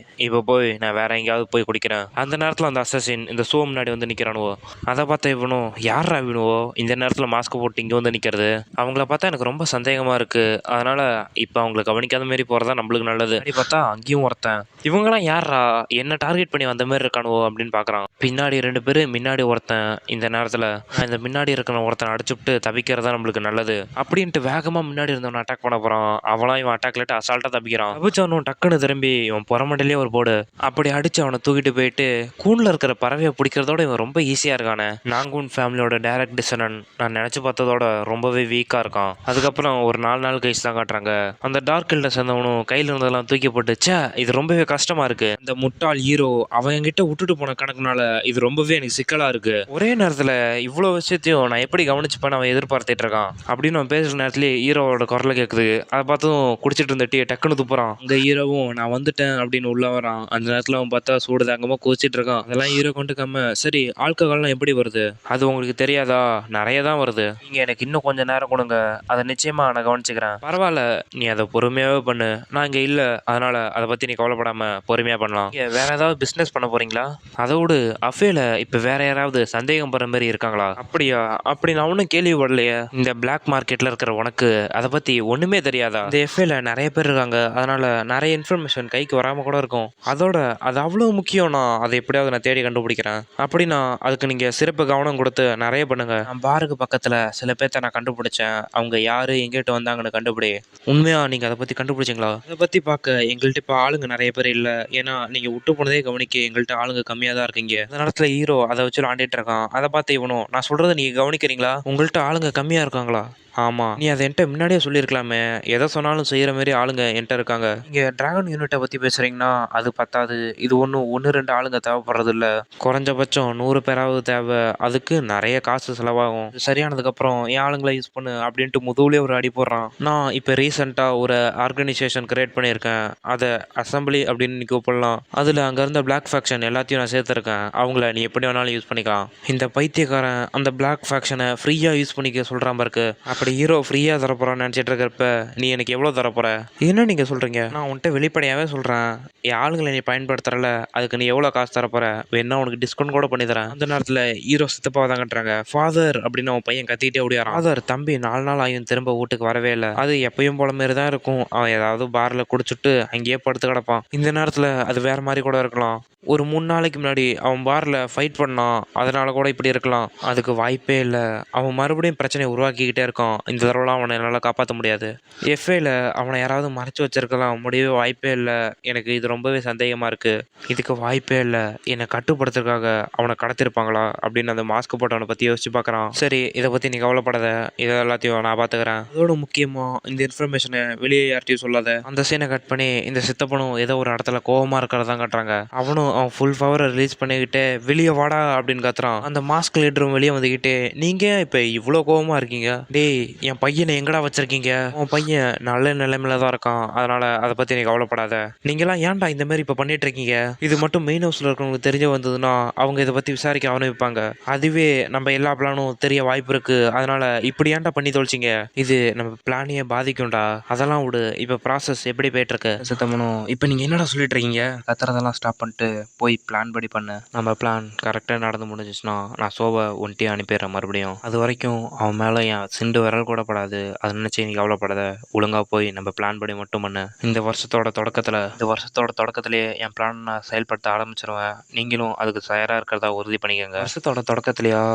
இப்போ போய் நான் வேற எங்கேயாவது போய் குடிக்கிறேன். அந்த நேரத்தில் அந்த அசசின் இந்த ஷோ முன்னாடி வந்து நிற்கிறானுவோ. அதை பார்த்தா இவனும் யாரா இவனுவோ இந்த நேரத்தில் மாஸ்க் போட்டு இங்கே வந்து நிற்கிறது, அவங்கள பார்த்தா எனக்கு ரொம்ப சந்தேகமாக கஷ்டமாக இருக்குது. அதனால் இப்போ அவங்கள கவனிக்காத மாரி போகிறதா நம்மளுக்கு நல்லது. அப்படி பார்த்தா அங்கேயும் ஒருத்தன், இவங்களாம் யார்ரா என்ன டார்கெட் பண்ணி வந்த மாதிரி இருக்கானுவோ அப்படின்னு பார்க்குறான். பின்னாடி 2 பேர், முன்னாடி ஒருத்தன். இந்த நேரத்தில் நான் இந்த முன்னாடி இருக்கிற ஒருத்தனை அடிச்சுட்டு தப்பிக்கிறதா நம்மளுக்கு நல்லது அப்படின்ட்டு வேகமாக முன்னாடி இருந்தவனை அட்டாக் பண்ண போகிறான். அவளாம் இவன் அட்டாக் லேட்டு அசால்ட்டாக தப்பிக்கிறான். தப்பிச்சவனும் டக்குன்னு திரும்பி இவன் புறமண்டலே ஒரு போடு அப்படி அடிச்சு அவனை தூக்கிட்டு போயிட்டு கூண்டில் இருக்கிற பறவையை பிடிக்கிறதோட இவன் ரொம்ப ஈஸியாக இருக்கானே. நாங்கூன் ஃபேமிலியோட டைரக்ட் டிசனன் நான் நினச்சி பார்த்ததோட ரொம்பவே வீக்காக இருக்கான். அதுக்கப்புறம் ஒரு 4 நாள் கழிச்சு தான் காட்டுறாங்க அந்த டார்க் கில்ட சேர்ந்தவனும் கையில் இருந்ததெல்லாம் தூக்கி போட்டு, ச்சே இது ரொம்பவே கஷ்டமாக இருக்கு. இந்த முட்டாள் ஹீரோ அவன் என்கிட்ட விட்டுட்டு போன கணக்குனால இது ரொம்பவே எனக்கு சிக்கலாக இருக்கு. ஒரே நேரத்தில் இவ்வளோ விஷயத்தையும் நான் எப்படி கவனிச்சுப்பேன்னு அவன் எதிர்பார்த்துட்டு இருக்கான் அப்படின்னு அவன் பேசுகிற நேரத்துலேயே ஹீரோவோட குரலை கேட்குது. அதை பார்த்தும் குடிச்சிட்டு இருந்த டீயை டக்குன்னு துப்புறான். அங்கே ஹீரோவும் நான் வந்துட்டேன் அப்படின்னு உள்ள வரான். அந்த நேரத்தில் அவன் பார்த்தா சூடு தாங்கமாக குதிச்சிட்டு இருக்கான். அதெல்லாம் ஹீரோ கொண்டுக்காம, சரி ஆல்கஹால்லாம் எப்படி வருது? அது உங்களுக்கு தெரியாதா? நிறைய தான் வருது. நீங்கள் எனக்கு இன்னும் கொஞ்சம் நேரம் கொடுங்க, அதை நிச்சயமாக நான் கவனிச்சுக்கிறேன். பரவாயில்ல, நீ அதை பொறுமையாகவே பண்ணு. நான் இங்கே இல்லை, அதனால் அதை பற்றி நீ கவலைப்படாமல் பொறுமையாக பண்ணலாம். நீங்கள் வேறு ஏதாவது பிஸ்னஸ் பண்ண போகிறீங்களா? அதோடு அஃபேல இப்போ வேறு யாராவது சந்தேகம் படுற மாதிரி இருக்காங்களா? அப்படியா? அப்படி நான் ஒன்றும் கேள்விப்படலையே. இந்த பிளாக் மார்க்கெட்டில் இருக்கிற உனக்கு அதை பற்றி ஒன்றுமே தெரியாதா? இந்த எஃப்ஏல நிறைய பேர் இருக்காங்க, அதனால் நிறைய இன்ஃபர்மேஷன் கைக்கு வராமல் கூட இருக்கும். அதோட அது அவ்வளோ முக்கியம்னா அதை எப்படியாவது நான் தேடி கண்டுபிடிக்கிறேன். அப்படின்னா அதுக்கு நீங்கள் சிறப்பு கவனம் கொடுத்து நிறைய பண்ணுங்க. நான் பாருக்கு பக்கத்தில் சில பேர்த்த நான் கண்டுபிடிச்சேன். அவங்க யார் எங்கிட்ட வந்தாங்கன்னு கண்டுபிடி. உண்மையாக நீங்கள் அதை பற்றி கண்டுபிடிச்சிங்களா? அதை பற்றி பார்க்க எங்கள்கிட்ட இப்போ ஆளுங்க நிறைய பேர் இல்லை. ஏன்னா நீங்கள் விட்டு போனதே கவனிக்க எங்கள்கிட்ட ஆளுங்க கம்மியாக தான் இருக்கீங்க. அந்த நேரத்தில் ஹீரோ அதை வச்சு விளாண்டிட்டு இருக்கான். அதை பார்த்து இவனும், நான் சொல்கிறத நீங்கள் கவனிக்கிறீங்களா? உங்கள்கிட்ட ஆளுங்க கம்மியாக இருக்காங்களா? ஆமாம், நீ அதை என்கிட்ட முன்னாடியே சொல்லியிருக்கலாமே. எதை சொன்னாலும் செய்கிற மாதிரி ஆளுங்க என்கிட்ட இருக்காங்க. நீங்கள் டிராகன் யூனிட்டை பற்றி பேசுகிறீங்கன்னா அது பத்தாது. இது ஒன்று 2 ஆளுங்க தேவைப்படுறது இல்லை. குறைஞ்சபட்சம் 100 பேராவது தேவை. அதுக்கு நிறைய காசு செலவாகும். இது சரியானதுக்கப்புறம் என் ஆளுங்களை யூஸ் பண்ணு அப்படின்ட்டு முதுகுலேயே ஒரு அடி போடுறான். நான் இப்போ ரீசெண்டாக ஒரு ஆர்கனைசேஷன் கிரியேட் பண்ணியிருக்கேன். அதை அசம்பிளி அப்படின்னு நீ கூப்பிடலாம். அதில் அங்கே இருந்த பிளாக் ஃபேக்ஷன் எல்லாத்தையும் நான் சேர்த்துருக்கேன். அவங்கள நீ எப்படி வேணாலும் யூஸ் பண்ணிக்கலாம். இந்த பைத்தியக்காரன் அந்த பிளாக் ஃபேக்ஷனை ஃப்ரீயாக யூஸ் பண்ணிக்க சொல்கிறான் பாருக்கு. அப்படி ஹீரோ ஃப்ரீயாக தரப்போறான்னு நினச்சிட்டு இருக்கிறப்ப நீ எனக்கு எவ்வளோ தரப்போற? என்ன நீங்கள் சொல்கிறீங்க? நான் உன்கிட்ட வெளிப்படையாகவே சொல்கிறேன், என் ஆளுங்களை நீ பயன்படுத்துறல, அதுக்கு நீ எவ்வளோ காசு தரப்போற? வேணா உனக்கு டிஸ்கவுண்ட் கூட பண்ணி தரேன். அந்த நேரத்தில் ஹீரோ சித்தப்பாவை தான் கட்டுறாங்க. ஃபாதர் அப்படின்னு அவன் பையன் கத்திக்கிட்டே ஓடியாரான். ஃபாதர் தம்பி 4 நாள் ஆகியும் திரும்ப வீட்டுக்கு வரவே இல்லை. அது எப்பயும் போல மாரி தான் இருக்கும். அவன் ஏதாவது பாரில் குடிச்சிட்டு அங்கேயே படுத்து கிடப்பான். இந்த நேரத்தில் அது வேறு மாதிரி கூட இருக்கலாம். ஒரு 3 நாளைக்கு முன்னாடி அவன் பாரில் ஃபைட் பண்ணான், அதனால கூட இப்படி இருக்கலாம். அதுக்கு வாய்ப்பே இல்லை. அவன் மறுபடியும் பிரச்சனையை உருவாக்கிக்கிட்டே இருக்கான். இந்த தடவைலாம் அவனை என்னால் காப்பாற்ற முடியாது. எஃப்ஏல அவனை யாராவது மறைச்சி வச்சிருக்கலாம், முடியவே வாய்ப்பே இல்லை. எனக்கு இது ரொம்பவே சந்தேகமாக இருக்குது. இதுக்கு வாய்ப்பே இல்லை. என்னை கட்டுப்படுத்துறதுக்காக அவனை கடத்திருப்பாங்களா அப்படின்னு அந்த மாஸ்க் போட்டவனை பற்றி யோசிச்சு பார்க்குறான். சரி, இதை பற்றி நீ கவலைப்படாத, இதை எல்லாத்தையும் நான் பார்த்துக்கிறேன். அதோட முக்கியமாக இந்த இன்ஃபர்மேஷனை வெளியே யார்ட்டையும் சொல்லாத. அந்த சீனை கட் பண்ணி இந்த சித்தப்பனும் ஏதோ ஒரு இடத்துல கோவமாக இருக்கிறதான் காட்டுறாங்க. அவனும் அவன் ஃபுல் பவரை ரிலீஸ் பண்ணிக்கிட்டு வெளியே வாடா அப்படின்னு கத்துறான். அந்த மாஸ்க் லீடரும் வெளியே வந்துக்கிட்டு, நீங்கள் இப்போ இவ்வளோ கோவமாக இருக்கீங்க? டேய், என் பையனை எங்கடா வச்சிருக்கீங்க? உன் பையன் நல்ல நிலைமையில தான் இருக்கான், அதனால அதை பற்றி நீ கவலைப்படாத. நீங்களாம் ஏன்டா இந்த மாதிரி இப்போ பண்ணிட்டு இருக்கீங்க? இது மட்டும் மெயின் ஹவுஸில் இருக்கிறவங்களுக்கு தெரிய வந்ததுன்னா அவங்க இதை பற்றி விசாரிக்க ஆரம்பிப்பாங்க. அதுவே நம்ம எல்லா பிளானும் தெரிய வாய்ப்பு இருக்கு. அதனால இப்படி ஏன்டா பண்ணி தொலைச்சிங்க? இது நம்ம பிளானையே பாதிக்கும்டா. அதெல்லாம் விடு, இப்போ ப்ராசஸ் எப்படி போயிட்டு இருக்கு? சித்தமனும், இப்போ நீங்கள் என்னடா சொல்லிட்டு இருக்கீங்க? கத்துறதெல்லாம் ஸ்டாப் பண்ணிட்டு போய் பிளான் படி பண்ணு. நம்ம பிளான் கரெக்டாக நடந்து முடிஞ்சிச்சுன்னா நான் சோவை ஒன்ட்டியாக அனுப்பிடுறேன் மறுபடியும். அது வரைக்கும் அவன் மேலே என் சிண்டு விரல் கூட படாது. அதை நினச்சி நீ கவலைப்படாத. ஒழுங்காக போய் நம்ம பிளான் படி மட்டும் பண்ணு. இந்த வருஷத்தோட தொடக்கத்திலேயே என் பிளான் நான் செயல்படுத்த ஆரம்பிச்சிருவேன். நீங்களும் அதுக்கு தயாராக இருக்கிறதா உறுதி பண்ணிக்கோங்க. வருஷத்தோட தொடக்கத்துலையா?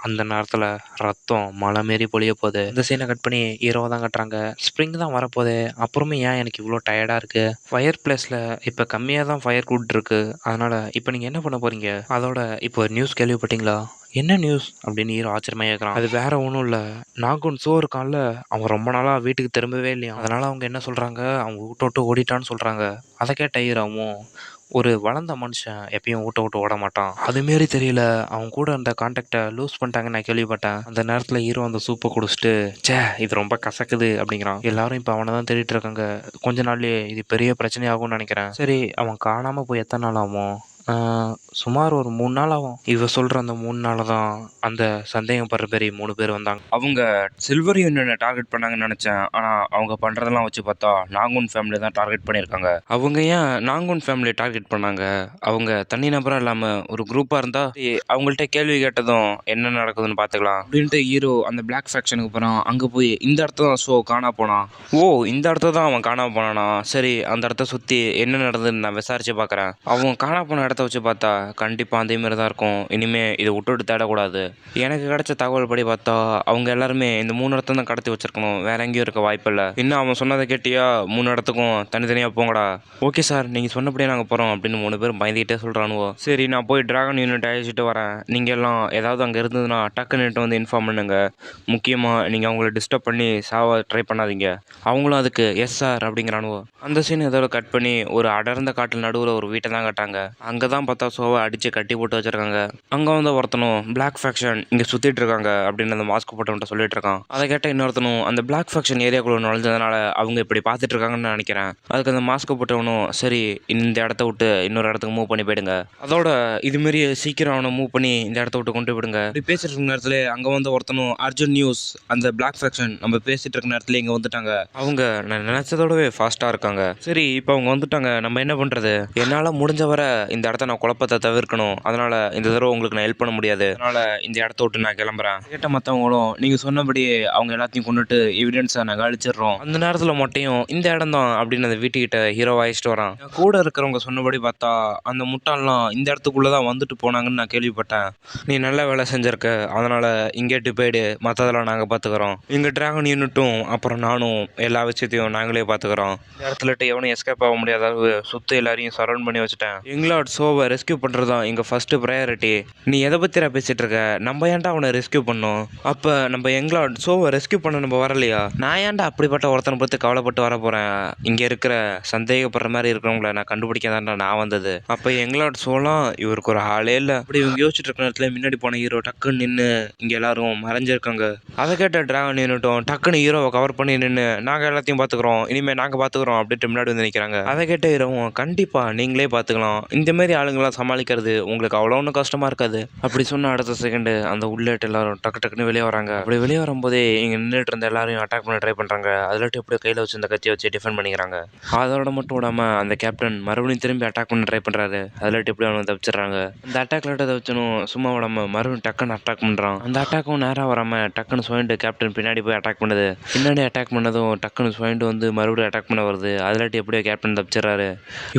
அந்த நேரத்தில் ரத்தம் மலை மாரி பொழிய போகுது. இந்த சீனை கட் பண்ணி ஹீரோவை தான் கட்டுறாங்க. ஸ்ப்ரிங் தான் வரப்போகுது. அப்புறமே ஏன் எனக்கு இவ்வளோ டயர்டாக இருக்குது? ஃபயர் பிளேஸில் இப்போ கம்மியாக தான் ஃபயர் குட் இருக்குது. அதனால் இப்போ நீங்கள் என்ன பண்ண போகிறீங்க? அதோட இப்போ ஒரு நியூஸ் கேள்விப்பட்டீங்களா? என்ன நியூஸ் அப்படின்னு ஹீரோ ஆச்சரியமாக கேட்குறான். அது வேற ஒன்றும் இல்லை, நாகுன் சோ இருக்கான்ல, அவன் ரொம்ப நாளாக வீட்டுக்கு திரும்பவே இல்லையா. அதனால் அவங்க என்ன சொல்கிறாங்க, அவங்க வீட்டை விட்டு ஓடிட்டான்னு சொல்கிறாங்க. அதை கேட்ட ஹீரோவும், ஒரு வளர்ந்த மனுஷன் எப்பயும் வீட்டை விட்டு ஓட மாட்டான், அதுமாரி தெரியல, அவங்க கூட அந்த கான்டாக்டை லூஸ் பண்ணிட்டாங்கன்னு நான் கேள்விப்பட்டேன். அந்த நேரத்தில் ஹீரோ அந்த சூப்பை குடிச்சிட்டு, சே இது ரொம்ப கசக்குது அப்படிங்கிறான். எல்லாரும் இப்போ அவனை தான் தேடிட்டு இருக்காங்க. கொஞ்ச நாள்லயே இது பெரிய பிரச்சனை ஆகும்னு நினைக்கிறேன். சரி, அவன் காணாமல் போய் எத்தனை நாள் ஆகும்? சுமார் ஒரு 3 நாள் ஆகும். இவ சொல்ற அந்த 3 நாள்ல தான் அந்த சந்தேகப்படுற மாரி 3 பேர் வந்தாங்க. அவங்க சில்வர் யூனியனை டார்கெட் பண்ணாங்கன்னு நினைச்சேன். ஆனா அவங்க பண்றதெல்லாம் வச்சு பார்த்தா நாங்கூன் ஃபேமிலி தான் டார்கெட் பண்ணியிருக்காங்க. அவங்க ஏன் நாங்கூன் ஃபேமிலி டார்கெட் பண்ணாங்க? அவங்க தனி நபரா இல்லாம ஒரு குரூப்பா இருந்தா அவங்கள்ட்ட கேள்வி கேட்டதும் என்ன நடக்குதுன்னு பார்த்துக்கலாம் அப்படின்ட்டு ஹீரோ அந்த பிளாக் ஃபேக்ஷனுக்கு போறான். அங்க போய் இந்த இடத்த தான் ஷோ காணா போனான். ஓ, இந்த இடத்த தான் அவன் காணாம போனானா? சரி, அந்த இடத்த சுத்தி என்ன நடந்ததுன்னு நான் விசாரிச்சு பார்க்கறேன். அவன் காணா போன இடத்த வச்சு பார்த்தா கண்டிப்பா அதே மாதிரி தான் இருக்கும். இனிமே இதை விட்டுட்டு தேடக்கூடாது. எனக்கு கிடைச்ச தகவல் படி பார்த்தா அவங்க எல்லாருமே இந்த 3 இடத்த தான் கடத்தி வச்சிருக்கணும். வேற எங்கேயும் இருக்க வாய்ப்பில்லை. இன்னும் அவன் சொன்னதை கேட்டியா? 3 இடத்துக்கும் தனித்தனியா போங்கடா. ஓகே சார், நீங்க சொன்னபடியே நாங்க போறோம் அப்படின்னு 3 பேரும் பயந்துகிட்டே சொல்றானுவோ. சரி, நான் போய் டிராகன் யூனிட் அழைச்சிட்டு வரேன். நீங்க எல்லாம் ஏதாவது அங்க இருந்ததுன்னா டக்குன்னு வந்து இன்ஃபார்ம் பண்ணுங்க. முக்கியமா நீங்க அவங்கள டிஸ்டர்ப் பண்ணி சாவ ட்ரை பண்ணாதீங்க. அவங்களும் அதுக்கு எஸ் சார் அப்படிங்கிறானுவோ. அந்த சீன் இதோட கட் பண்ணி ஒரு அடர்ந்த காட்டில் நடுவில் ஒரு வீட்டை தான் கட்டாங்க. அங்கே தான் பார்த்தா ஷோவை அடித்து கட்டி போட்டு வச்சிருக்காங்க. அங்கே வந்து ஒருத்தனும் பிளாக் ஃபேக்ஷன் இங்கே சுற்றிட்டு இருக்காங்க அப்படின்னு அந்த மாஸ்க் போட்டவன்ட்ட சொல்லிட்டு இருக்கான். அதை கேட்ட இன்னொருத்தனும் அந்த பிளாக் ஃபேக்ஷன் ஏரியாக்குள்ள நுழைஞ்சதுனால அவங்க இப்படி பார்த்துட்டு இருக்காங்கன்னு நினைக்கிறேன். அதுக்கு அந்த மாஸ்க் போட்டவனும் சரி, இந்த இடத்த விட்டு இன்னொரு இடத்துக்கு மூவ் பண்ணி போயிடுங்க. அதோட இதுமாரி சீக்கிரம் அவனை மூவ் பண்ணி இந்த இடத்த விட்டு கொண்டு போயிடுங்க. இப்படி பேசிட்டு இருக்க நேரத்தில் அங்கே வந்து ஒருத்தனும் அர்ஜுன் நியூஸ் அந்த பிளாக் ஃபேக்ஷன் நம்ம பேசிட்டு இருக்க நேரத்தில் இங்கே வந்துட்டாங்க. அவங்க நான் நினைச்சதோடவே ஃபாஸ்ட்டாக இருக்காங்க. சரி, இப்போ அவங்க வந்துட்டாங்க, நம்ம என்ன பண்ணுறது? என்னால் முடிஞ்ச வரை இந்த இடத்த நான் குழப்பத்தை தவிர்க்கணும். அதனால் இந்த தடவை உங்களுக்கு நான் ஹெல்ப் பண்ண முடியாது. அதனால் இந்த இடத்த விட்டு நான் கிளம்புறேன். கேட்ட மற்றவங்களும் நீங்கள் சொன்னபடியே அவங்க எல்லாத்தையும் கொண்டுட்டு எவிடன்ஸை நாங்கள் அழிச்சிடுறோம். அந்த நேரத்தில் மட்டும் இந்த இடம் தான் அப்படின்னு அந்த வீட்டுக்கிட்ட ஹீரோ வாயிச்சிட்டு வரான். கூட இருக்கிறவங்க சொன்னபடி பார்த்தா அந்த முட்டாள்லாம் இந்த இடத்துக்குள்ளே தான் வந்துட்டு போனாங்கன்னு நான் கேள்விப்பட்டேன். நீ நல்ல வேலை செஞ்சிருக்க, அதனால் இங்கேட்டு போயிடு, மற்றதெல்லாம் நாங்கள் பார்த்துக்குறோம். எங்கள் டிராகன் யூனிட்டும் அப்புறம் நானும் எல்லா விஷயத்தையும் நாங்களே பார்த்துக்குறோம். இந்த இடத்துல எவனும் எஸ்கேப் ஆக முடியாத அளவு சுற்றி எல்லாரையும் சரௌண்ட் பண்ணி வச்சுட்டேன். எங்களோட ஷோவை ரெஸ்கியூ பண்ணுறது தான் எங்கள் ஃபர்ஸ்ட் ப்ரையாரிட்டி. நீ எதை பற்றியா பேசிகிட்டு இருக்க? நம்ம ஏன்டா அவனை ரெஸ்கியூ பண்ணோம்? அப்போ நம்ம எங்களோட ஷோவை ரெஸ்கியூ பண்ண நம்ம வரலையா? நான் ஏன்டா அப்படிப்பட்ட ஒருத்தனை பற்றி கவலைப்பட்டு வர போகிறேன்? இங்கே இருக்கிற சந்தேகப்படுற மாதிரி இருக்கிறவங்கள நான் கண்டுபிடிக்க தான்டா நான் வந்தது. அப்போ எங்களோட ஷோலாம் இவருக்கு ஒரு ஆளே இல்லை. அப்படி இவங்க யோசிச்சுட்டு இருக்கிற நேரத்துல முன்னாடி போன ஹீரோ டக்குன்னு நின்று இங்கே எல்லாரும் மறைஞ்சிருக்காங்க. அதை கேட்ட டிராகன் யூனிட்டும் டக்குன்னு ஹீரோவை கவர் பண்ணி நின்று நாங்கள் எல்லாத்தையும் பார்த்துக்குறோம், இனிமேல் நாங்கள் பார்த்துக்குறோம் அப்படின்ட்டு முன்னாடி வந்து நிற்கிறாங்க. அதை கேட்ட ஹீரோவும் கண்டிப்பாக நீங்களே பார்த்துக்கலாம், இந்த மாதிரி ஆளுங்களாம் சமாளிக்கிறது உங்களுக்கு அவ்வளோ ஒன்றும் கஷ்டமாக இருக்காது அப்படி சொன்ன அடுத்த செகண்டு அந்த உள்ளேட்டு எல்லாரும் டக்குன்னு வெளியே வராங்க. அப்படி வெளியே வரும்போதே இங்கே நின்றுட்டு இருந்த எல்லாரையும் அட்டாக் பண்ண ட்ரை பண்ணுறாங்க. அதில் எப்படியோ கையில் வச்சு இந்த கத்தியை வச்சு டிஃபெண்ட் பண்ணிக்கிறாங்க. அதோட மட்டும் விடாமல் அந்த கேப்டன் மறுபடியும் திரும்பி அட்டாக் பண்ண ட்ரை பண்ணுறாரு. அதில் எப்படியோ அவனை தப்பிச்சிடுறாங்க. அந்த அட்டாக் லேட்டை வச்சனும் சும்மா விடாமல் மறுபடியும் டக்குன்னு அட்டாக் பண்ணுறான். அந்த அட்டாக்கும் நேராக வராமல் டக்குன்னு சுயண்டு கேப்டன் பின்னாடி போய் அட்டாக் பண்ணுது. பின்னாடி அட்டாக் பண்ணதும் டக்குன்னு சுயண்டு வந்து மறுபடியும் அட்டாக் பண்ண வருது. அதில் எப்படியோ கேப்டன் தப்பிச்சிடறாரு.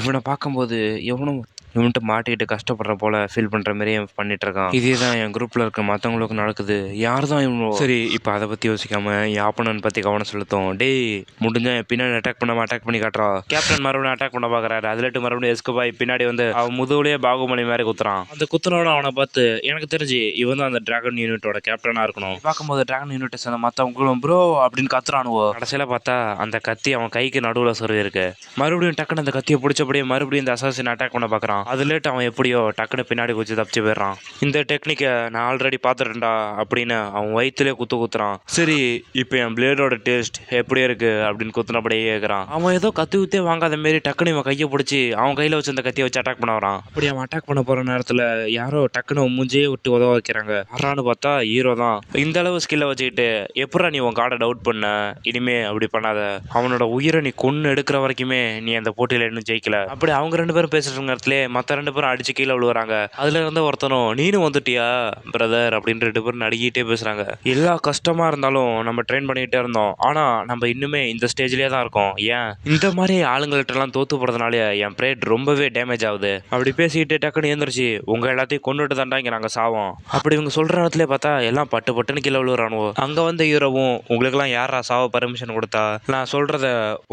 இவனை பார்க்கும்போது எவனும் இவன்ட்டு மாட்டிக்கிட்டு கஷ்டப்படுற போல ஃபீல் பண்ணுற மாதிரியே பண்ணிட்டு இருக்கான். இதே தான் என் குரூப்பில் இருக்க மற்றவங்களுக்கு நடக்குது. யார் தான் இவனோ? சரி, இப்போ அதை பற்றி யோசிக்காம என் ஆப்பனன் பற்றி கவனம் செலுத்தும். டேய், முடிஞ்சா பின்னாடி அட்டாக் பண்ணி காட்டுறா. கேப்டன் மறுபடியும் அட்டாக் பண்ண பார்க்குறாரு. அதில் மறுபடியும் எஸ்கபாய் பின்னாடி வந்து அவன் முதுகுலேயே பாகுமணி மாதிரி குத்துறான். அந்த குத்துனோட அவனை பார்த்து எனக்கு தெரிஞ்சு இவன் தான் அந்த டிராகன் யூனிட்டோட கேப்டனாக இருக்கணும். பார்க்கும்போது டிராகன் யூனிட்டை சேர்ந்த மற்றவங்களும் ப்ரோ அப்படின்னு கத்துறானுவோ. கடைசியில் பார்த்தா அந்த கத்தி அவன் கைக்கு நடுவில் சொருவி இருக்கு. மறுபடியும் டக்குன்னு அந்த கத்தியை பிடிச்சபடியே மறுபடியும் இந்த அசாசின் அட்டாக் பண்ண பார்க்குறான். அதுலேட்டு அவன் எப்படியோ டக்குன்னு பின்னாடி குச்சி தப்பிச்சு போயிடுறான். இந்த டெக்னிக்கை நான் ஆல்ரெடி பார்த்துட்டேன்டா அப்படின்னு அவன் வயிற்றுலேயே குத்துறான். சரி, இப்போ என் பிளேடோட டேஸ்ட் எப்படி இருக்கு அப்படின்னு குத்துனபடியே கேட்குறான். அவன் ஏதோ கத்தி ஊத்தே வாங்காத மாரி டக்குன்னு இவன் கையை பிடிச்சி அவன் கையில் வச்சு அந்த கத்தியை வச்சு அட்டாக் பண்ண வரான். அப்படி அவன் அட்டாக் பண்ண போகிற நேரத்தில் யாரோ டக்குன்னு மூஞ்சே விட்டு உதவ வைக்கிறாங்க. வரான்னு பார்த்தா ஹீரோ தான். இந்த அளவு ஸ்கில்லை வச்சுக்கிட்டு எப்படா நீ உன் கார்டை டவுட் பண்ண? இனிமே அப்படி பண்ணாத. அவனோட உயிரை நீ கொன்று எடுக்கிற வரைக்குமே நீ அந்த போட்டியில் இன்னும் ஜெயிக்கல. அப்படி அவங்க 2 பேரும் பேசுகிற நேரத்திலே மற்ற 2 பேரும் அடிச்சு கீழே விழுவுறாங்க. அதுல இருந்த ஒருத்தனும் நீனும் வந்துட்டியா பிரதர் அப்படின்னு 2 பேரும் நடிக்கிட்டே பேசுறாங்க. எல்லா கஷ்டமா இருந்தாலும் நம்ம ட்ரெயின் பண்ணிக்கிட்டே இருந்தோம், ஆனா நம்ம இன்னுமே இந்த ஸ்டேஜ்லயே தான் இருக்கோம். ஏன் இந்த மாதிரி ஆளுங்கள்ட்ட எல்லாம் தோத்து போறதுனால என் பிரேட் ரொம்பவே டேமேஜ் ஆகுது. அப்படி பேசிக்கிட்டு டக்குன்னு எழுந்திரிச்சு உங்க எல்லாத்தையும் கொண்டுட்டு தாண்டா இங்க நாங்க சாவோம் அப்படி இவங்க சொல்ற இடத்துல பார்த்தா எல்லாம் பட்டுன்னு கீழே விழுவுறானுவோ. அங்க வந்து ஹீரோவும் உங்களுக்கு எல்லாம் யாரா சாவ பர்மிஷன் கொடுத்தா? நான் சொல்றத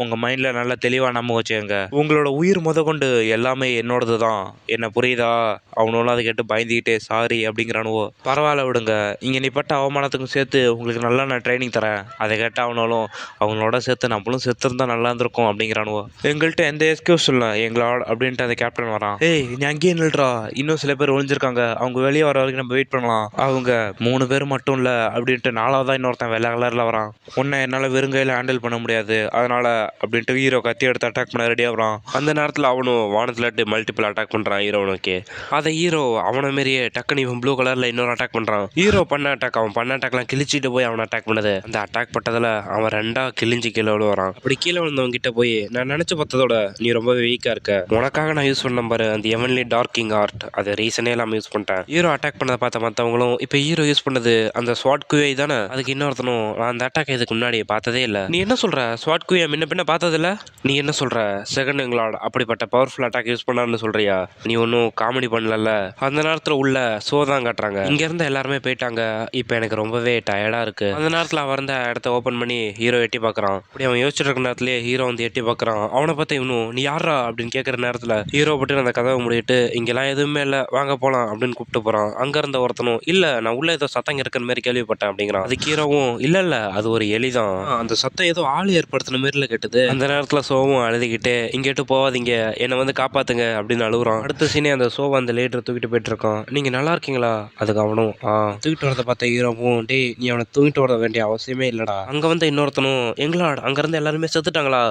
உங்க மைண்ட்ல நல்லா தெளிவா நம்ப வச்சுங்க. உங்களோட உயிர் முத கொண்டு எல்லாமே என்னோடது தான், என்ன புரியுதா? அவனோட அதை கேட்டு பயந்துக்கிட்டே சாரி அப்படிங்கிறானுவோ. பரவாயில்ல விடுங்க, இங்கே நீ பட்ட அவமானத்துக்கும் சேர்த்து உங்களுக்கு நல்லா நான் ட்ரைனிங் தரேன். அதை கேட்ட அவனோட சேர்த்து நம்மளும் செத்துருந்தா நல்லா இருந்திருக்கும் அப்படிங்கிறானுவோ. எங்கள்கிட்ட எந்த எக்ஸ்கியூஸ் இல்லை எங்களோட அப்படின்ட்டு அந்த கேப்டன் வரான். ஏய், நீ அங்கேயே நில்றா, இன்னும் சில பேர் ஒழிஞ்சிருக்காங்க, அவங்க வெளியே வர வரைக்கும் நம்ம வெயிட் பண்ணலாம். அவங்க 3 பேர் மட்டும் இல்லை அப்படின்ட்டு 4வதா இன்னொருத்தன் வெள்ளை கலரில் வரான். உன்னை என்னால் வெறுங்கையில் ஹேண்டில் பண்ண முடியாது, அதனால அப்படின்ட்டு ஹீரோ கத்தி எடுத்து அட்டாக் பண்ண ரெடியாக வரான். அந்த நேரத்தில் அவனும் வானத்தில் மல்டிபிள் அட்டாக் அட்டாக் பண்றான் ஹீரோ நோக்கி. அதை ஹீரோ அவனை மாரியே டக்குன்னு இவன் ப்ளூ கலர்ல இன்னொரு அட்டாக் பண்றான். ஹீரோ பண்ண அட்டாக் அவன் பண்ண அட்டாக்லாம் கிழிச்சிட்டு போய் அவனை அட்டாக் பண்ணது. அந்த அட்டாக் பட்டதுல அவன் ரெண்டா கிழிஞ்சு கீழே விழுவான். அப்படி கீழே விழுந்தவங்க கிட்ட போய் நான் நினைச்சு பார்த்ததோட நீ ரொம்பவே வீக்கா இருக்க, உனக்காக நான் யூஸ் பண்ண பாரு அந்த எவன்லி டார்க் கிங் ஆர்ட், அது ரீசனே இல்லாம யூஸ் பண்ணிட்டேன். ஹீரோ அட்டாக் பண்ணதை பார்த்த மற்றவங்களும் இப்ப ஹீரோ யூஸ் பண்ணது அந்த ஸ்வாட் குவே தானே, அதுக்கு இன்னொருத்தனும் நான் அந்த அட்டாக் இதுக்கு முன்னாடி பார்த்ததே இல்லை. நீ என்ன சொல்ற ஸ்வாட் குவே முன்ன பின்ன பார்த்தது இல்ல? நீ என்ன சொல்ற செகண்ட் எங்களோட அப்படிப்பட்ட பவர்ஃபுல் அட்டாக் யூஸ் பண்ணான்னு சொல்றியா? நீ ஒன்றும் காமெடி பண்ணல. அந்த நேரத்தில் உள்ள ஷோ தான் காட்டுறாங்க. இங்க இருந்து எல்லாருமே போயிட்டாங்க. இப்போ எனக்கு ரொம்பவே டயர்டா இருக்கு. அந்த நேரத்தில் அவன் இருந்த இடத்த ஓப்பன் பண்ணி ஹீரோ எட்டி பார்க்கறான். அப்படி அவன் யோசிச்சுட்டு இருக்க நேரத்திலேயே ஹீரோ வந்து எட்டி பார்க்கறான். அவனை பார்த்து இவனும் நீ யாரா அப்படின்னு கேட்குற நேரத்தில் ஹீரோ பட்டு அந்த கதவை முடிட்டு இங்கெல்லாம் எதுவுமே இல்லை வாங்க போகலாம் அப்படின்னு கூப்பிட்டு போகிறான். அங்கே இருந்த ஒருத்தனும் இல்லை நான் உள்ள ஏதோ சத்தம் இருக்கிற மாதிரி கேள்விப்பட்டேன் அப்படிங்கிறான். அதுக்கு ஹீரோவும் இல்லை அது ஒரு எலிதான், அந்த சத்தம் ஏதோ ஆள் ஏற்படுத்தின மாதிரில கேட்டது. அந்த நேரத்தில் சோவும் அழுதுகிட்டு இங்கேட்டு போவாதீங்க என்னை வந்து காப்பாத்துங்க அப்படின்னு அழுகுறான். அடுத்த சீனே அந்த சோவை அந்த லீடர் தூக்கிட்டு போயிட்டு இருக்கான். நீங்கள் நல்லா இருக்கீங்களா? அதுக்கு அவனும் தூக்கிட்டு வரதை பார்த்த ஹீரோவும் டேய் நீ அவனை தூக்கிட்டு வர வேண்டிய அவசியமே இல்லைடா. அங்கே வந்து இன்னொருத்தனும் எங்களா அங்கேருந்து எல்லாருமே செத்துட்டாங்களா?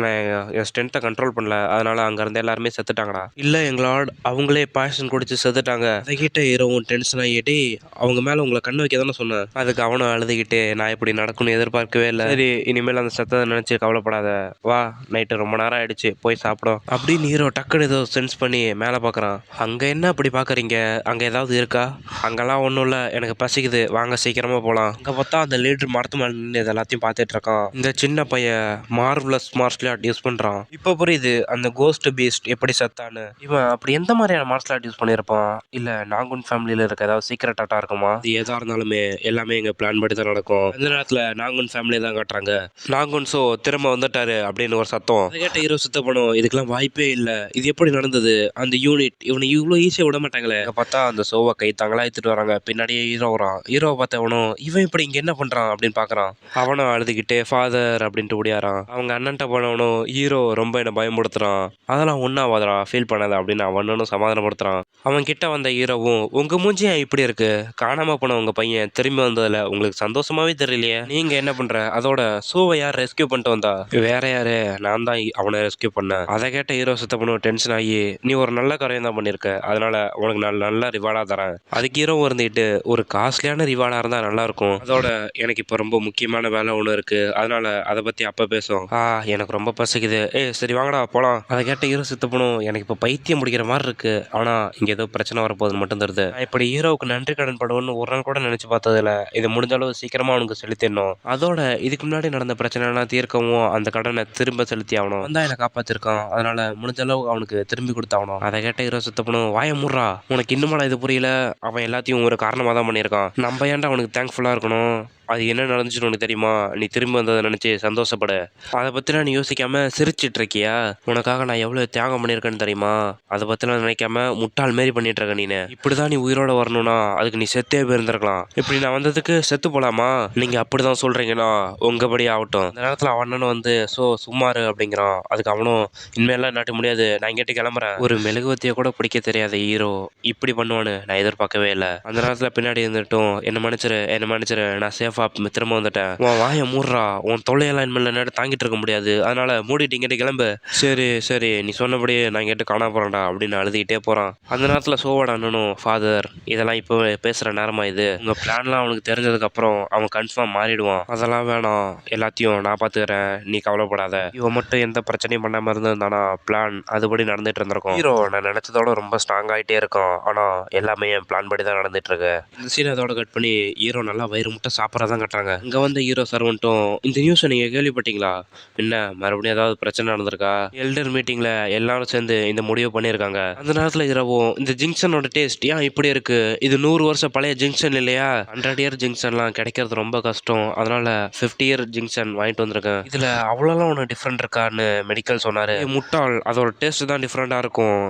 நான் என் ஸ்ட்ரென்த்தை கண்ட்ரோல் பண்ணல அதனால அங்கேருந்து எல்லாருமே செத்துட்டாங்கடா. இல்லை எங்களோட அவங்களே பாய்சன் குடிச்சு செத்துட்டாங்க. அதை கிட்ட ஹீரோவும் டென்ஷன் ஆகிட்டு அவங்க மேலே உங்களை கண்ணு வைக்க தானே சொன்னேன். அதுக்கு அவனும் அழுதுகிட்டு நான் இப்படி நடக்கும்னு எதிர்பார்க்கவே இல்லை. சரி இனிமேல் அந்த சத்தத்தை நினச்சி கவலைப்படாத, வா நைட்டு ரொம்ப நேரம் ஆயிடுச்சு போய் சாப்பிடும் அப்படின்னு ஹீரோ டக்குன்னு ஏதோ சென்ஸ் பண்ணி மேலே பார்க்குறான். அங்கே என்ன அப்படி பார்க்குறீங்க? அங்கே ஏதாவது இருக்கா? அங்கெல்லாம் ஒன்றும் இல்லை, எனக்கு பசிக்குது வாங்க சீக்கிரமாக போகலாம். அங்கே பார்த்தா அந்த லீடர் மரத்து மேலே நின்று இது எல்லாத்தையும் பார்த்துட்டு இருக்கான். இந்த சின்ன பையன் மார்வலஸ் மார்ஷல் ஆர்ட் யூஸ் பண்றான். இப்போ புரியுது அந்த கோஸ்ட் பீஸ்ட் எப்படி சத்தான்னு. இவன் அப்படி எந்த மாதிரியான மார்ஷல் ஆர்ட் யூஸ் பண்ணியிருப்பான்? இல்ல நாகுன் ஃபேமிலியில இருக்க ஏதாவது சீக்ரெட் ஆர்ட்டா இருக்குமா? இது எதா இருந்தாலுமே எல்லாமே எங்க பிளான் படி தான் நடக்கும். அந்த நேரத்துல நாகுன் ஃபேமிலி தான் காட்டுறாங்க. நாகுன் சோ திரும்ப வந்துட்டாரு அப்படின்னு ஒரு சத்தம். அதை கேட்ட ஹீரோ சுத்த பண்ணும் இதுக்கெல்லாம் வாய்ப்பே இல்ல, இது எப்படி நடந்தது? அந்த யூனிட் இவனை இவ்வளோ ஈஸியா விட மாட்டாங்களே. பார்த்தா அந்த சோவை கை தாங்களா எடுத்துட்டு வராங்க. பின்னாடியே ஹீரோ வரான். ஹீரோவை பார்த்தவனும் இவன் இப்படி இங்க என்ன பண்றான் அப்படின்னு பாக்குறான். அவனும் அழுதுகிட்டே ஃபாதர் அப்படின்ட்டு ஓடியாரான். அவங்க அண்ணன்ட்ட போனவனும் ஹீரோ ரொம்ப என்ன பயமுடுத்துறான். அதெல்லாம் ஒன்னாவாதரா ஃபீல் பண்ணாத அப்படின்னு அவனும் சமாதானப்படுத்துறான். அவன் கிட்ட வந்த ஹீரோவும் உங்க மூஞ்சி இப்படி இருக்கு, காணாம போன உங்க பையன் திரும்பி வந்ததுல உங்களுக்கு சந்தோஷமாவே தெரியலையே, நீங்க என்ன பண்ற? அதோட சோவை யார் ரெஸ்கியூ பண்ணிட்டு வந்தா? வேற யாரு? நான் தான் அவனை ரெஸ்கியூ பண்ணேன். அதை கேட்ட ஹீரோ சுத்த பண்ண டென்ஷன் ஆகி நீ ஒரு நல்ல காரியம் தான் பண்ணிருக்க, அதனால உனக்கு நல்ல ரிவார்டா தரேன். அதுக்கு ஹீரோ இருந்துட்டு ஒரு காஸ்ட்லியான ரிவார்டா இருந்தா நல்லா இருக்கும், அதோட எனக்கு இப்ப ரொம்ப முக்கியமான வேலை ஒண்ணு இருக்கு, அதனால அதை பத்தி அப்ப பேசும். எனக்கு ரொம்ப பசிக்குது, சரி வாங்கடா போலாம். அதை கேட்ட ஹீரோ சித்தப்பனும் எனக்கு இப்போ பைத்தியம் முடிக்கிற மாதிரி இருக்கு, ஆனா இங்க ஏதோ பிரச்சனை வரப்போகுதுன்னு மட்டும் தருது. நான் இப்படி ஹீரோவுக்கு நன்றி கடன் படுவோன்னு ஒரு நாள் கூட நினைச்சு பார்த்ததில்ல. இது முடிஞ்ச அளவு சீக்கிரமா அவனுக்கு செலுத்திடணும், அதோட இதுக்கு முன்னாடி நடந்த பிரச்சனை எல்லாம் தீர்க்கவும் அந்த கடனை திரும்ப செலுத்தி ஆகணும். வந்தா என்னை காப்பாத்திருக்கான், அதனால முடிஞ்ச அளவு அவனுக்கு திரும்பி கொடுத்தாகணும். அதை கேட்ட ஹீரோ சித்தப்பனும் வாய முறா, உனக்கு இன்னுமா இது புரியல? அவன் எல்லாத்தையும் ஒரு காரணமா தான் பண்ணியிருக்கான், நம்ம ஏன்டா அவனுக்கு தேங்க்ஃபுல்லா இருக்கணும்? அது என்ன நடந்துச்சுன்னு உனக்கு தெரியுமா? நீ திரும்பி வந்ததை நினைச்சு சந்தோஷப்படு, அதை பத்திலாம் நீ யோசிக்காம சிரிச்சிட்டு இருக்கியா? உனக்காக நான் எவ்வளவு தியாகம் பண்ணியிருக்கேன்னு தெரியுமா? அதை பத்திலாம் நினைக்காம முட்டாள் மாரி பண்ணிட்டு இருக்க. நீ இப்படிதான் நீ உயிரோட வரணும்னா அதுக்கு நீ செத்தே போயிருந்திருக்கலாம். இப்படி நான் வந்ததுக்கு செத்து போலாமா? நீங்க அப்படிதான் சொல்றீங்கன்னா உங்கபடி ஆகட்டும். இந்த நேரத்துல அவன் வந்து சும்மாரு அப்படிங்கிறான். அதுக்கு அவனும் இனிமேலாம் நாட்ட முடியாது, நான் இங்கிட்டு கிளம்புறேன். ஒரு மெழுகுவத்திய கூட பிடிக்க தெரியாத ஹீரோ இப்படி பண்ணுவான்னு நான் எதிர்பார்க்கவே இல்லை. அந்த நேரத்துல பின்னாடி இருந்துட்டும் என்ன மன்னிச்சிரு நான் சேஃபா திரும்ப வந்துட்டேன். உன் வாயை மூடுறா, உன் தொல்லையெல்லாம் இனிமேல் நேரம் தாங்கிட்டு இருக்க முடியாது, அதனால மூடிட்டு இங்கிட்ட கிளம்பு. சரி நீ சொன்னபடி நான் இங்கிட்ட காண போறேன்டா அப்படின்னு அழுதுகிட்டே போறான். அந்த நேரத்துல சோவோட அண்ணனும் ஃபாதர் இதெல்லாம் இப்போ பேசுற நேரமா இது, உங்க பிளான்லாம் அவனுக்கு தெரிஞ்சதுக்கு அப்புறம் அவன் கன்ஃபார்ம் மாறிடுவான், அதெல்லாம் வேணாம், எல்லாத்தையும் நான் பாத்துக்கிறேன், நீ கவலைப்படாத. இவன் மட்டும் எந்த பிரச்சனையும் பண்ணாம இருந்திருந்தானா பிளான் அதுபடி நடந்துட்டு இருந்திருக்கும். ஹீரோ நான் நினைச்சதோட ரொம்ப ஸ்ட்ராங் ஆகிட்டே இருக்கும், ஆனா எல்லாமே என் பிளான் படி தான் நடந்துட்டு இருக்கு. இந்த சீன் அதோட கட் பண்ணி ஹீரோ நல்லா வயிறு முட்டை சாப்பிட்றதான் கட்டுறாங்க. இங்க வந்து ஹீரோ சர்வன்ட்டும் இந்த நியூஸை நீங்க கேள்விப்பட்டீங்களா? என்ன மறுபடியும் ஏதாவது பிரச்சனை நடந்திருக்கா? எல்டர் மீட்டிங்ல எல்லாரும் சேர்ந்து இந்த முடிவு பண்ணியிருக்காங்க. அந்த நேரத்துல ஹீரோவும் இந்த ஜிங்ஷனோட டேஸ்ட் ஏன் இப்படி இருக்கு, இது 100 வருஷம் பழைய ஜிங்ஷன் இல்லையா, 100 இயர் ஜிங்ஷன்லாம் கிடைக்கிறது ரொம்ப கஷ்டம், அதனால 50 இயர் ஜிங்ஷன் வாங்கிட்டு வந்திருக்கேன், இதுல அவ்வளோலாம் ஒன்று டிஃப்ரெண்ட் இருக்கான்னு மெடிக்கல் சொன்னாரு. முட்டாள், அதோட டேஸ்ட் தான் டிஃப்ரெண்டா இருக்கும்,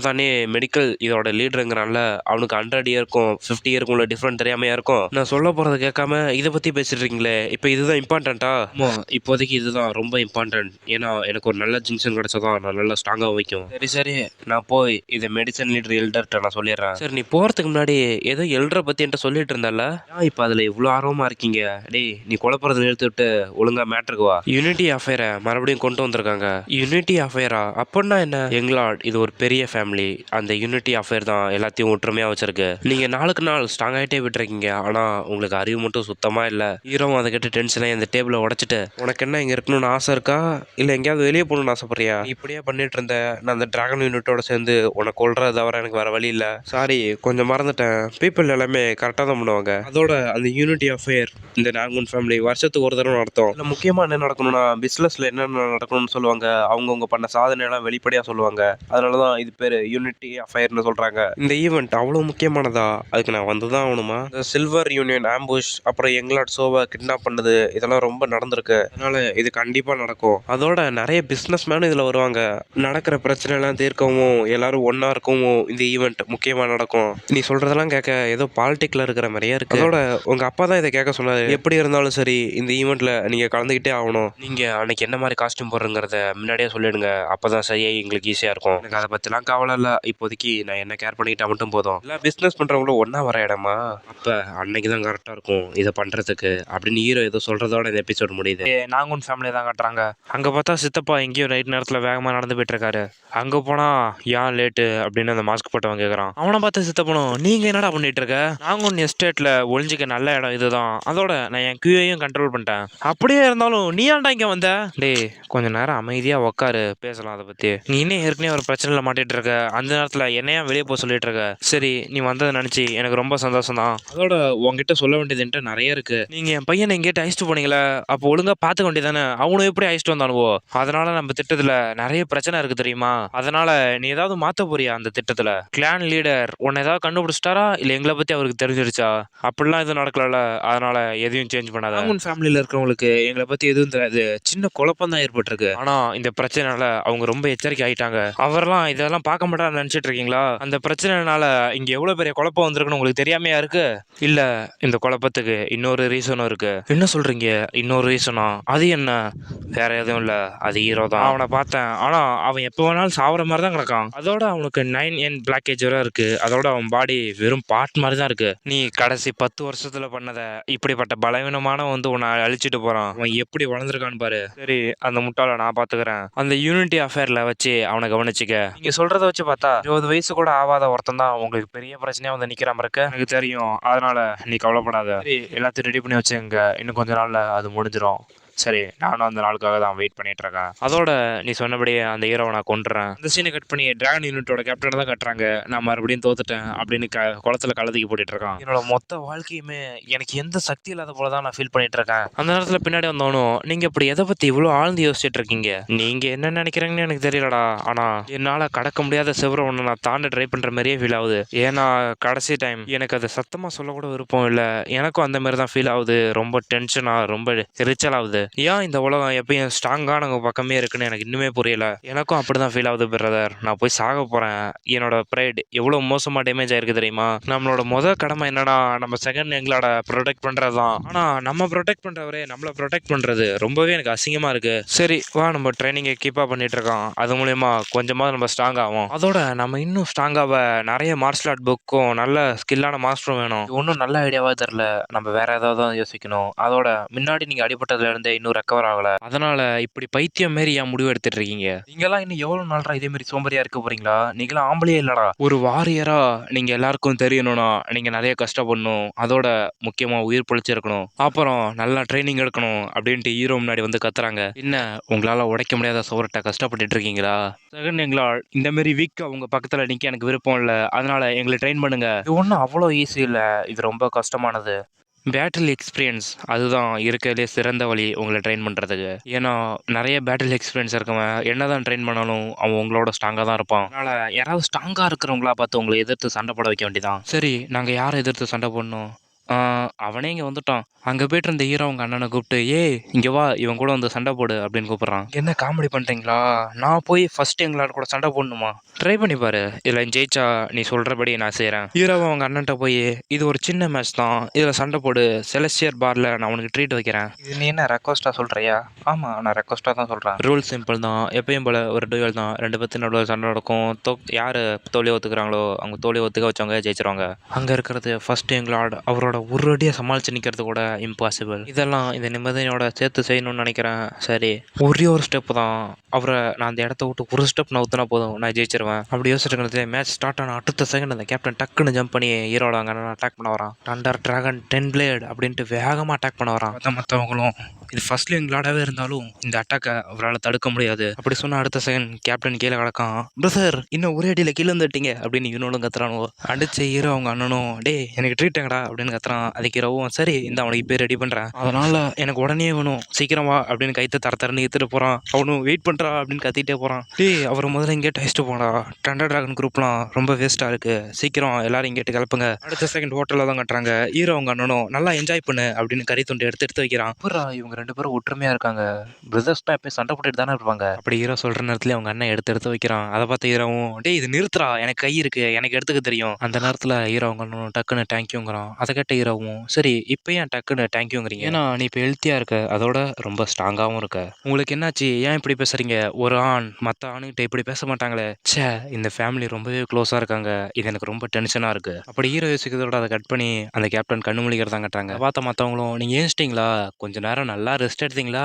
தானே மெடிக்கல் இதோட லீடருங்கிறான்ல, அவனுக்கு 100 இயருக்கும் 50 இயருக்கும் உள்ள டிஃப்ரெண்ட் தெரியாமையா இருக்கும். நான் சொல்ல போறதை கேட்காம இதை இதை பற்றி பேசிட்டு இருக்கீங்களே, இப்போ இதுதான் இம்பார்ட்டண்ட்டா? ஆமாம், இப்போதைக்கு இதுதான் ரொம்ப இம்பார்ட்டன்ட். ஏன்னா எனக்கு ஒரு நல்ல ஜிங்ஷன் கிடச்சதான் நான் நல்லா ஸ்ட்ராங்காக வைக்கும். சரி சரி, நான் போய் இதை மெடிசன் லீடர் எல்டர்கிட்ட நான் சொல்லிடுறேன். சரி, நீ போகிறதுக்கு முன்னாடி ஏதோ எல்டரை பற்றி என்கிட்ட சொல்லிட்டு இருந்தால, இப்போ அதில் இவ்வளோ ஆர்வமாக இருக்கீங்க? டேய், நீ குழப்பறதை நிறுத்தி விட்டு ஒழுங்கா மேட்ருக்கு வா. யூனிட்டி அஃபேரை மறுபடியும் கொண்டு வந்திருக்காங்க. யூனிட்டி அஃபேரா? அப்படின்னா என்ன? எங்களாட் இது ஒரு பெரிய ஃபேமிலி. அந்த யூனிட்டி அஃபேர் தான் எல்லாத்தையும் ஒற்றுமையாக வச்சிருக்கு. நீங்கள் நாளுக்கு நாள் ஸ்ட்ராங் ஆகிட்டே விட்டுருக்கீங்க. ஆனால் உங்களுக்கு அறிவு மட்டும் சுத்தமாக இல்லை. ஹீரோவும் அதை கேட்டு டென்ஷனாக இந்த டேபிளை உடச்சிட்டு, உனக்கு என்ன இங்கே இருக்கணும்னு ஆசை இருக்கா, இல்லை எங்கேயாவது வெளியே போகணும்னு ஆசைப்படுறியா? நீ இப்படியே பண்ணிட்டு இருந்த, நான் அந்த டிராகன் யூனிட்டோட சேர்ந்து உன்னை கொல்றத தவிர எனக்கு வேற வழி இல்லை. சாரி, கொஞ்சம் மறந்துட்டேன். பீப்புள் எல்லாமே கரெக்டாக தான் பண்ணுவாங்க. அதோட அந்த யூனிட்டி அஃபேர் இந்த நாகூன் ஃபேமிலி வருஷத்துக்கு ஒரு தடவை நடத்தும். இல்லை முக்கியமாக என்ன நடக்கணும்னா, பிஸ்னஸில் என்னென்ன நடக்கணும்னு சொல்லுவாங்க. அவங்கவுங்க பண்ண சாதனையெல்லாம் வெளிப்படையாக சொல்லுவாங்க. அதனால தான் இது பேர் யூனிட்டி அஃபேர்னு சொல்கிறாங்க. இந்த ஈவெண்ட் அவ்வளோ முக்கியமானதா? அதுக்கு நான் வந்து தான் ஆகணுமா? இந்த சில்வர் யூனியன் ஆம்புஷ், அப்புறம் எங்களாட் சோவை கிட்னாப் பண்ணது, இதெல்லாம் ரொம்ப நடந்திருக்கு. அதனால இது கண்டிப்பாக நடக்கும். அதோட நிறைய பிஸ்னஸ் மேனும் இதில் வருவாங்க. நடக்கிற பிரச்சனை எல்லாம் தீர்க்கவும் எல்லாரும் ஒன்றா இருக்கவும் இந்த ஈவெண்ட் முக்கியமாக நடக்கும். நீ சொல்கிறதெல்லாம் கேட்க ஏதோ பாலிடிக்கில் இருக்கிற மாதிரியே இருக்கு. அதோட உங்கள் அப்பா தான் இதை கேட்க சொன்னார். எப்படி இருந்தாலும் சரி, இந்த ஈவெண்ட்டில் நீங்கள் கலந்துக்கிட்டே ஆகணும். நீங்கள் அன்னைக்கு என்ன மாதிரி காஸ்டியூம் போடுறங்கிறத முன்னாடியே சொல்லிடுங்க. அப்போ தான் சரியாக எங்களுக்கு ஈஸியாக இருக்கும். எனக்கு அதை பற்றிலாம் கவலை இல்லை. இப்போதைக்கு நான் என்ன கேர் பண்ணிக்கிட்டா மட்டும் போதும். எல்லாம் பிஸ்னஸ் பண்ணுறவங்களும் ஒன்றா வர இடமா? அப்போ அன்னைக்கு தான் கரெக்டாக இருக்கும் இதை பண்ணுறதுக்கு அப்படின்னு ஹீரோ ஏதோ சொல்கிறதோட இந்த எபிசோட் முடியுது. நாங்கூன் ஃபேமிலி தான் காட்டுறாங்க. அங்கே பார்த்தா சித்தப்பா எங்கேயோ நைட் நேரத்தில் வேகமாக நடந்து போயிட்டு இருக்காரு. அங்கே போனால் ஏன் லேட்டு அப்படின்னு அந்த மாஸ்க் போட்டவன் கேட்குறான். அவனை பார்த்து சித்தப்பனும், நீங்கள் என்னடா பண்ணிட்டு இருக்க? நாங்கூன் எஸ்டேட்டில் ஒளிஞ்சிக்க நல்ல இடம் இதுதான். அதோட நான் என் கியூஐயும் கண்ட்ரோல் பண்ணிட்டேன். அப்படியே இருந்தாலும் நீ ஏன்டா இங்கே வந்த? டேய், கொஞ்சம் நேரம் அமைதியாக உட்காரு, பேசலாம் அதை பற்றி. நீ இன்னும் ஏற்கனவே ஒரு பிரச்சனையில் மாட்டிட்டு இருக்க. அந்த நேரத்தில் என்னையா வெளியே போக சொல்லிட்டு இருக்க. சரி, நீ வந்ததை நினச்சி எனக்கு ரொம்ப சந்தோஷம் தான். அதோட உங்ககிட்ட சொல்ல வேண்டியதுன்ட்டு நிறைய இருக்கு. நீங்கள் என் பையனை எங்கேட்டு அழைச்சிட்டு போனீங்களே, அப்போ ஒழுங்காக பார்த்துக்க வேண்டியதானே? அவனும் எப்படி அழைச்சிட்டு வந்தானுவோ? அதனால நம்ம திட்டத்தில் நிறைய பிரச்சனை இருக்கு தெரியுமா? அதனால நீ ஏதாவது மாற்ற போறியா அந்த திட்டத்தில்? கிளான் லீடர் உன்னை ஏதாவது கண்டுபிடிச்சிட்டாரா, இல்லை எங்களை பற்றி அவருக்கு தெரிஞ்சிருச்சா? அப்படிலாம் எதுவும் நடக்கல. அதனால எதையும் சேஞ்ச் பண்ணாத. உன் ஃபேமிலியில் இருக்கிறவங்களுக்கு எங்களை பற்றி எதுவும் தெரியாது. சின்ன குழப்பம் தான் ஏற்பட்டிருக்கு. ஆனால் இந்த பிரச்சனைனால அவங்க ரொம்ப எச்சரிக்கை ஆகிட்டாங்க. அவரெல்லாம் இதெல்லாம் பார்க்க மாட்டான்னு நினச்சிட்டு இருக்கீங்களா? அந்த பிரச்சனைனால இங்கே எவ்வளோ பெரிய குழப்பம் வந்திருக்குன்னு உங்களுக்கு தெரியாமையா இருக்கு? இல்லை, இந்த குழப்பத்துக்கு இன்னொரு ரீசனும் இருக்கு. என்ன சொல்றீங்க? இன்னொரு ரீசனா? அது என்ன? வேற எதுவும் இல்லை, அது ஹீரோ தான். அவனை பார்த்தேன், ஆனால் அவன் எப்போ வேணாலும் சாவற மாதிரி தான் கிடக்கான். அதோட அவனுக்கு 9N பிளாக்கேஜ் வரை இருக்கு. அதோட அவன் பாடி வெறும் பார்ட் மாதிரி தான் இருக்கு. நீ கடைசி 10 வருஷத்துல பண்ணத இப்படிப்பட்ட பலவீனமான வந்து உன்னை அழிச்சிட்டு போறான். அவன் எப்படி வளர்ந்துருக்கான்னு பாரு. சரி, அந்த முட்டாளை நான் பாத்துக்கிறேன். அந்த யூனிட்டி அஃபேர்ல வச்சு அவனை கவனிச்சுக்க. நீங்க சொல்றத வச்சு பார்த்தா 20 வயசு கூட ஆகாத ஒருத்தன் தான் உங்களுக்கு பெரிய பிரச்சனையா வந்து நிக்கிற மாதிரி இருக்கு. எனக்கு தெரியும். அதனால நீ கவலைப்படாத. சரி, எல்லாத்தையும் ரெடி பண்ணி வச்சுங்க. இன்னும் கொஞ்ச நாள்ல அது முடிஞ்சிடும். சரி, நானும் அந்த நாளுக்காக தான் வெயிட் பண்ணிட்டு இருக்கேன். அதோட நீ சொன்னபடியே அந்த ஹீரோவை நான் கொண்டுறேன். அந்த சீனை கட் பண்ணி டிராகன் யூனிட்டோட கேப்டனை தான் கட்டுறாங்க. நான் மறுபடியும் தோத்துட்டேன் அப்படின்னு குளத்துல கலந்துக்கி போட்டுட்டு இருக்கான். என்னோட மொத்த வாழ்க்கையுமே எனக்கு எந்த சக்தி இல்லாத போல தான் நான் ஃபீல் பண்ணிட்டு இருக்கேன். அந்த நேரத்தில் பின்னாடி வந்தவனும், நீங்க இப்படி எதை பத்தி இவ்வளோ ஆழ்ந்து யோசிச்சுட்டு இருக்கீங்க? நீங்க என்ன நினைக்கிறீங்கன்னு எனக்கு தெரியலடா. ஆனா என்னால கடக்க முடியாத செவரை ஒன்று நான் தாண்ட ட்ரை பண்ற மாதிரியே ஃபீல் ஆகுது. ஏன்னா கடைசி டைம் எனக்கு அதை சத்தமா சொல்ல கூட விருப்பம் இல்லை. எனக்கும் அந்த மாதிரி தான் ஃபீல் ஆகுது. ரொம்ப டென்ஷனா, ரொம்ப எரிச்சல் ஆகுது. ஏன் இந்த உலகம் எப்பயும் ஸ்ட்ராங்கான பக்கமே இருக்குன்னு எனக்கு இன்னுமே புரியல. எனக்கும் அப்படிதான் ஃபீல் ஆகுது பிரதர். நான் போய் சாக போறேன். என்னோட ப்ரைட் எவ்வளவு மோசமா டேமேஜ் ஆயிருக்கு தெரியுமா? நம்மளோட முதல் கடமை என்னன்னா, நம்ம செகண்ட் எங்களோட ப்ரொடெக்ட் பண்றதுதான். ஆனா நம்ம ப்ரொடெக்ட் பண்றவரே நம்மள ப்ரொடெக்ட் பண்றது ரொம்பவே எனக்கு அசிங்கமா இருக்கு. சரி வா, நம்ம ட்ரைனிங்கை கீப்பா பண்ணிட்டு இருக்கோம். அது மூலியமா கொஞ்சமா நம்ம ஸ்ட்ராங் ஆகும். அதோட நம்ம இன்னும் ஸ்ட்ராங்காக நிறைய மார்ஷல் ஆர்ட் புக்கும் நல்ல ஸ்கில்லான மாஸ்டரும் வேணும். ஒன்றும் நல்ல ஐடியாவா தெரியல. நம்ம வேற ஏதாவது தான் யோசிக்கணும். அதோட முன்னாடி நீங்க அடிபட்டதுல இருந்தே இன்னும் ரெக்கவர் ஆகல. அதனால இப்படி பைத்தியம் மாரி ஏன் முடிவு எடுத்துட்டு இருக்கீங்க? நீங்கெல்லாம் இன்னும் எவ்வளவு நாளா இதே மாதிரி சோம்பேறியா இருக்க போறீங்களா? நீங்களாம் ஆம்பளையே இல்லடா. ஒரு வாரியரா நீங்க எல்லாருக்கும் தெரியணும்னா நீங்க நிறைய கஷ்டப்படணும். அதோட முக்கியமா உயிர் பொழைச்சிருக்கணும். அப்புறம் நல்லா ட்ரைனிங் எடுக்கணும் அப்படின்ட்டு ஹீரோ முன்னாடி வந்து கத்துறாங்க. என்ன, உங்களால உடைக்க முடியாத சோரட்டை கஷ்டப்பட்டுட்டு இருக்கீங்களா? செகண்ட் எங்களால் இந்த மாதிரி வீக் உங்க பக்கத்துல நிக்க எனக்கு விருப்பம் இல்லை. அதனால எங்களை ட்ரெயின் பண்ணுங்க. இது ஒன்றும் அவ்வளோ ஈஸி இல்லை. இது ரொம்ப கஷ்டமானது. பேட்டில் எக்ஸ்பீரியன்ஸ் அதுதான் இருக்கிறதுலே சிறந்த வழி உங்களை ட்ரெயின் பண்ணுறதுக்கு. ஏன்னா நிறைய பேட்டில் எக்ஸ்பீரியன்ஸ் இருக்கவன் என்னதான் ட்ரெயின் பண்ணாலும் அவன் உங்களோட ஸ்ட்ராங்காக தான் இருப்பான். அதனால் யாராவது ஸ்ட்ராங்காக இருக்கிறவங்களா பார்த்து உங்களை எதிர்த்து சண்டை போட வைக்க வேண்டியதான். சரி, நாங்கள் யாரை எதிர்த்து சண்டை போடணும்? அவனே இங்கே வந்துட்டான். அங்கே போயிட்டு இருந்த ஹீரோ அவங்க அண்ணனை கூப்பிட்டு, ஏய் இங்கே வா, இவன் கூட வந்து சண்டை போடு அப்படின்னு கூப்பிட்றான். என்ன காமெடி பண்ணுறீங்களா? நான் போய் ஃபர்ஸ்ட் எங்களால் கூட சண்டை போடணுமா? ட்ரை பண்ணி பாரு, இதில் ஜெயிச்சா நீ சொல்கிறபடி நான் செய்கிறேன். ஹீரோவை அவங்க அண்ணன்ட்ட போய், இது ஒரு சின்ன மேட்ச் தான், இதில் சண்டை போடு, செலஸ்டியர் பாரில் நான் உனக்கு ட்ரீட் வைக்கிறேன். இது நீ என்ன ரெக்வஸ்ட்டாக சொல்கிறியா? ஆமாம், நான் ரெக்வஸ்ட்டாக தான் சொல்கிறேன். ரூல் சிம்பிள் தான், எப்பயும் போல் ஒரு டுவெல் தான், 2 பேர்த்து நடுவில் சண்டை நடக்கும். யார் தோல்வியை ஒத்துக்கிறாங்களோ அவங்க தோல்வியை ஒத்துக்க வச்சவங்க ஜெயிச்சிருவாங்க. அங்கே இருக்கிறது ஃபர்ஸ்ட் எங்களாட் அவரோட ஒரு அடியை சமாளித்து நிற்கிறது கூட இம்பாசிபிள். இதெல்லாம் இந்த நிம்மதியோட சேர்த்து செய்யணும்னு நினைக்கிறேன். சரி, ஒரே ஒரு ஸ்டெப் தான், அவரை நான் அந்த இடத்த விட்டு ஒரு ஸ்டெப் நான் ஊற்றினா போதும், நான் ஜெயிச்சிருவேன். அப்படி யோசிச்சுட்டு மேட்ச் ஸ்டார்ட் ஆன அடுத்த செகண்ட் அந்த கேப்டன் டக்குன்னு ஜம்ப் பண்ணி ஹீரோட அங்கே அட்டாக் பண்ண வரான். தண்டர் டிராகன் 10 பிளேட் அப்படின்ட்டு வேகமாக அட்டாக் பண்ண வரான். மற்றவங்களும் இது ஃபர்ஸ்ட் எங்களாடவே இருந்தாலும் இந்த அட்டாக்கை அவரால் தடுக்க முடியாது. அப்படி சொன்ன அடுத்த செகண்ட் கேப்டன் கீழே கிடக்கான். பிரதர் இன்னும் ஒரே அடியில் கீழே வந்துட்டீங்க அப்படின்னு இவனோடும் கத்துறானோ. அடிச்ச ஹீரோ அவங்க அண்ணனும், டே எனக்கு ட்ரீட் எங்கடா அப்படின்னு கத்துறான். அதுக்கு ஹீரோவும், சரி இந்த அவனுக்கு இப்போ ரெடி பண்ணுறேன், அதனால எனக்கு உடனே வேணும், சீக்கிரம் வா அப்படின்னு கைத்தை தரன்னு எடுத்துட்டு போகிறான். அவனும் வெயிட் பண்ணுறா அப்படின்னு கத்திட்டே போகிறான். டே அவர் முதல்ல இங்கே டெஸ்ட் போடா, டண்டர் டிராகன் குரூப்லாம் ரொம்ப வேஸ்ட்டாக இருக்குது, சீக்கிரம் எல்லாரும் இங்கேட்டு கிளப்புங்க. அடுத்த செகண்ட் ஹோட்டலில் தான் கட்டுறாங்க. ஹீரோ அவங்க அண்ணனும், நல்லா என்ஜாய் பண்ணு அப்படின்னு கறி துண்டு எடுத்து வைக்கிறான். அப்புறம் இவங்க 2 பேரும் ஒற்றுமையாக இருக்காங்க. பிரதர்ஸ் தான் எப்பயும் சண்டை போட்டுட்டு தானே இருப்பாங்க. அப்படி ஹீரோ சொல்கிற நேரத்தில் அவங்க அண்ணன் எடுத்து வைக்கிறான். அதை பார்த்து ஹீரோவும், டே இது நிறுத்துறா, எனக்கு கை இருக்கு, எனக்கு எடுத்துக்க தெரியும். அந்த நேரத்தில் ஹீரோ அவங்க அண்ணனும் டக்குன்னு தேங்க்யூங்கிறான். அதை கேட்ட ஹீரோவும், சரி இப்போ ஏன் டக்குன்னு தேங்க்யூங்கிறீங்க? ஏன்னா நீ இப்போ ஹெல்த்தியாக இருக்க, அதோட ரொம்ப ஸ்ட்ராங்காகவும் இருக்க. உங்களுக்கு என்னாச்சு, ஏன் இப்படி பேசுறீங்க? ஒரு ஆண் மற்ற ஆணுகிட்ட இப்படி பேச மாட்டாங்களே. ச்சே, இந்த ஃபேமிலி ரொம்பவே க்ளோஸாக இருக்காங்க, இது எனக்கு ரொம்ப டென்ஷனாக இருக்கு. அப்படி ஹீரோ யோசிக்கிறதோட அதை கட் பண்ணி அந்த கேப்டன் கண்ணு முழிக்கிறதா கட்டுறாங்க. பார்த்த மற்றவங்களும், நீங்கள் ஏஞ்சிட்டிங்களா, கொஞ்ச நேரம் நல்லா ரெஸ்ட் எடுத்தீங்களா?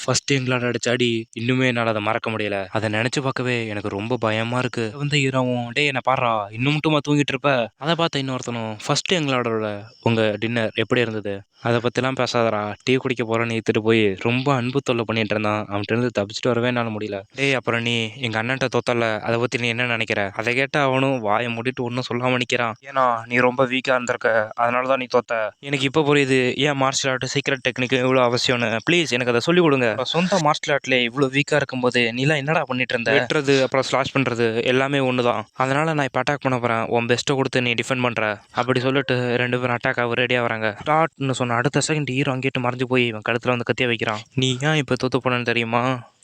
ஃபர்ஸ்ட் எங்களாட அடிச்ச அடி இன்னுமே என்னால் அதை மறக்க முடியல, அதை நினச்சி பார்க்கவே எனக்கு ரொம்ப பயமா இருக்கு. வந்து ஹீரோவும், டே என்ன பாடுறா, இன்னும் மட்டுமா தூங்கிட்டு இருப்ப? அதை பார்த்த இன்னொருத்தனும், ஃபர்ஸ்ட் எங்களோட உங்கள் டின்னர் எப்படி இருந்தது, அதை பற்றிலாம் பேசாதடா, டீ குடிக்க போகிறேன்னு எடுத்துகிட்டு போய் ரொம்ப அன்பு தொல்லை பண்ணிட்டு இருந்தான், அவன்கிட்ட இருந்து தப்பிச்சுட்டு வரவே என்னால் முடியல. டேய் அப்புறம் நீ எங்கள் அண்ணன்ட்ட தோத்தல, அதை பற்றி நீ என்ன நினைக்கிற? அதை கேட்டால் அவனும் வாயை மூடிட்டு ஒன்றும் சொல்லாமல் நிற்கிறான். ஏன்னா நீ ரொம்ப வீக்காக இருந்திருக்க, அதனால தான் நீ தோத்த. எனக்கு இப்போ புரியுது ஏன் மார்ஷல் ஆர்ட் சீக்ரெட் டெக்னிக் இவ்வளோ அவசியம்னு. ப்ளீஸ் எனக்கு அதை சொல்லிக் கொடுங்க. சொந்த மார்ஷல் ஆர்ட்ல இவ்வளோ வீக்காக இருக்கும்போது நீலாம் என்னடா பண்ணிட்டு இருந்த? வெட்டுறது அப்புறம் ஸ்லாஷ் பண்ணுறது எல்லாமே ஒன்று தான், அதனால நான் இப்போ அட்டாக் பண்ண போகிறேன், உன் பெஸ்ட்டை கொடுத்து நீ டிஃபெண்ட் பண்ணுற அப்படி சொல்லிட்டு 2 பேரும் அட்டாக் ஆக ரெடியாக வராங்க. ஸ்டார்ட்னு சொன்ன அடுத்த செகண்ட் ஹீரோ அங்கேட்டு மறைஞ்சு போய் இவன் கழுத்தில் வந்து கத்திய வைக்கிறான். நீ ஏன் இப்போ தோத்து போனேன்னு தெரியுமா?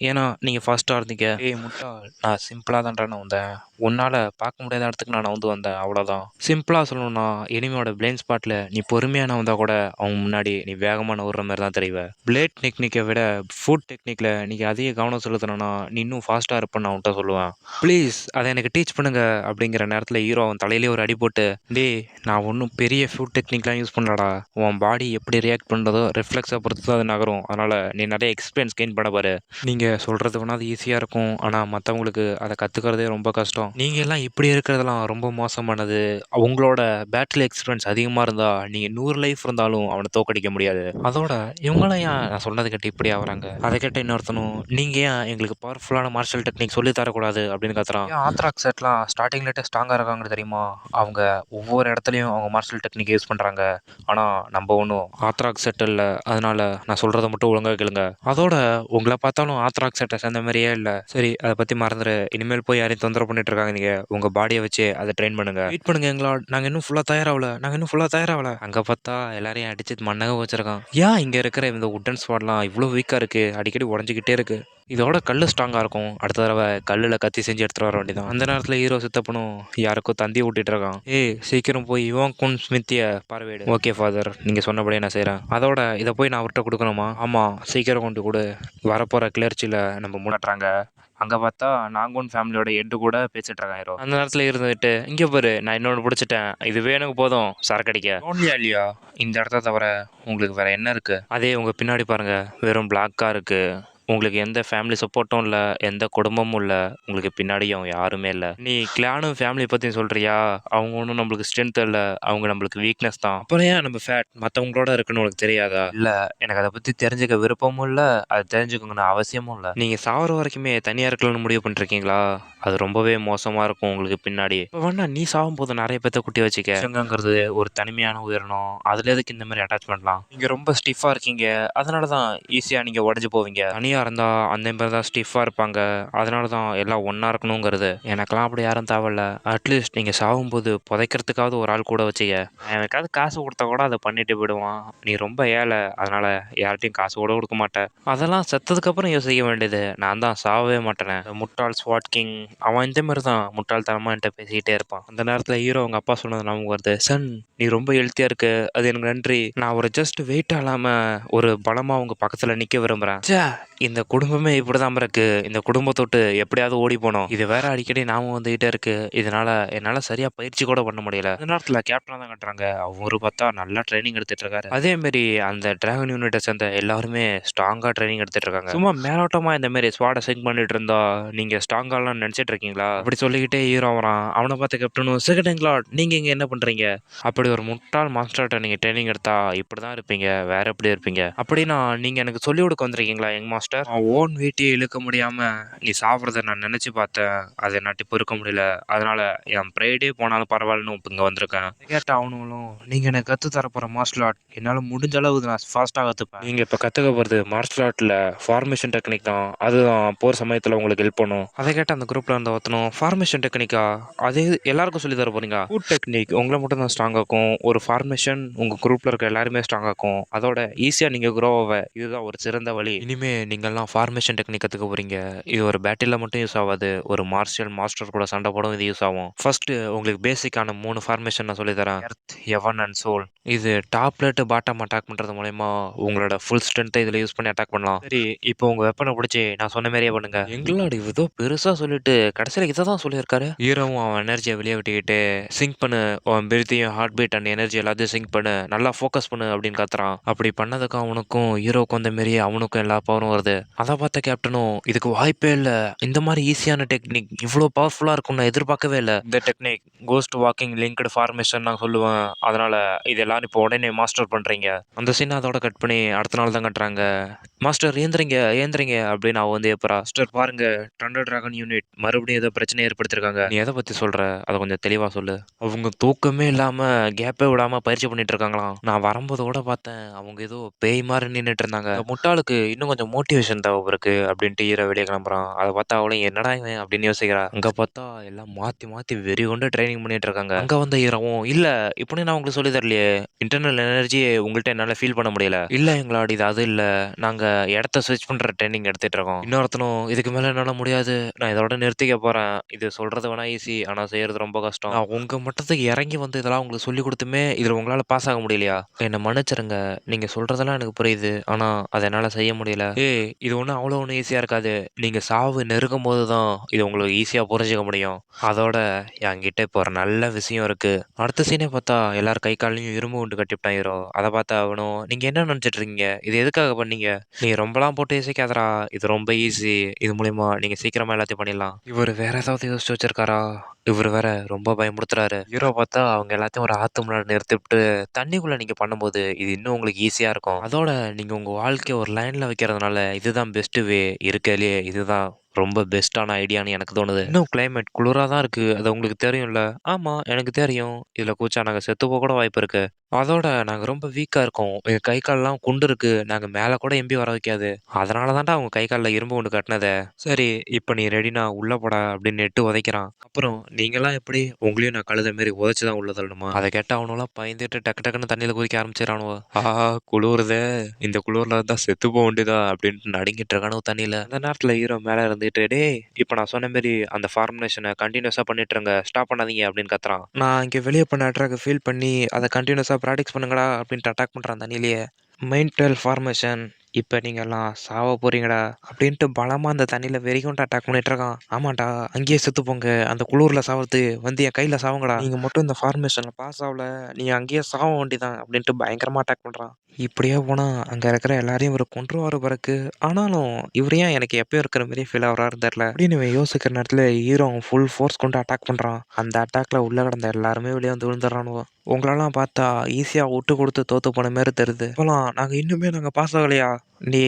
ஏன்னா நீங்கள் ஃபாஸ்ட்டாக இருந்தீங்க. முட்டாள், நான் சிம்பிளாக தான்டா வந்தேன், உன்னால் பார்க்க முடியாத இடத்துக்கு நான் வந்தேன், அவ்வளோதான். சிம்பிளாக சொல்லணும்னா எனிமியோட பிளைண்ட் ஸ்பாட்டில் நீ பொறுமையான வந்தால் கூட அவங்க முன்னாடி நீ வேகமான ஓடுற மாதிரி தான் தெரிவேன். பிளேட் டெக்னிக்கை விட ஃபுட் டெக்னிக்கில் நீங்கள் அதிக கவனம் செலுத்தணும்னா நீ இன்னும் ஃபாஸ்ட்டாக இருப்பேன்னு நான் உன்ட்ட சொல்லுவேன். ப்ளீஸ் அதை எனக்கு டீச் பண்ணுங்க அப்படிங்கிற நேரத்தில் ஹீரோ அவன் தலையிலே ஒரு அடி போட்டு, டே நான் ஒன்றும் பெரிய ஃபுட் டெக்னிக்லாம் யூஸ் பண்ணலடா, உன் பாடி எப்படி ரியாக்ட் பண்ணுறதோ ரிஃப்ளெக்ஸை பொறுத்து தான் அது நகரும், அதனால் நீ நிறைய எக்ஸ்பீரியன்ஸ் கெயின் பண்ண பாரு. நீங்கள் சொல்கிறது வேணா அது ஈஸியாக இருக்கும், ஆனால் மற்றவங்களுக்கு அதை கற்றுக்கிறதே ரொம்ப கஷ்டம். நீங்கள் எல்லாம் இப்படி இருக்கிறதெல்லாம் ரொம்ப மோசமானது. உங்களோட பேட்டில் எக்ஸ்பீரியன்ஸ் அதிகமாக இருந்தால் நீங்கள் 100 லைஃப் இருந்தாலும் அவனை தோக்கடிக்க முடியாது. அதோட இவங்களாம் ஏன் நான் சொன்னது கேட்டு இப்படி ஆகிறாங்க? அதை கேட்ட இன்னொருத்தனும், நீங்கள் ஏன் எங்களுக்கு பவர்ஃபுல்லான மார்ஷல் டெக்னிக் சொல்லி தரக்கூடாது அப்படின்னு கத்துறான். ஆத்ராக் செட்லாம் ஸ்டார்டிங்லேட்டே ஸ்ட்ராங்காக இருக்காங்கன்னு தெரியுமா? அவங்க ஒவ்வொரு இடத்துலையும் அவங்க மார்ஷல் டெக்னிக் யூஸ் பண்ணுறாங்க, ஆனால் நம்ம ஒன்றும் ஆத்ராக் செட் இல்லை, அதனால நான் சொல்கிறத மட்டும் ஒழுங்காக கேளுங்க. அதோட உங்களை பார்த்தாலும் ஆத்ராக் செட்டை சேர்ந்த மாதிரியே இல்லை. சரி அதை பற்றி மறந்துடு, இனிமேல் போய் யாரையும் தொந்தரவு பண்ணிட்டு இருக்காங்க, நீங்கள் உங்கள் பாடியை வச்சு அதை ட்ரெயின் பண்ணுங்க. வெயிட் பண்ணுங்க எங்களா, நாங்கள் இன்னும் ஃபுல்லாக தயாராகல. அங்கே பார்த்தா எல்லாரையும் அடிச்சு மண்ணக வச்சிருக்கான். ஏன் இங்கே இருக்கிற இந்த உட்டன் ஸ்பாட்லாம் இவ்வளோ வீக்காக இருக்குது, அடிக்கடி உடஞ்சிக்கிட்டே இருக்குது. இதோட கல் ஸ்ட்ராங்காக இருக்கும், அடுத்த தடவை கல்லில் கத்தி செஞ்சு எடுத்துகிட்டு வர வேண்டியதான். அந்த நேரத்தில் ஹீரோ சித்தப்பனும் யாருக்கோ தந்தி விட்டுட்டு இருக்கான். சீக்கிரம் போய் இவன் குன் ஸ்மித்தியை பார்வையிடு. ஓகே ஃபாதர், நீங்கள் சொன்னபடியே நான் செய்கிறேன். அதோட இதை போய் நான் அவர்கிட்ட கொடுக்கணுமா? ஆமாம், சீக்கிரம் கொண்டு கொடு. வரப்போகிற கிளர்ச்சியில் நம்ம முன்னாட்டுறாங்க. அங்கே பார்த்தா நாங்கூன் ஃபேமிலியோட எட்டு கூட பேசிட்டு இருக்கான் ஹீரோ. அந்த நேரத்தில் இருந்துட்டு, இங்கே பாரு நான் இன்னொன்று பிடிச்சிட்டேன், இதுவே எனக்கு போதும் சரக்கடிக்க. ஓன்லியா இல்லையா இந்த இடத்த தவிர உங்களுக்கு வேற என்ன இருக்குது? அதே உங்கள் பின்னாடி பாருங்கள், வெறும் பிளாக்காக இருக்குது. உங்களுக்கு எந்த ஃபேமிலி சப்போர்ட்டும் இல்லை, எந்த குடும்பமும் இல்லை, உங்களுக்கு பின்னாடியும் யாருமே இல்லை. நீ கிளானும் ஃபேமிலி பற்றி சொல்கிறியா? அவங்க ஒன்றும் நம்மளுக்கு ஸ்ட்ரென்த் இல்லை, அவங்க நம்மளுக்கு வீக்னஸ் தான். அப்புறம் ஏன் நம்ம ஃபேட் மற்றவங்களோட இருக்குன்னு உனக்கு தெரியாதா? இல்லை, எனக்கு அதை பற்றி தெரிஞ்சுக்க விருப்பமும் இல்லை, அது தெரிஞ்சுக்கணும்னு அவசியமும் இல்லை. நீங்கள் சாவர வரைக்குமே தனியாக இருக்கலாம்னு முடிவு பண்ணிருக்கீங்களா? அது ரொம்பவே மோசமாக இருக்கும் உங்களுக்கு பின்னாடி. இப்போ வேணா நீ சாகும் போது நிறைய பேர்த்த குட்டி வச்சுக்கங்கிறது ஒரு தனிமையான உயிரினம், அதில் எதுக்கு இந்த மாதிரி அட்டாச் பண்ணலாம்? நீங்கள் ரொம்ப ஸ்டிஃபாக இருக்கீங்க, அதனால தான் ஈஸியாக நீங்கள் உடஞ்சி போவீங்க. தனியாக தனியாக இருந்தால் அந்த மாதிரி தான் ஸ்டிஃபாக இருப்பாங்க. அதனால தான் எல்லாம் ஒன்றா இருக்கணுங்கிறது. எனக்கெல்லாம் அப்படி யாரும் தேவையில்ல. அட்லீஸ்ட் நீங்கள் சாகும்போது புதைக்கிறதுக்காவது ஒரு ஆள் கூட வச்சுக்க. எனக்காவது காசு கொடுத்தா கூட அதை பண்ணிட்டு போயிடுவான். நீ ரொம்ப ஏழை, அதனால் யார்கிட்டையும் காசு கூட கொடுக்க மாட்டேன். அதெல்லாம் செத்ததுக்கப்புறம் யோசிக்க வேண்டியது. நான் தான் சாகவே மாட்டேனே. முட்டாள் ஸ்வாட் கிங் அவன் இந்த மாதிரி தான் முட்டாள்தனமாக என்கிட்ட பேசிக்கிட்டே இருப்பான். அந்த நேரத்தில் ஹீரோ அவங்க அப்பா சொன்னது ஞாபகம் வருது. சன், நீ ரொம்ப ஹெல்த்தியாக இருக்கு, அது எனக்கு நன்றி. நான் ஒரு ஜஸ்ட் வெயிட் இல்லாமல் ஒரு பலமாக உங்கள் பக்கத்தில் நிற்க விரும்புகிறேன். சே, இந்த குடும்பமே இப்படி தான் இருக்கு. இந்த குடும்பத்தொட்டு எப்படியாவது ஓடி போனோம். இது வேற அடிக்கடி நாம வந்துகிட்டே இருக்கு. இதனால என்னால் சரியாக பயிற்சி கூட பண்ண முடியல. இந்த நேரத்தில் கேப்டனாக தான் கட்டுறாங்க. அவரு பார்த்தா நல்லா ட்ரைனிங் எடுத்துட்டு இருக்காரு. அதே மாதிரி அந்த டிராகன் யூனிட்டை சேர்ந்த எல்லாருமே ஸ்ட்ராங்காக ட்ரைனிங் எடுத்துட்டு இருக்காங்க. சும்மா மேலோட்டமாக இந்த மாதிரி ஸ்வாடை சிங்க் பண்ணிட்டு இருந்தா நீங்கள் ஸ்ட்ராங்காலாம் நினச்சிட்டு இருக்கீங்களா அப்படி சொல்லிக்கிட்டே ஹீரோ வரான். அவனை பார்த்து கேப்டனும், செகண்ட் லார்ட், நீங்கள் இங்கே என்ன பண்ணுறீங்க? அப்படி ஒரு முட்டாள் மாஸ்டர்கிட்ட நீங்கள் ட்ரைனிங் எடுத்தா இப்படி தான் இருப்பீங்க, வேற எப்படி இருப்பீங்க? அப்படின்னா நீங்கள் எனக்கு சொல்லிக் கொடுக்க வந்திருக்கீங்களா யங் மாஸ்டர்? ஓன் வெயிட்டியை இழுக்க முடியாமல் நீ சாப்பிட்றத நான் நினச்சி பார்த்தேன். அதை என்னாட்டி பொறுக்க முடியல. அதனால என் ப்ரைடே போனாலும் பரவாயில்லன்னு இப்போ இங்கே வந்திருக்கேன். கேட்ட அவனுங்களும், நீங்கள் எனக்கு கற்று தரப்போகிற மார்ஷல் ஆர்ட் என்னால் முடிஞ்ச அளவுக்கு நான் ஃபாஸ்ட்டாக கற்றுப்பேன். நீங்கள் இப்போ கற்றுக்க போகிறது மார்ஷல் ஆர்ட்டில் ஃபார்மேஷன் டெக்னிக் தான். அதுதான் போர் சமயத்தில் உங்களுக்கு ஹெல்ப் பண்ணும். அதை கேட்ட அந்த குரூப்பில் இருந்த ஒருத்தனும், ஃபார்மேஷன் டெக்னிக்கா? அதே எல்லாருக்கும் சொல்லி தர போறீங்க? ஃபுட் டெக்னிக் உங்களை மட்டும் தான் ஸ்ட்ராங் ஆக்கும். ஒரு ஃபார்மேஷன் உங்கள் குரூப்பில் இருக்க எல்லாருமே ஸ்ட்ராங் ஆக்கும். அதோட ஈஸியாக நீங்கள் க்ரோ ஆக இதுதான் ஒரு சிறந்த வழி. இனிமே நீங்கள்லாம் ஃபார்மேஷன் டெக்னிக் கற்றுக்க போகிறீங்க. இது ஒரு பேட்டிலில் மட்டும் யூஸ் ஆகாது. ஒரு மார்ஷியல் மாஸ்டர் கூட சண்டை போடவும் இது யூஸ் ஆகும். ஃபர்ஸ்ட் உங்களுக்கு பேசிக்கான 3 ஃபார்மேஷன் நான் சொல்லித்தரேன். எர்த், எவன் அண்ட் சோல். இது டாப் லேட்டு பாட்டம் அட்டாக் பண்ணுறது மூலயமா உங்களோட ஃபுல் ஸ்ட்ரென்த்தை இதில் யூஸ் பண்ணி அட்டாக் பண்ணலாம். சரி, இப்போ உங்கள் வெப்பனை பிடிச்சி நான் சொன்ன மாதிரியே பண்ணுங்க. எங்களோட ஏதோ பெருசாக சொல்லிட்டு கடைசியில் இதை தான் சொல்லியிருக்காரு. ஹீரோவும் அவன் எனர்ஜியை வெளியே விட்டுக்கிட்டு, சிங்க் பண்ணு, உன் பிரீத்தையும் ஹார்ட் பீட் அண்ட் எனர்ஜி எல்லாத்தையும் சிங்க் பண்ணு, நல்லா ஃபோக்கஸ் பண்ணு அப்படின்னு கத்துறான். அப்படி பண்ணதுக்கு அவனுக்கும் ஹீரோக்கும் அந்த மாரி அவனுக்கும் எல்லா பவரும் வருது. அதை பார்த்த கேப்டனும், இதுக்கு வாய்ப்பே இல்லை, இந்த மாதிரி ஈஸியான டெக்னிக் இவ்வளோ பவர்ஃபுல்லாக இருக்கும்னு நான் எதிர்பார்க்கவே இல்லை. இந்த technique ghost walking linked formation நான் சொல்லுவேன். அதனால இது எல்லாரும் இப்போ உடனே மாஸ்டர் பண்ணுறீங்க. அந்த சீன் அதோட கட் பண்ணி அடுத்த நாள் தான் கட்டுறாங்க. மாஸ்டர் ஏந்திரிங்க ஏந்திரிங்க அப்படின்னு அவன் வந்து எப்பரா மாஸ்டர் பாருங்க, டண்டர் டிராகன் யூனிட் மறுபடியும் ஏதோ பிரச்சனை ஏற்படுத்திருக்காங்க. நீ எதை பற்றி சொல்கிற, அதை கொஞ்சம் தெளிவாக சொல்லு. அவங்க தூக்கமே இல்லாமல் கேப்பே விடாமல் பயிற்சி பண்ணிட்டு இருக்காங்களாம். நான் வரும்போது கூட பார்த்தேன், அவங்க ஏதோ பேய் மாதிரி நின்றுட்டு இருந்தாங்க. இந்த முட்டாளுக்கு இன்னும் கொஞ்சம் மோட்டிவேஷன் தேவை இருக்கு அப்படின்ட்டு ஹீரோ வெளியே கிளம்புறான். அதை பார்த்தா அவளையும் என்னடா இவன் அப்படின்னு யோசிக்கிறா. அங்கே பார்த்தா எல்லாம் மாற்றி மாற்றி வெறி கொண்டு ட்ரைனிங் பண்ணிட்டு இருக்காங்க. அங்கே வந்த ஹீரோவும், இல்லை இப்படி நான் உங்களுக்கு சொல்லி தரலையே, இன்டர்னல் எனர்ஜியை உங்கள்கிட்ட என்னால் ஃபீல் பண்ண முடியல. இல்லை எங்களாடி இது அது இல்லை, நாங்கள் இடத்த ஸ்விட்ச் பண்ணுற ட்ரைனிங் எடுத்துட்டு இருக்கோம். இன்னொருத்தனும், இதுக்கு மேலே என்னால் முடியாது, நான் இதோட நிறுத்திக்க போகிறேன். இது சொல்கிறது வேணா ஈஸி, ஆனால் செய்கிறது ரொம்ப கஷ்டம். நான் உங்கள் மட்டத்துக்கு இறங்கி வந்து இதெல்லாம் உங்களுக்கு சொல்லி கொடுத்துமே இதில் உங்களால் பாஸ் ஆக முடியலையா? என்னை மன்னிச்சிருங்க, நீங்கள் சொல்கிறதெல்லாம் எனக்கு புரியுது, ஆனால் அதை என்னால் செய்ய முடியல. இது ஒன்றும் அவ்வளோ ஒன்றும் ஈஸியாக இருக்காது. நீங்கள் சாவு நெருங்கும் போது தான் இது உங்களுக்கு ஈஸியாக புரிஞ்சிக்க முடியும். அதோட என்கிட்ட இப்போ ஒரு நல்ல விஷயம் இருக்குது. அடுத்த சீனே பார்த்தா எல்லாரும் கை காலையும் இரும்பு உண்டு கட்டிவிட்டான் ஹீரோ. அதை பார்த்தா அவனும், நீங்கள் என்ன நினச்சிட்டு இருக்கீங்க, இது எதுக்காக பண்ணீங்க? நீ ரொம்பலாம் போட்டு யோசிக்காதடா, இது ரொம்ப ஈஸி, இது மூலிமா நீங்கள் சீக்கிரமாக எல்லாத்தையும் பண்ணிடலாம். இவர் வேற ஏதாவது யோசிச்சு வச்சிருக்காரா? இவர் வேற ரொம்ப பயமுடுத்துறாரு. ஹீரோ பார்த்தா அவங்க எல்லாத்தையும் ஒரு ஆத்து முன்னாடி நிறுத்திவிட்டு, தண்ணிக்குள்ளே நீங்கள் பண்ணும்போது இது இன்னும் உங்களுக்கு ஈஸியாக இருக்கும். அதோட நீங்கள் உங்கள் வாழ்க்கையை ஒரு லைனில் வைக்கிறதுனால இதுதான் பெஸ்ட்டு வே இருக்கலையே, இதுதான் ரொம்ப பெஸ்ட்டான ஐடியான்னு எனக்கு தோணுது. இன்னும் கிளைமேட் குளிராக தான் இருக்குது, அது உங்களுக்கு தெரியும்ல? ஆமாம், எனக்கு தெரியும். இதில் கூச்சா நாங்கள் செத்து போக கூட வாய்ப்பு இருக்குது. அதோட நாங்கள் ரொம்ப வீக்காக இருக்கோம், எங்கள் கை கால்லாம் குண்டு இருக்குது, நாங்கள் மேலே கூட எம்பி வர வைக்காது. அதனால தான்டா அவங்க கை காலில் இரும்பு ஒன்று கட்டினதே. சரி, இப்போ நீ ரெடினா உள்ளே போடா அப்படின்னு நெட்டு உதைக்கிறான். அப்புறம் நீங்களாம் எப்படி, உங்களையும் நான் கழுத மாரி உதைச்சு தான் உள்ள தள்ளணுமா? அதை கேட்ட அவனெல்லாம் பயந்துட்டு டக்கு டக்குன்னு தண்ணியில் குதிக்க ஆரம்பிச்சிடறானுவோ. குளிருதே, இந்த குளிரில் தான் செத்து போக வேண்டியதா அப்படின்ட்டு நடுங்கிட்டு இருக்கானு தண்ணியில். அந்த நேரத்தில் ஹீரோ மேலே இருந்துட்டு, டேய் இப்போ நான் சொன்ன மாரி அந்த ஃபார்முலேஷனை கண்டினியூஸாக பண்ணிட்டு இருங்க, ஸ்டாப் பண்ணாதீங்க அப்படின்னு கத்துறான். நான் இங்கே வெளியே பண்ண அட்ராக்டை ஃபீல் பண்ணி அதை கண்டினியூஸாக ப்ராக்டிஸ் பண்ணுங்கடா அப்படின்ட்டு அட்டாக் பண்ணுறான் தண்ணியிலேயே. மெயின்டல் ஃபார்மேஷன், இப்போ நீங்கள்லாம் சாவ போறீங்கடா அப்படின்ட்டு பலமாக அந்த தண்ணியில் வெறிகொண்டு அட்டாக் பண்ணிட்டு இருக்கான். ஆமாண்டா, அங்கேயே செத்து போங்க, அந்த குளூரில் சாவது வந்து என் கையில் சாவுங்கடா, நீங்கள் மட்டும் இந்த ஃபார்மேஷனில் பாஸ் ஆகல, நீங்கள் அங்கேயே சாவ வேண்டிதான் அப்படின்ட்டு பயங்கரமாக அட்டாக் பண்ணுறான். இப்படியே போனால் அங்கே இருக்கிற எல்லாரையும் இவர் கொன்றுவார் பிறகு. ஆனாலும் இவர் ஏன் எனக்கு எப்போ இருக்கிற மாதிரி ஃபீல் ஆகிறாருன்னு தெரில அப்படின்னு இவன் யோசிக்கிற நேரத்தில் ஹீரோ ஃபுல் ஃபோர்ஸ் கொண்டு அட்டாக் பண்ணுறான். அந்த அட்டாக்ல உள்ள கிடந்த எல்லாருமே வெளியே வந்து விழுந்துடுறானுவோ. உங்களெல்லாம் பார்த்தா ஈஸியாக விட்டு கொடுத்து தோத்து போன மாதிரி தெரியுது. இப்போலாம் நாங்கள் இன்னுமே பாஸ் ஆகலையா நீ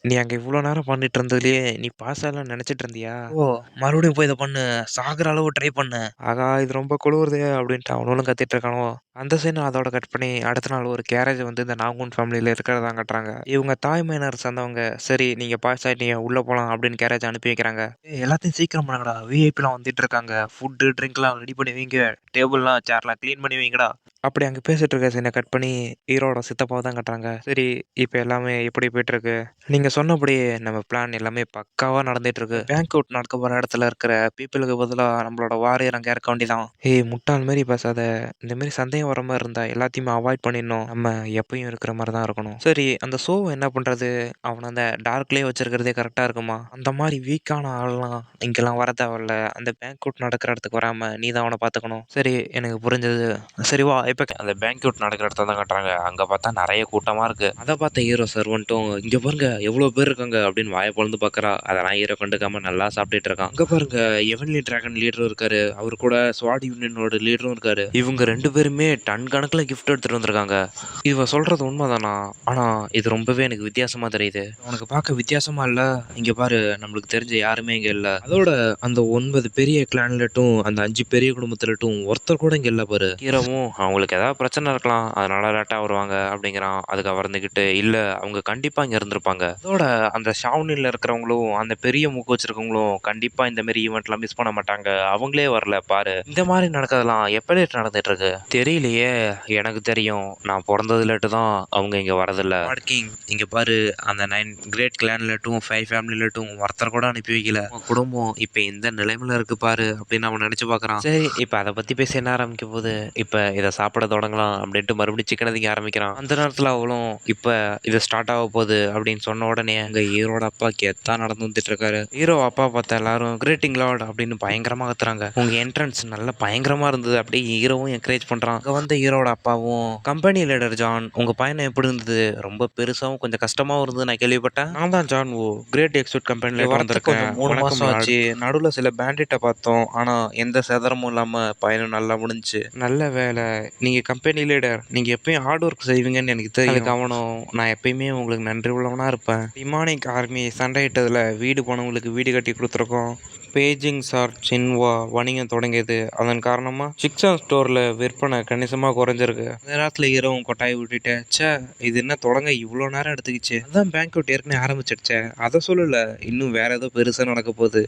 நீ அங்க இவ்ளோ நேரம் பண்ணிட்டு இருந்ததுலயே நீ பாஸ் ஆகலாம்னு நினைச்சிட்டு இருந்தியா? ஓ! மறுபடியும் போய் இத பண்ணு. சாகுற அளவு ட்ரை பண்ணு. ஆகா! இது ரொம்ப குளுருதே அப்டின்ட்டு அவனுங்களும் கத்திட்டு இருக்கானுவோ. அந்த சீன அதோட கட் பண்ணி அடுத்த நாள் ஒரு கேரேஜ் வந்து இந்த நாகூன் ஃபேமிலில இருக்கிறதா காட்டுறாங்க. இவங்க தாய் மைனர் சேர்ந்தவங்க. சரி நீங்க பாஸ் ஆயிட்டீங்க உள்ள போலாம் அப்டின்னு கேரேஜ் அனுப்பி வைக்கிறாங்க. ஏய் எல்லாத்தையும் சீக்கிரம் பண்ணுங்கடா. விஐபிலாம் வந்துட்டு இருக்காங்க. ஃபுட், ட்ரிங்க்லாம் ரெடி பண்ணி வைங்க. டேபிள்லாம், சேர்லாம் கிளீன் பண்ணி வைங்கடா. அப்படி அங்க பேசிட்டு இருக்க சீன கட் பண்ணி ஹீரோவோட சித்தப்பாவ தான் காட்டுறாங்க. சரி இப்ப எல்லாமே எப்படி போயிட்டுருக்கு? நீங்க சொன்னபடியே நம்ம பிளான் எல்லாமே பக்காவா நடந்துட்டுருக்கு. பேங்க் அவுட் நடக்க போற இடத்துல இருக்கிற பீப்பிளுக்கு பதிலா நம்மளோட வாரியர் அங்க இறக்க வேண்டியதான். ஏய் முட்டாள் மாரி பேசாத. இந்த மாரி சந்தேகம் வர மாரி இருந்தா எல்லாத்தையுமே அவாய்ட் பண்ணிடணும். நம்ம எப்பயும் இருக்கிற மாரி தான் இருக்கணும். சரி அந்த ஷோவ என்ன பண்றது? அவன அந்த டார்க்லயே வச்சிருக்கிறதே கரெக்ட்டா இருக்குமா? அந்த மாரி வீக்கான ஆள்லாம் இங்கெல்லாம் வர தேவையில்ல. அந்த பேங்க் அவுட் நடக்கிற இடத்துக்கு வராம நீ தான் அவன பார்த்துக்கணும். சரி எனக்கு புரிஞ்சது. சரி வா இப்ப அந்த பேங்க் அவுட் நடக்கிற இடத்த தான் காட்டுறாங்க. அங்க பார்த்தா நெறைய கூட்டமா இருக்கு. அத பார்த்த ஹீரோ சர்வன்ட்டும் இங்க பாருங்க எவ்வளோ பேர் இருக்காங்க அப்படின்னு வாய பொளந்து பார்க்கறா. அதெல்லாம் ஹீரோ கண்டுக்காம நல்லா சாப்பிட்டுட்டு இருக்கான். அங்க பாருங்க எவன்லி டிராகன் லீடரும் இருக்காரு. அவரு கூட ஸ்வாட் யூனியனோட லீடரும் இருக்காரு. இவங்க 2 பேருமே டன் கணக்குல கிஃப்ட் எடுத்துட்டு வந்திருக்காங்க. இவ சொல்றது உண்மைதானா? ஆனா இது ரொம்பவே எனக்கு வித்தியாசமா தெரியுது. உனக்கு பார்க்க வித்தியாசமா இல்ல? இங்க பாரு நம்மளுக்கு தெரிஞ்ச யாருமே இங்க இல்ல. அதோட அந்த 9 பெரிய கிளான்லட்டும் அந்த 5 பெரிய குடும்பத்திலட்டும் ஒருத்தர் கூட இங்க இல்ல பாரு. ஹீரோவும் அவங்களுக்கு ஏதாவது பிரச்சனை இருக்கலாம். அதனால லேட்டா வருவாங்க அப்படிங்கிறான். அதுக்கு அவர் இருந்துகிட்டு இல்ல அவங்க கண்டிப்பா இங்க இருந்திருப்பாங்க. அதோட அந்த ஷாவ்னில இருக்கிறவங்களும் அந்த பெரிய மூக்கு வச்சிருக்கவங்களும் கண்டிப்பா இந்த மாதிரி ஈவெண்ட்லாம் மிஸ் பண்ண மாட்டாங்க. அவங்களே வரல பாரு. இந்த மாதிரி நடக்கிறதெல்லாம் எப்படி நடந்துட்டு இருக்கு? தெரியலையே. எனக்கு தெரியும். நான் பிறந்தது லேட்டு தான் அவங்க இங்க வரதில்ல. கிங் இங்க பாரு அந்த 9 கிரேட் கிளான்லட்டும் 5 ஃபேமிலிலட்டும் ஒருத்தர் கூட அனுப்பி வைக்கல. உன் குடும்பம் இப்ப எந்த நிலைமையில இருக்கு பாரு அப்படின்னு அவன் நினைச்சு பார்க்கறான். சரி இப்ப அதை பத்தி பேச என்ன ஆரம்பிக்க போகுது? இப்ப இதை சாப்பிட தொடங்கலாம் அப்படின்ட்டு மறுபடியும் சிக்கன் அதிக ஆரம்பிக்கிறான். அந்த நேரத்துல அவளும் இப்ப இது ஸ்டார்ட் ஆக போகுது அப்படின்னு சொன்ன உடனே அங்க ஹீரோட அப்பா கெத்தா நடந்து வந்துட்டு இருக்காரு. ஹீரோ அப்பா பார்த்த எல்லாரும் கிரேட்டிங் லார்ட் அப்படின்னு பயங்கரமா கத்துறாங்க. உங்க என்ட்ரன்ஸ் நல்ல பயங்கரமா இருந்தது அப்படி ஹீரோவும் என்கரேஜ் பண்றான். அங்க வந்த ஹீரோட அப்பாவும் கம்பெனி லீடர் ஜான் உங்க பயணம் எப்படி இருந்தது? ரொம்ப பெருசாவும் கொஞ்சம் கஷ்டமாவும் இருந்தது நான் கேள்விப்பட்டேன். நான் தான் ஜான் ஓ கிரேட் எக்ஸ்போர்ட் கம்பெனில வந்திருக்கேன். 3 மாசம் ஆச்சு. நடுவுல சில பேண்டிட்ட பார்த்தோம். ஆனா எந்த சேதாரமும் இல்லாம பயணம் நல்லா முடிஞ்சுச்சு. நல்ல வேலை. நீங்க கம்பெனி லீடர். நீங்க எப்பயும் ஹார்ட் ஒர்க் செய்வீங்கன்னு எனக்கு தெரியும். அதுக்கு அவனும் நான் எப்பயுமே உங்களுக்கு நன்றி உள்ளவனா இருப்பேன். டிமானிக் ஆர்மி சண்டையிட்டதுல வீடு போனவங்களுக்கு வீடு கட்டி கொடுத்துருக்கோம். பேஜிங் சார் சின்வா வணிகம் தொடங்கியது. அதன் காரணமா சிக்ஸன் ஸ்டோர்ல விற்பனை கணிசமா குறைஞ்சிருக்கு. அந்த நேரத்துல இரவும் கொட்டாய் விட்டுட்டு ச்சே இது என்ன தொடங்க இவ்வளோ நேரம் எடுத்துக்கிச்சு. அதான் பேங்க் அவுட் ஏற்கனவே ஆரம்பிச்சிடுச்சே. அதை சொல்லல. இன்னும் வேற ஏதோ பெருசா நடக்க போகுது.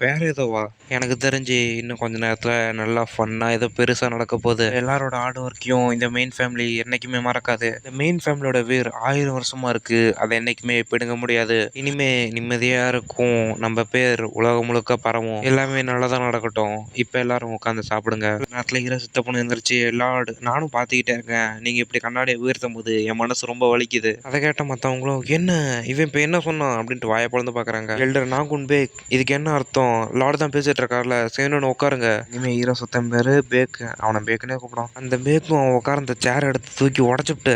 வேற ஏதோவா? எனக்கு தெரிஞ்சு இன்னும் கொஞ்ச நேரத்துல நல்லா ஃபன்னா ஏதோ பெருசா நடக்க போகுது. எல்லாரோட ஹார்ட் ஒர்க்கையும் இந்த மெயின் ஃபேமிலி என்னைக்குமே மறக்காது. இந்த மெயின் ஃபேமிலியோட வேர் 1000 வருஷமா இருக்கு. அதை என்னைக்குமே பிடுங்க முடியாது. இனிமே நிம்மதியா இருக்கும். நம்ம பேர் உலகம் முழுக்க பரவும். எல்லாமே நல்லதா நடக்கட்டும். இப்ப எல்லாரும் உட்காந்து சாப்பிடுங்க. நேரத்துல ஹீரோ சித்த பொண்ணு எந்திரிச்சு லார்டு நானும் பாத்துக்கிட்டே இருக்கேன். நீங்க இப்படி கண்ணாடியை உயர்த்தும் போது என் மனசு ரொம்ப வலிக்குது. அதை கேட்ட மத்தவங்களும் என்ன இவன் இப்ப என்ன சொன்னான் அப்படின்ட்டு வாயை பொளந்து பாக்குறாங்க. எல்டர் நாகுன் பேக் இதுக்கு என்ன அர்த்தம்? லார்டு தான் பேசிட்டு இருக்காருல சேனு உட்காருங்க. இனிமே ஹீரோ சுத்தம் பேரு பேக். அவனை பேக்குனே கூப்பிடும். அந்த பேக்கும் அவன் உட்கார அந்த சேர் எடுத்து தூக்கி உடச்சுட்டு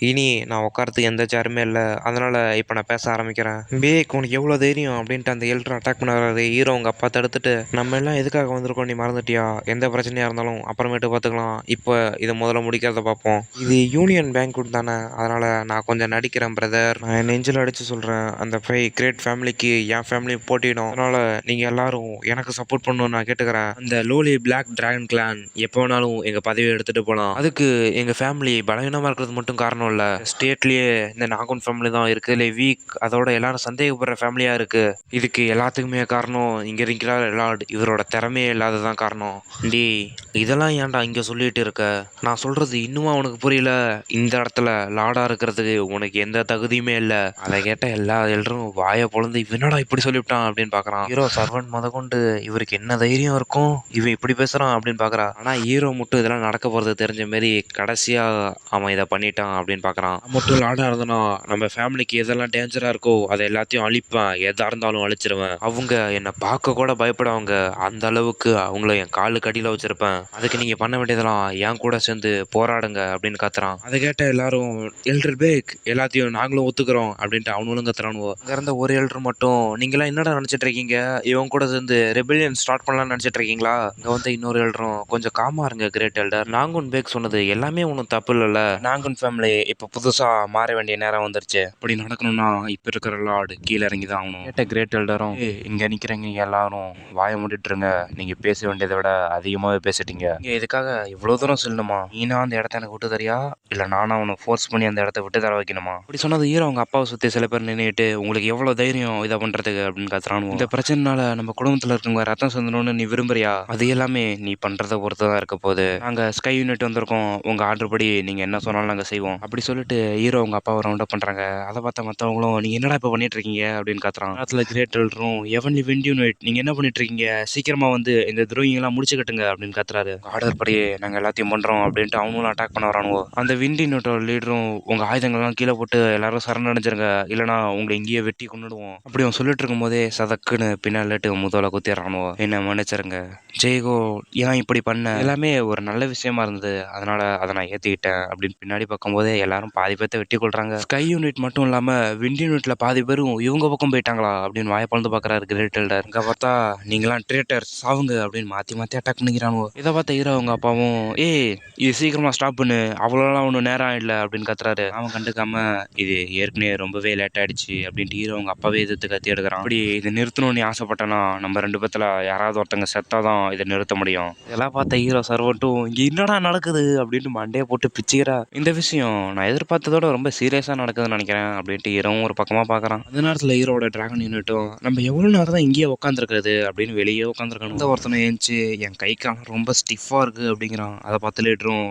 இனி நான் உட்காரத்துக்கு எந்த சேருமே இல்லை. அதனால இப்ப நான் பேச ஆரம்பிக்கிறேன். பேக் உனக்கு எவ்வளவு தைரியம் அப்படின்ட்டு அந்த எல்டர் அட்டாக் பண்ணாரு. ஹீரோ உங்க அப்பா தடுத்துட்டு நம்ம எல்லாம் எதுக்காக வந்திருக்கோம் நீ மறந்துட்டியா? எந்த பிரச்சனையா இருந்தாலும் அப்புறமேட்டு பார்த்துக்கலாம். இப்போ இதை முதல்ல முடிக்கிறத பார்ப்போம். இது யூனியன் பேங்க் தானே. அதனால நான் கொஞ்சம் நடிக்கிறேன் பிரதர். நான் என் நெஞ்சில் அடிச்சு சொல்றேன். அந்த 5 கிரேட் ஃபேமிலிக்கு என் ஃபேமிலி போட்டிடும். அதனால நீங்க எல்லாரும் எனக்கு சப்போர்ட் பண்ணணும்னு நான் கேட்டுக்கிறேன். அந்த லோலி பிளாக் டிராகன் கிளான் எப்போ வேணாலும் எங்க பதவியை எடுத்துட்டு போலாம். அதுக்கு எங்க ஃபேமிலி பலவீனமா இருக்கிறது மட்டும் காரணம் இல்ல. ஸ்டேட்லயே இந்த நாகூன் ஃபேமிலி தான் இருக்குதுல வீக். அதோட எல்லாரும் சந்தேகப்படுற ஃபேமிலியா இருக்கு. இதுக்கு எல்லாத்துக்குமே காரணம் இங்க இருக்கிற லார்ட். இவரோட திறமையே இல்லாததான் காரணம். டி இதெல்லாம் ஏன்டா இங்க சொல்லிட்டு இருக்க? நான் சொல்றது இன்னுமா உனக்கு புரியல? இந்த இடத்துல லார்டா இருக்கிறதுக்கு உனக்கு எந்த தகுதியுமே இல்ல. அதை கேட்ட எல்லா எல்லோரும் வாயை பொளந்து இவனடா இப்படி சொல்லிவிட்டான் அப்படின்னு பாக்குறான். ஹீரோ சர்வன்ட் முத கொண்டு இவருக்கு என்ன தைரியம் இருக்கும் இவன் இப்படி பேசுறான் அப்படின்னு பாக்குறா. ஆனா ஹீரோ மட்டும் இதெல்லாம் நடக்க போறது தெரிஞ்ச மாரி கடைசியா அவன் இதை பண்ணிட்டான் அப்படின்னு பாக்குறான். மட்டும் லார்டா இருந்தனா நம்ம ஃபேமிலிக்கு எதெல்லாம் டேஞ்சரா இருக்கோ அதை எல்லாத்தையும் அழிப்பேன். எதா இருந்தாலும் அழிச்சிருவேன். அவங்க என்னை பார்க்க கூட பயப்படுவாங்க. அந்த அளவுக்கு அவங்கள என் காலுக்கு அடியில வச்சிருப்பேன். அதுக்கு நீங்க பண்ண வேண்டியதெல்லாம் என் கூட சேர்ந்து போராடுங்க அப்படின்னு கத்துறான். அதை கேட்ட எல்லாரும் எல்டர் பேக் எல்லாத்தையும் நாங்களும் ஒத்துக்கிறோம் அப்படின்ட்டு அவனுங்களும் கத்துறானுவோ. அங்க இருந்த ஒரு எல்டர் மட்டும் நீங்களாம் என்னடா நினைச்சிட்டு இருக்கீங்க, இவன் கூட சேர்ந்து ரெபெலியன் ஸ்டார்ட் பண்ணலாம்னு நினைச்சிட்டு இருக்கீங்களா? இங்க வந்து இன்னொரு எல்டரும் கொஞ்சம் காமா இருங்க கிரேட் எல்டர், நாங்குன் பேக் சொன்னது எல்லாமே ஒன்றும் தப்பு இல்லைல்ல, நாங்குன் ஃபேமிலி இப்போ புதுசா மாற வேண்டிய நேரம் வந்துருச்சு, அப்படி நடக்கணும்னா இப்ப இருக்கிற லார்டு கீழே இறங்கி தான் ஆகணும். கேட்ட கிரேட் எல்டரும் இங்க நிக்கிறீங்க எல்லாரும் வாய மூடிட்டுருங்க, நீங்க பேச வேண்டியதை விட அதிகமாவே பேசிட்டீங்க, நீங்க இதுக்காக இவ்வளவு தூரம் சொல்லணுமா? நீனா அந்த இடத்த எனக்கு விட்டு தரியா இல்ல நானும் அவனை ஃபோர்ஸ் பண்ணி அந்த இடத்த விட்டு தர வைக்கணுமா? அப்படி சொன்னது ஹீரோ அவங்க அப்பாவை சுத்தி சில பேர் நின்றுட்டு உங்களுக்கு எவ்வளவு தைரியம் இதை பண்றதுக்கு அப்படின்னு கத்துறானுவோ. இந்த பிரச்சனைனால நம்ம குடும்பத்துல இருக்கவங்க ரத்தம் சொந்தணும்னு நீ விரும்புறியா? அது எல்லாமே நீ பண்றதை பொறுத்து தான் இருக்க போகுது, நாங்க ஸ்கை யூனிட் வந்திருக்கோம், உங்க ஆர்டர் படி நீங்க என்ன சொன்னாலும் நாங்க செய்வோம் அப்படி சொல்லிட்டு ஹீரோ அவங்க அப்பாவை ரவுண்ட் அப் பண்றாங்க. அதை பார்த்த மத்தவங்களும் நீங்க என்னடா இப்ப பண்ணிட்டு இருக்கீங்க அப்படின்னு கத்துறான். நேரத்துல கிரேட் எல்டரும் எவன்லி விண்ட் யூனிட் நீங்க என்ன பண்ணிட்டு இருக்கீங்க, சீக்கிரமா வந்து இந்த துரோகிங்க எல்லாம் முடிச்சு கட்டுங்க அப்படின்னு கத்துறாரு. ஆர்டர் படி நாங்க எல்லாத்தையும் பண்றோம் அப்படின்ட்டு அவங்களும் அட்டாக் பண்ண வரானுவோ. அந்த விண்ட் யூனிட்டோட லீடரும் உங்க ஆயுதங்கள் எல்லாம் கீழே போட்டு எல்லாரும் சரணடைஞ்சிருங்க இல்லைன்னா உங்களை இங்கேயே வெட்டி கொண்டுடுவோம் அப்படி அவன் சொல்லிட்டு இருக்கும் போதே சதக்குன்னு பின்னாலிட்டு முதல்ல குத்திடுறானுவோ. என்ன மன்னிச்சிருங்க ஜெய்கோ, ஏன் இப்படி பண்ண, எல்லாமே ஒரு நல்ல விஷயமா இருந்தது அதனால அதை நான் ஏத்திக்கிட்டேன் அப்படின்னு பின்னாடி பார்க்கும்போதே எல்லாரும் பாதி பேர்த்த வெட்டி கொள்றாங்க. ஸ்கை யூனிட் மட்டும் இல்லாம விண்ட் யூனிட்ல பாதி பேரும் இவங்க பக்கம் போயிட்டாங்களா அப்படின்னு வாய பழந்து பாக்குறாரு கிரேட் எல்டர். இங்க பார்த்தா நீங்களாம் ட்ரேட்டர் சாவுங்க அப்படின்னு மாத்தி மாத்தி அட்டாக் பண்ணிக்கிறானுவோ. இதை பார்த்த ஹீரோ அவங்க அப்பாவும் இது சீக்கிரமா ஸ்டாப் பண்ணு, அவ்வளோலாம் ஒன்றும் நேரம் இல்லை அப்படின்னு கத்துறாரு. அவன் கண்டுக்காம இது ஏற்கனவே ரொம்பவே லேட் ஆயிடுச்சு அப்படின்ட்டு ஹீரோ அவங்க அப்பாவே எதிர்த்து கத்தி எடுக்கிறான். அப்படி இதை நிறுத்தணும்னு ஆசைப்பட்டேன்னா நம்ம ரெண்டு பேத்துல யாராவது ஒருத்தங்க செத்தாதான் இதை நிறுத்த முடியும். இதெல்லாம் பார்த்த ஹீரோ சர்வட்டும் இங்க என்னடா நடக்குது அப்படின்ட்டு மண்டையை போட்டு பிச்சுக்கிறா. இந்த விஷயம் நான் எதிர்பார்த்ததோட ரொம்ப சீரியஸா நடக்குதுன்னு நினைக்கிறேன் அப்படின்ட்டு ஹீரோவும் ஒரு பக்கமா பாக்குறான். அந்த நேரத்துல ஹீரோட டிராகன் யூனிட்டும் நம்ம எவ்வளவு நேரம் தான் இங்கேயே உட்காந்துருக்குது அப்படின்னு வெளியே உட்காந்துருக்கணும். இந்த ஒருத்தனை ஏஞ்சி என் கை காலம் ரொம்ப ஸ்டிஃபா இருக்கு அப்படிங்கிறான். அதை பார்த்து லீடரும்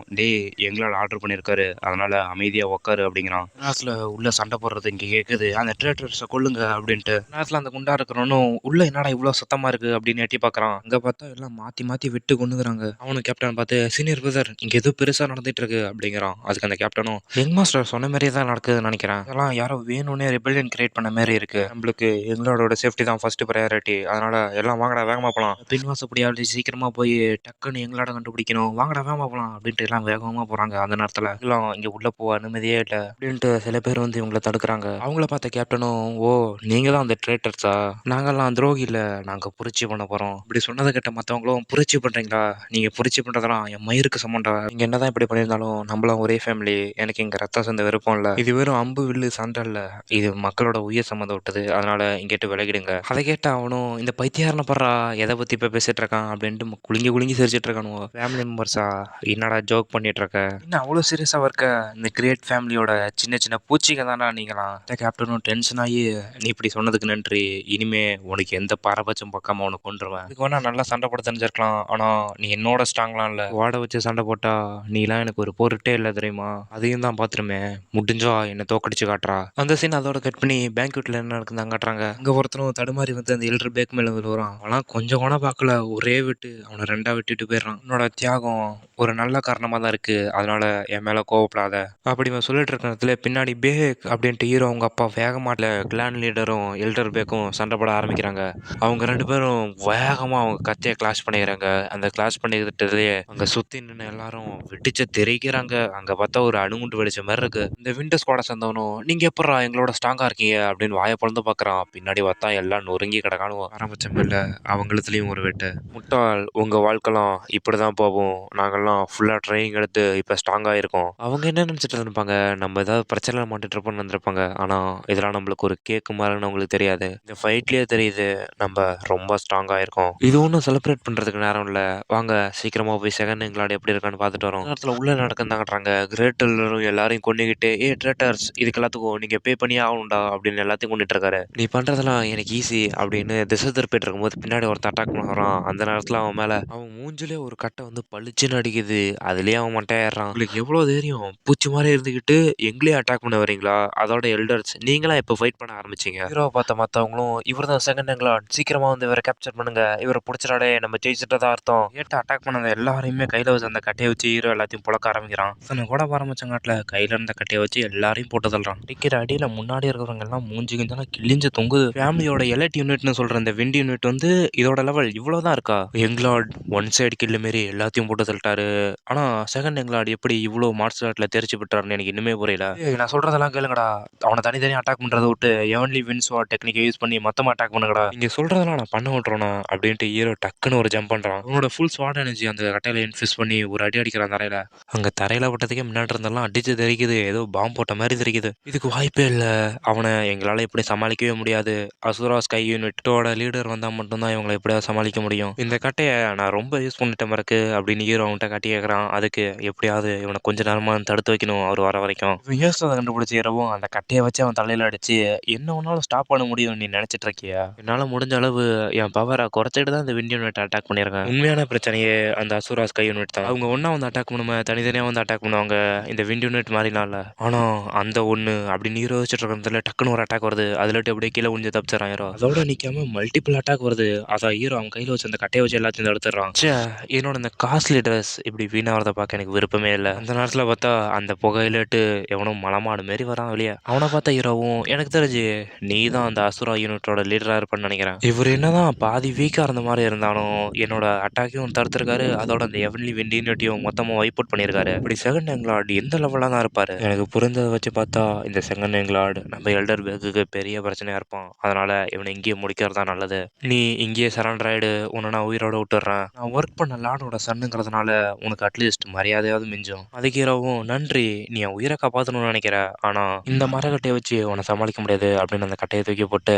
எங்களால் ஆர்டர் பண்ணியிருக்காரு அதனால அமைதியா உட்காரு அப்படிங்கிறான். நேரத்துல உள்ள சண்டை போடுறது இங்க கேக்குது, அந்த ட்ரேட்டர்ஸை கொல்லுங்க அப்படின்ட்டு. நேரத்துல அந்த குண்டா இருக்கிறவனும் உள்ள என்னடா இவ்வளவு சத்தமா இருக்கு அப்படின்னு எட்டி பாக்குறான். அங்க பார்த்தா எல்லாம் மாத்தி மாத்தி விட்டு கொண்டுறாங்க. அவனு கேப்டன் பார்த்து சீனியர் பிரதர் இங்க ஏதோ பெருசா நடந்துட்டு இருக்கு அப்படிங்கிறான். அதுக்கு அந்த கேப்டனும் ஹெட் மாஸ்டர் சொன்ன மாதிரியே தான் நடக்குதுன்னு நினைக்கிறேன், இதெல்லாம் யாரோ வேணும்னே ரெபெலியன் கிரியேட் பண்ண மாதிரி இருக்கு, நம்மளுக்கு எங்களோட சேஃப்டி தான் ஃபர்ஸ்ட் ப்ரையாரிட்டி, அதனால எல்லாம் வாங்கடா வேகமா போலாம், பின்வாசப்படியாவது சீக்கிரமா போய் டக்குன்னு எங்களோட கண்டுபிடிக்கணும், வாங்கடா வேகமா போலாம் அப்படின்ட்டு எல்லாம் வேகமா போறாங்க. அந்த நேரத்துல எல்லாம் இங்க உள்ள போக அனுமதியே இல்லை அப்படின்ட்டு சில பேர் வந்து இவங்களை தடுக்கிறாங்க. அவங்கள பார்த்த கேப்டனும் ஓ நீங்க தான் அந்த ட்ரேட்டர்ஸா, நாங்கெல்லாம் துரோகி இல்ல, நாங்க புரட்சி பண்ண போறோம் இப்படி சொன்னதை கேட்ட மத்தவங்களும் புரட்சி பண்றீங்களா, நீங்க புரட்சி பண்றதெல்லாம் என் மயிருக்கு சமண்டா, நீங்க என்னதான் இப்படி பண்ணியிருந்தாலும் நம்மளாம் ஒரே ஃபேமிலி, எனக்கு இங்க ரத்தம் சேர்ந்த விருப்பம் இல்ல, இது வெறும் அம்பு வில்லு சண்டை இல்ல, இது மக்களோட உயிர் சம்மந்தம் விட்டது, அதனால இங்கிட்டு விலகிடுங்க. அதை கேட்ட அவனும் இந்த பைத்தியாரனை படுறா எதை பத்தி இப்ப பேசிட்டு இருக்கான் அப்படின்ட்டு குலுங்கி குலுங்கி சிரிச்சிட்டு இருக்கானுவோ. ஃபேமிலி மெம்பர்ஸா என்னடா ஜோக் பண்ணிட்டு இருக்க, இன்னும் அவ்வளவு சீரியஸா இருக்க, இந்த கிரேட் ஃபேமிலியோட சின்ன சின்ன பூச்சிங்க தானா நீங்களாம். கேப்டனும் டென்ஷன் ஆகி நீ இப்படி சொன்னதுக்கு நன்றி, இனிமே உனக்கு எந்த பாரபட்சம் பார்க்காம உனக்கு கொண்டுருவேன், இதுக்கு வேணா நல்லா சண்டை போட தெரிஞ்சிருக்கலாம், ஆனா நீ என்னோட ஸ்ட்ராங்லாம் இல்ல, வாட வச்சு சண்டை போட்டா நீலாம் எனக்கு ஒரு பொருட்டே இல்லை தெரியுமா, அதையும் தான் பாத்துருமே, முடிஞ்சா என்ன தோக்கடிச்சு காட்டுறா. அந்த சீன் அதோட கட் பண்ணி பேங்க்வெட்ல என்ன நடக்குது காட்டுறாங்க. அங்க ஒருத்தரும் தடுமாறி வந்து அந்த எல்டர் பேக் மேல விழுறான். அவனா கொஞ்சம் கூட பார்க்கல, ஒரே விட்டு அவனை ரெண்டா விட்டுட்டு போயிடறான். உன்னோட தியாகம் ஒரு நல்ல காரணமா தான் இருக்கு, அதனால என் மேல கோவப்படாத அப்படி சொல்லிட்டு இருக்க நேரத்துல பின்னாடி பேக் அப்படின்ட்டு ஹீரோ அவங்க அப்பா வேகமாட்ல கிளான் லீடரும் எல்டர் பேக்கும் சண்டை போட ஆரம்பிக்கிறாங்க. அவங்க ரெண்டு பேரும் வேகமா அவங்க கத்திய கிளாஷ் பண்ணிக்கிறாங்க. அந்த கிளாஷ் பண்ணிக்கிட்டதே அங்க சுத்தி நின்று எல்லாரும் வெடிச்சு தெரிக்கிறாங்க. அங்க பார்த்தா ஒரு அணுகுண்டு வெடிச்ச மாதிரி இருக்கு. இந்த விண்டர் ஸ்குவாட சேர்ந்தவனும் நீங்க எப்படா எங்களோட ஸ்ட்ராங்கா இருக்கீங்க அப்படின்னு வாயை பொழந்து பாக்குறான். பின்னாடி பார்த்தா எல்லாம் நொறுங்கி கிடக்கானுவோம். ஆரம்பிச்சம் இல்ல அவங்களுத்துலயும் ஒரு வெட்டு. முட்டாள், உங்க வாழ்க்கைலாம் இப்படிதான் போகும், நாங்கெல்லாம் ஃபுல்லா ட்ரைனிங் எடுத்து இப்ப ஸ்ட்ராங்கா இருக்கோம். அவங்க என்ன நினைச்சிட்டு இருப்பாங்க, நம்ம ஏதாவது பிரச்சனை மாட்டிட்டு இருப்போம்னு வந்திருப்பாங்க. ஆனா இதெல்லாம் நம்மளுக்கு ஒரு கேக்கு மாதிரின்னு அவங்களுக்கு தெரியாது. இந்த ஃபைட்லயே தெரியுது நம்ம ரொம்ப ஸ்ட்ராங்கா இருக்கோம். இது ஒன்றும் செலிப்ரேட் பண்றதுக்கு நேரம் இல்ல, வாங்க சீக்கிரமா போய் செகண்ட் இங்கிலாந்து எப்படி இருக்கான்னு பார்த்துட்டு வரோம். நேரத்துல உள்ள நடக்குதாங்கறாங்க. கிரேட் எல்டரும் எல்லாரையும் கொண்டுகிட்டு ட்ரேட்டர்ஸ் இதுக்கு எல்லாத்துக்கும் நீங்க பே பண்ணியே ஆகணும்டா அப்படின்னு எல்லாத்தையும் கொண்டுட்டு இருக்காரு. நீ பண்றதெல்லாம் எனக்கு ஈஸி அப்படின்னு திசை திருப்பிட்டு இருக்கும்போது பின்னாடி ஒருத்தன் அட்டாக் பண்ண வரான். அந்த நேரத்துல அவன் மேல அவன் மூஞ்சிலே ஒரு கட்டை வந்து பளிச்சுன்னு அடிக்குது. அதுலயே அவன் மட்டையாடுறான். உங்களுக்கு எவ்வளவு தைரியம், பூச்சி மாதிரி இருந்துகிட்டு எங்களே அட்டாக் பண்ண வரீங்களா, அதோட எல்டர்ஸ் நீங்களா இப்ப ஃபைட் பண்ண ஆரம்பிச்சீங்க. ஹீரோவை பார்த்த மத்தவங்களும் இவர் தான் செகண்ட் இங்கிலாந்து, சீக்கிரமா வந்து இவரை கேப்சர் பண்ணுங்க, இவரை பிடிச்சிடாடே நம்ம ஜெயிச்சுட்டதா அர்த்தம். ஏட்ட அட்டாக் பண்ணத எல்லாரையுமே கையில வச்சு அந்த கட்டையை வச்சு ஹீரோ எல்லாத்தையும் புழக்க ஆரம்பிக்கிறான். கூட ஆரம்பிச்சங்காட்டில் கையில இருந்த கட்டையை வச்சு எல்லாரையும் போட்டு தள்ளுறான். டிக்கெட் அடியில முன்னாடி இருக்கிறவங்க எல்லாம் மூஞ்சி கிஞ்சலாம் கிழிஞ்சு தொங்குது. ஃபேமிலியோட எலைட் யூனிட்னு சொல்ற இந்த விண்ட் யூனிட் வந்து இதோட லெவல் இவ்வளோதான் இருக்கா? எங்லாட் ஒன் சைடு கில்லு மாரி எல்லாத்தையும் போட்டு தள்ளிட்டாரு. ஆனா செகண்ட் எங்லாட் எப்படி இவ்வளோ மார்ஷல் ஆர்ட்ல தேர்ச்சி பெற்றாருன்னு எனக்கு இன்னுமே புரியல. நான் சொல்றதெல்லாம் கேளுங்கடா. அவனை தனித்தனியாக அட்டாக் பண்றதை விட்டு எவன்லி வின்ஸ் வார் டெக்னிக்கை யூஸ் பண்ணி மொத்தமாக அட்டாக் பண்ணுங்கடா. நீங்க சொல்றதெல்லாம் நான் பண்ண விட்டுறேனா அப்படின்ட்டு ஹீரோ டக்குன்னு ஒரு ஜம்ப் பண்றான். அவனோட ஃபுல் ஸ்வாட் எனர்ஜி அந்த கட்டையில இன்ஃபியூஸ் பண்ணி ஒரு அடி அடிக்கிறான் தரையில. அங்க தரையில விட்டதுக்கே முன்னாடி இருந்தெல்லாம் அடிச்சு தெரிக்குது, ஏதோ பாம்பு போட்ட மாதிரி தெரிக்குது. இதுக்கு வாய்ப்பே இல்ல. அவனை எங்களால இப்படி சமாளிக்கவே முடியாது. அசுரா ஸ்கை யூனிட்டோட லீடர் வந்தா மட்டும்தான் இவங்களை எப்படியாவது சமாளிக்க முடியும். இந்த கட்டையை நான் ரொம்ப யூஸ் பண்ணிட்டேன் மறக்கு அப்படின்னு ஹீரோ அவன்கிட்ட காட்டி கேட்கறான். அதுக்கு எப்படியாவது இவனை கொஞ்ச நேரமா தடுத்து வைக்கணும் அவர் வர வரைக்கும். இவன் யோசிச்சதை கண்டுபிடிச்சி இரவும் அந்த கட்டையை வச்சு அவன் தலையில அடிச்சு என்ன ஒன்னாலும் ஸ்டாப் பண்ண முடியும் நீ நினைச்சிட்டு இருக்கியா? என்னால முடிஞ்ச அளவு என் பவரை குறைச்சிட்டு தான் இந்த விண்ட் யூனிட் அட்டாக் பண்ணிருக்கேன். உண்மையான பிரச்சனையே அந்த அசுரா ஸ்கை யூனிட் தான். அவங்க ஒன்னா வந்து அட்டாக் பண்ணுமா தனித்தனியா வந்து அட்டாக் பண்ணுவாங்க இந்த விண்ட் யூனிட் மாதிரினால. ஆனா அந்த ஒண்ணு அப்படின்னு ஹீரோ வச்சுட்டு இருக்கிறதுல டக்குன்னு ஒரு அட்டாக் வருது. அதுல அப்படியே கீழே உஞ்சு தப்பிச்சிடறான் ஹீரோ. அதோட நிக்காம மல்டிபிள் அட்டாக் வருது. அதான் ஹீரோ அவன் கையில வச்சு அந்த கட்டையை வச்சு எல்லாத்தையும் தடுத்துறான். என்னோட இந்த காஸ்ட்லி ட்ரெஸ் இப்படி வீணாகிறத பார்க்க எனக்கு விருப்பமே இல்லை. அந்த நேரத்தில் பார்த்தா அந்த புகையிலட்டு எவனும் மலமாடு மாரி வரான் வெளியே. அவனை பார்த்த ஹீரோவும் எனக்கு தெரிஞ்சு நீ தான் அந்த அசுரா யூனிட்டோட லீடரா இருப்பேன்னு நினைக்கிறேன். இவர் என்னதான் பாதி வீக்கா இருந்த மாதிரி இருந்தாலும் என்னோட அட்டாக்கையும் தடுத்திருக்காரு. அதோட அந்த எவன்லி விண்ட் யூனிட்டையும் மொத்தமா வைப் அவுட் பண்ணியிருக்காரு. இப்படி செகண்ட் எங்லார்ட் எந்த லெவலாக தான் இருப்பாரு. எனக்கு புரிஞ்சதை வச்சு பார்த்தா இந்த செகண்ட் எங்லார்ட் நம்ம எல்டர் பேக்குக்கு பெரிய பிரச்சனையா இருப்பான். அதனால இவனை இங்கேயே முடிக்கிறதா நல்லது. நீ இங்கேயே சரண்டர் ஆயிடு, உன்னை நான் உயிரோட விட்டுறேன். நான் ஒர்க் பண்ண லார்டோட சன்னுங்கிறதுனால உனக்கு அட்லீஸ்ட் மரியாதையாவது மிஞ்சும். அதுக்கு ஹீரோவும் நன்றி, நீ என் உயிரை காப்பாற்றணும்னு நினைக்கிற, ஆனா இந்த மரக்கட்டையை வச்சு உன்னை சமாளிக்க முடியாது அப்படின்னு அந்த கட்டையை தூக்கி போட்டு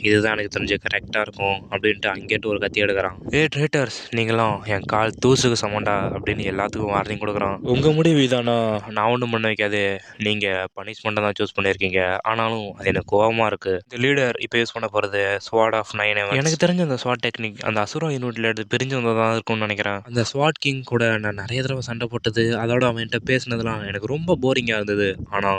இதுதான் எனக்கு தெரிஞ்சு கரெக்டா இருக்கும் அப்படின்ட்டு அங்கேட்டு ஒரு கத்தி எடுக்கிறான். ட்ரேட்டர்ஸ், நீங்களும் என் கால் தூசுக்கு சமண்டா அப்படின்னு எல்லாத்துக்கும் வார்னிங் கொடுக்குறான். உங்க முடிவு இதானா? நான் ஒன்றும் பண்ண வைக்காது. நீங்க பனிஷ்மெண்ட்டை தான் சூஸ் பண்ணியிருக்கீங்க. ஆனாலும் அது எனக்கு கோபமா இருக்கு. இந்த லீடர் இப்போ யூஸ் பண்ண போறது ஸ்வாட் ஆஃப் 9 எனக்கு தெரிஞ்ச அந்த ஸ்வாட் டெக்னிக் அந்த அசுரா யூனிட்ல எடுத்து பிரிஞ்சு வந்ததான் இருக்கும்னு நினைக்கிறேன். அந்த ஸ்வாட் கிங் கூட நான் நிறைய தடவை சண்டை போட்டது, அதோட அவன்கிட்ட பேசினதுலாம் எனக்கு ரொம்ப போரிங்கா இருந்தது. ஆனா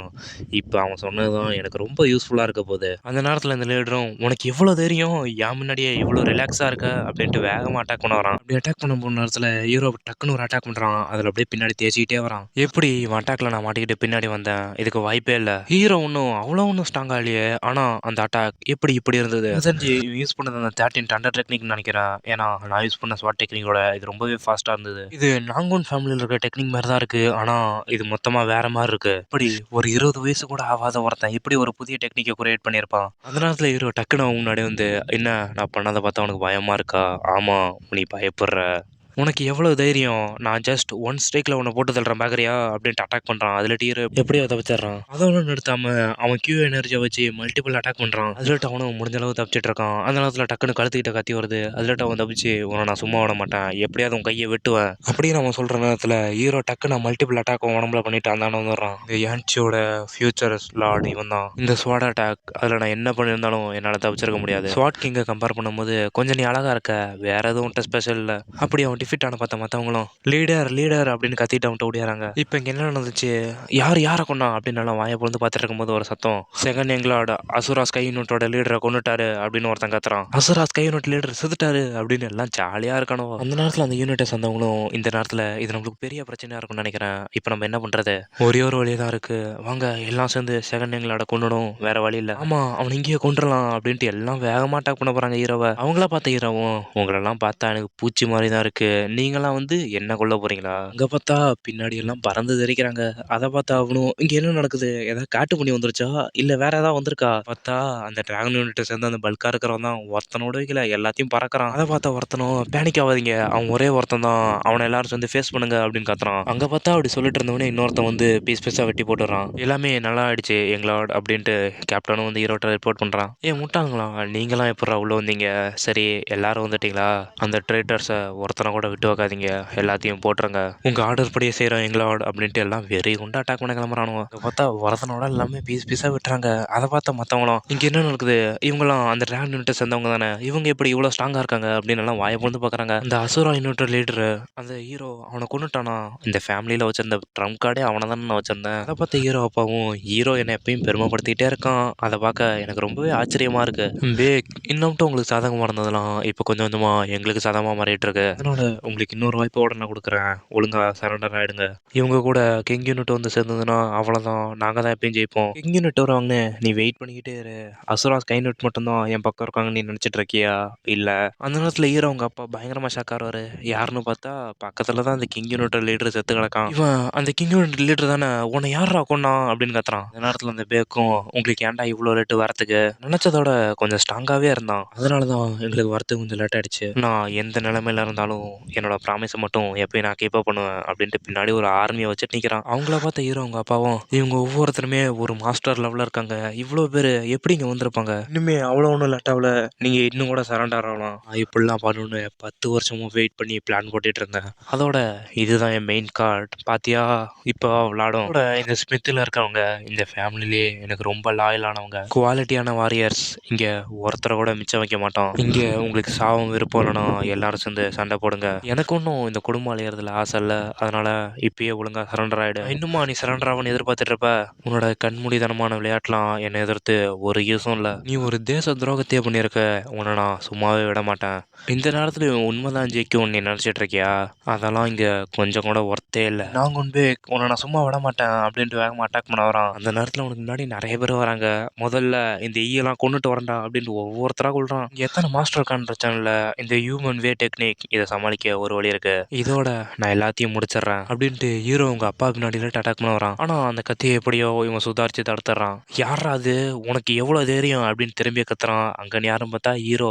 இப்போ அவன் சொன்னதுதான் எனக்கு ரொம்ப யூஸ்ஃபுல்லா இருக்க போகுது. அந்த நேரத்தில் இந்த லீடரும் உனக்கு எவ்வளோ தைரியம், என் முன்னாடியே இவ்வளோ ரிலாக்ஸா இருக்க அப்படின்ட்டு வேகமா அட்டாக் பண்ண வரான். அப்படி அட்டாக் பண்ண போன நேரத்தில் ஹீரோ டக்குன்னு ஒரு அட்டாக் பண்றான். அதில் அப்படியே பின்னாடி தேய்ச்சிக்கிட்டே வரான். எப்படி இவன் அட்டாக்ல நான் மாட்டிக்கிட்டு பின்னாடி வந்தேன்? இதுக்கு வாய்ப்பே இல்லை. ஹீரோ ஒன்றும் அவ்வளோ ஒன்றும் ஸ்ட்ராங்கா இல்லையே. ஆனா அந்த அட்டாக் எப்படி இப்படி இருந்தது? செஞ்சு யூஸ் பண்ணது அந்த 13 டண்டர் டெக்னிக் நினைக்கிறேன். ஏன்னா நான் யூஸ் பண்ண ஸ்வாட் டெக்னிக்கோட இது ரொம்பவே ஃபாஸ்டா இருந்தது. இது நாங்கூன் ஃபேமிலியில் இருக்க டெக்னிக் மாதிரி தான் இருக்கு. ஆனா இது மொத்தமா வேற மாதிரி இருக்கு. இப்படி ஒரு 20 வயசு கூட ஆகாத ஒருத்தன் இப்படி ஒரு புதிய டெக்னிக்கை கிரியேட் பண்ணியிருப்பான். அந்த நேரத்தில் ஹீரோ டக்குன்னு அவன் முன்னாடி வந்து என்ன நான் பண்ணதை பார்த்தா உனக்கு பயமா இருக்கா? ஆமா, நீ பயப்படுற. உனக்கு எவ்வளோ தைரியம், நான் ஜஸ்ட் ஒன் ஸ்ட்ரைக்கில் உன்னை போட்டு தள்ளுறேன் பார்க்குறியா அப்படின்ட்டு அட்டாக் பண்ணுறான். அதில் டீர் எப்படியோ தப்பிச்சிடுறான். அதோட நிறுத்தாம அவன் கியூ எனர்ஜியை வச்சு மல்டிபிள் அட்டாக் பண்ணுறான். அதில் அவனும் முடிஞ்ச அளவு தப்பிச்சிட்டு இருக்கான். அந்த நேரத்தில் டக்குன்னு கழுத்துக்கிட்ட கத்தி வருது. அதில் அவன் தப்பிச்சு உன்னை நான் சும்மா விட மாட்டேன், எப்படியாவது உன் கையை வெட்டுவேன் அப்படின்னு அவன் சொல்கிற நேரத்தில் ஹீரோ டக்குன்னு மல்டிபிள் அட்டாக் உடம்புல பண்ணிட்டு அந்த வந்துடுறான். இந்த யான்சியோட ஃபியூச்சர் லார்ட் இவன் தான். இந்த ஸ்வாட் அட்டாக் அதில் நான் என்ன பண்ணியிருந்தாலும் என்னால் தப்பிச்சிருக்க முடியாது. ஸ்வாட் கிங்கை கம்பேர் பண்ணும்போது கொஞ்சம் நீ அழகா இருக்க, வேற எதுவும் ஸ்பெஷல் இல்லை. அப்படி அவன் டிஃபிட் ஆன பார்த்தா மற்றவங்களும் லீடர் லீடர் அப்படின்னு கத்திட்டு அவன்கிட்ட ஓடியாராங்க. இப்போ இங்கே என்ன நடந்துச்சு, யாரை கொண்டா அப்படின்னு நல்லா வாயை பொழுது பார்த்துட்டு இருக்கும்போது ஒரு சத்தம், செகண்ட் எங்களோட அசுரா ஸ்கை யூனிட்டோட லீடரை கொண்டுட்டாரு அப்படின்னு ஒருத்தன் கத்துறான். அசுரா ஸ்கை யூனிட் லீடர் செத்துட்டாரு அப்படின்னு எல்லாம் ஜாலியாக இருக்கணும். அந்த நேரத்தில் அந்த யூனிட்டை சேர்ந்தவங்களும் இந்த நேரத்தில் இது நம்மளுக்கு பெரிய பிரச்சனையாக இருக்கும்னு நினைக்கிறேன். இப்போ நம்ம என்ன பண்ணுறது, ஒரே ஒரு வழி தான் இருக்கு, வாங்க எல்லாம் சேர்ந்து செகண்ட் எங்களோட கொண்டுடும், வேற வழி இல்லை. ஆமா, அவன் இங்கேயே கொண்டுடலாம் அப்படின்ட்டு எல்லாம் வேகமாக அட்டாக் பண்ண போகிறாங்க ஹீரோவை. அவங்கள பார்த்த ஹீரோவும் உங்களெல்லாம் பார்த்தா எனக்கு பூச்சி மாதிரி தான் இருக்கு, நீங்களாம் வந்து என்ன கொல்ல போறீங்களா? அங்க பார்த்தா பின்னாடி எல்லாம் பறந்து தெரிக்கிறாங்க. அதை பார்த்தா அவனும் இங்க என்ன நடக்குது, ஏதாவது காட்டு பண்ணி வந்துருச்சா இல்ல வேற ஏதாவது வந்திருக்கா? பார்த்தா அந்த டிராகன் யூனிட் சேர்ந்து அந்த பல்கா இருக்கிறவன் தான் ஒருத்தனோட வைக்கல எல்லாத்தையும் பறக்கிறான். அதை பார்த்தா ஒருத்தனும் பேனிக் ஆகாதீங்க, அவன் ஒரே ஒருத்தன் தான், அவனை எல்லாரும் சேர்ந்து ஃபேஸ் பண்ணுங்க அப்படின்னு கத்துறான். அங்க பார்த்தா அப்படி சொல்லிட்டு இருந்தவனே இன்னொருத்தன் வந்து பீஸ் பீஸா வெட்டி போட்டுறான். எல்லாமே நல்லா ஆயிடுச்சு எங்களோட அப்படின்ட்டு கேப்டனும் வந்து ஹீரோட்ட ரிப்போர்ட் பண்றான். முட்டாங்களா நீங்களாம் எப்படா உள்ள வந்தீங்க? சரி எல்லாரும் வந்துட்டீங்களா? அந்த ட்ரேட்டர்ஸை ஒருத்தனை கூட விட்டு வைக்காதீங்க, எல்லாத்தையும் போட்டுருங்க, உங்க ஆர்டர் படியே செய்கிறோம் எங்களோட அப்படின்ட்டு எல்லாம் வெறி கொண்டு அட்டாக் பண்ண கிளம்புறானுங்க. பார்த்தா ஒருத்தனோட எல்லாமே பீஸ் பீஸாக விட்டுறாங்க. அதை பார்த்தா மற்றவங்களும் இங்கே என்ன நடக்குது, இவங்களாம் அந்த டிராகன் யூனிட்டை சேர்ந்தவங்க தானே, இவங்க எப்படி இவ்வளோ ஸ்ட்ராங்காக இருக்காங்க அப்படின்னு எல்லாம் வாயை பொழுது பார்க்குறாங்க. அந்த அசுரா யூனிட் லீடரு அந்த ஹீரோ அவனை கொண்டுட்டானா, இந்த ஃபேமிலியில் வச்சிருந்த ட்ரம் கார்டே அவனை தானே நான் வச்சிருந்தேன். அதை பார்த்த ஹீரோ அப்பாவும் ஹீரோ என்னை எப்பயும் பெருமைப்படுத்திக்கிட்டே இருக்கான். அதை பார்க்க எனக்கு ரொம்பவே ஆச்சரியமா இருக்கு. பேக் இன்னும் உங்களுக்கு சாதகமாக இருந்ததெல்லாம் இப்போ கொஞ்சம் கொஞ்சமாக எங்களுக்கு சாதகமாக மாறிட்டு இருக்கு. அதனோட உங்களுக்கு இன்னொரு வாய்ப்போட நான் கொடுக்குறேன், ஒழுங்கா சரண்டர் ஆயிடுங்க. இவங்க கூட கிங் யூனிட் வந்து சேர்ந்ததுன்னா அவ்வளோதான், நாங்கள் தான் எப்பயும் ஜெயிப்போம். கிங் யூனிட் வருவாங்கன்னு நீ வெயிட் பண்ணிக்கிட்டே இரு. அசுரா ஸ்கை யூனிட் மட்டும்தான் என் பக்கம் இருக்காங்கன்னு நீ நினச்சிட்டு இருக்கியா? இல்லை. அந்த நேரத்தில் ஹீரோ அவங்க அப்பா பயங்கரமாக ஷாக் ஆவாரு. யாருன்னு பார்த்தா பக்கத்தில் தான் அந்த கிங் யூனிட் லீடர் செத்து கிடக்கான். இவன் அந்த கிங் யூனிட் லீடர் தானே, உன்னை யாரா கொன்னா அப்படின்னு கத்துறான். அந்த நேரத்தில் அந்த பேக்கும் உங்களுக்கு ஏன்டா இவ்வளோ லேட்டு வரத்துக்கு, நினச்சதோட கொஞ்சம் ஸ்ட்ராங்காகவே இருந்தான், அதனால தான் எங்களுக்கு வரத்துக்கு கொஞ்சம் லேட் ஆயிடுச்சு. நான் எந்த நிலைமையில இருந்தாலும் என்னோட ப்ராமிஸை மட்டும் எப்பயும் நான் கீப்பப் பண்ணுவேன் அப்படின்ட்டு பின்னாடி ஒரு ஆர்மியை வச்சுட்டு நிற்கிறான். அவங்கள பார்த்த ஹீரோ அவங்க அப்பாவும் இவங்க ஒவ்வொருத்தருமே ஒரு மாஸ்டர் லெவலில் இருக்காங்க, இவ்வளோ பேர் எப்படி இங்கே வந்திருப்பாங்க, இன்னுமே அவ்வளோ ஒன்றும் லேட்டாவில் நீங்கள் இன்னும் கூட சரண்டர் ஆகலாம், இப்படிலாம் பண்ணணுன்னு 10 வருஷமும் வெயிட் பண்ணி பிளான் போட்டுட்டு இருந்தேன். அதோட இதுதான் என் மெயின் கார்டு பாத்தியா, இப்போ விளாடும். இந்த ஸ்மித்தில் இருக்கவங்க இந்த ஃபேமிலிலே எனக்கு ரொம்ப லாயலானவங்க, குவாலிட்டியான வாரியர்ஸ். இங்கே ஒருத்தரை கூட மிச்சம் வைக்க மாட்டோம். இங்கே உங்களுக்கு சாவும் விருப்பம் இல்லைனா எல்லாரும் சேர்ந்து சண்டை போடுங்க. எனக்கு ஒன்றும் இந்த குடும்பம் அழியறதுல ஆசை இல்லை, அதனால இப்பயே ஒழுங்கா சரண்டர் ஆகிடு. இன்னுமா நீ சரண்டர் ஆகணும்னு எதிர்பார்த்துட்டு இருப்ப? உன்னோட கண்மூடித்தனமான விளையாட்டுலாம் என்னை எதிர்த்து ஒரு யூஸும் இல்லை. நீ ஒரு தேச துரோகத்தையே பண்ணியிருக்க, உன்னை நான் சும்மாவே விட மாட்டேன். இந்த நேரத்துல உண்மைதான் ஜெயிக்கும் நீ நினச்சிட்டு இருக்கியா? அதெல்லாம் இங்கே கொஞ்சம் கூட ஒர்த்தே இல்லை. நான் கொண்டு உன்னை நான் சும்மா விட மாட்டேன் அப்படின்ட்டு வேகமாக அட்டாக் பண்ண வரான். அந்த நேரத்தில் உனக்கு முன்னாடி நிறைய பேர் வராங்க. முதல்ல இந்த ஈயெல்லாம் கொண்டுட்டு வரண்டா அப்படின்ட்டு ஒவ்வொருத்தராக கொள்றான். இங்கே எத்தனை மாஸ்டர் இருக்கான்னு பிரச்சனை, இந்த ஹியூமன் வே டெக்னிக் இதை சமாளிக்க ஒரு வழி இருக்கு, இதோட நான் எல்லாத்தையும் முடிச்சிடுறேன் அப்படின்ட்டு ஹீரோ உங்க அப்பா பின்னாடி அட்டாக் பண்ண வரான். ஆனால் அந்த கத்தியை எப்படியோ இவன் சுதாரிச்சு தடுத்துறான். யாரா அது, உனக்கு எவ்வளோ தைரியம் அப்படின்னு திரும்பி கத்துறான். அங்கே யாரும் பார்த்தா ஹீரோ,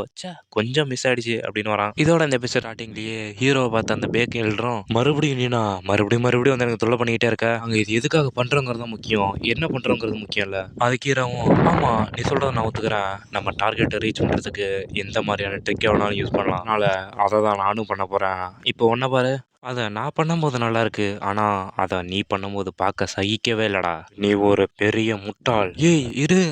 கொஞ்சம் மிஸ் ஆயிடுச்சு அப்படின்னு வரான். இதோட இந்த எபிசோட் ஸ்டார்டிங்லேயே ஹீரோவை பார்த்து அந்த பேக் எழுதுறோம், மறுபடியும் நீனா மறுபடியும் வந்து எனக்கு தொல்லை பண்ணிக்கிட்டே இருக்க, அங்கே இது எதுக்காக பண்ணுறோங்கிறது தான் முக்கியம், என்ன பண்ணுறோங்கிறது முக்கியம் இல்லை. அதுக்கு ஹீரோவும் ஆமாம் நீ சொல்கிறத நான் ஒத்துக்கிறேன், நம்ம டார்கெட்டை ரீச் பண்ணுறதுக்கு எந்த மாதிரியான ட்ரிக்கை வேணாலும் யூஸ் பண்ணலாம், அதனால் அதை தான் நானும் பண்ண போகிறேன். இப்போ ஒன்றை பாரு, அதை நான் பண்ணும்போது நல்லா இருக்கு, ஆனால் அதை நீ பண்ணும்போது பார்க்க சகிக்கவே இல்லடா, நீ ஒரு பெரிய முட்டாள். ஏய் இரு,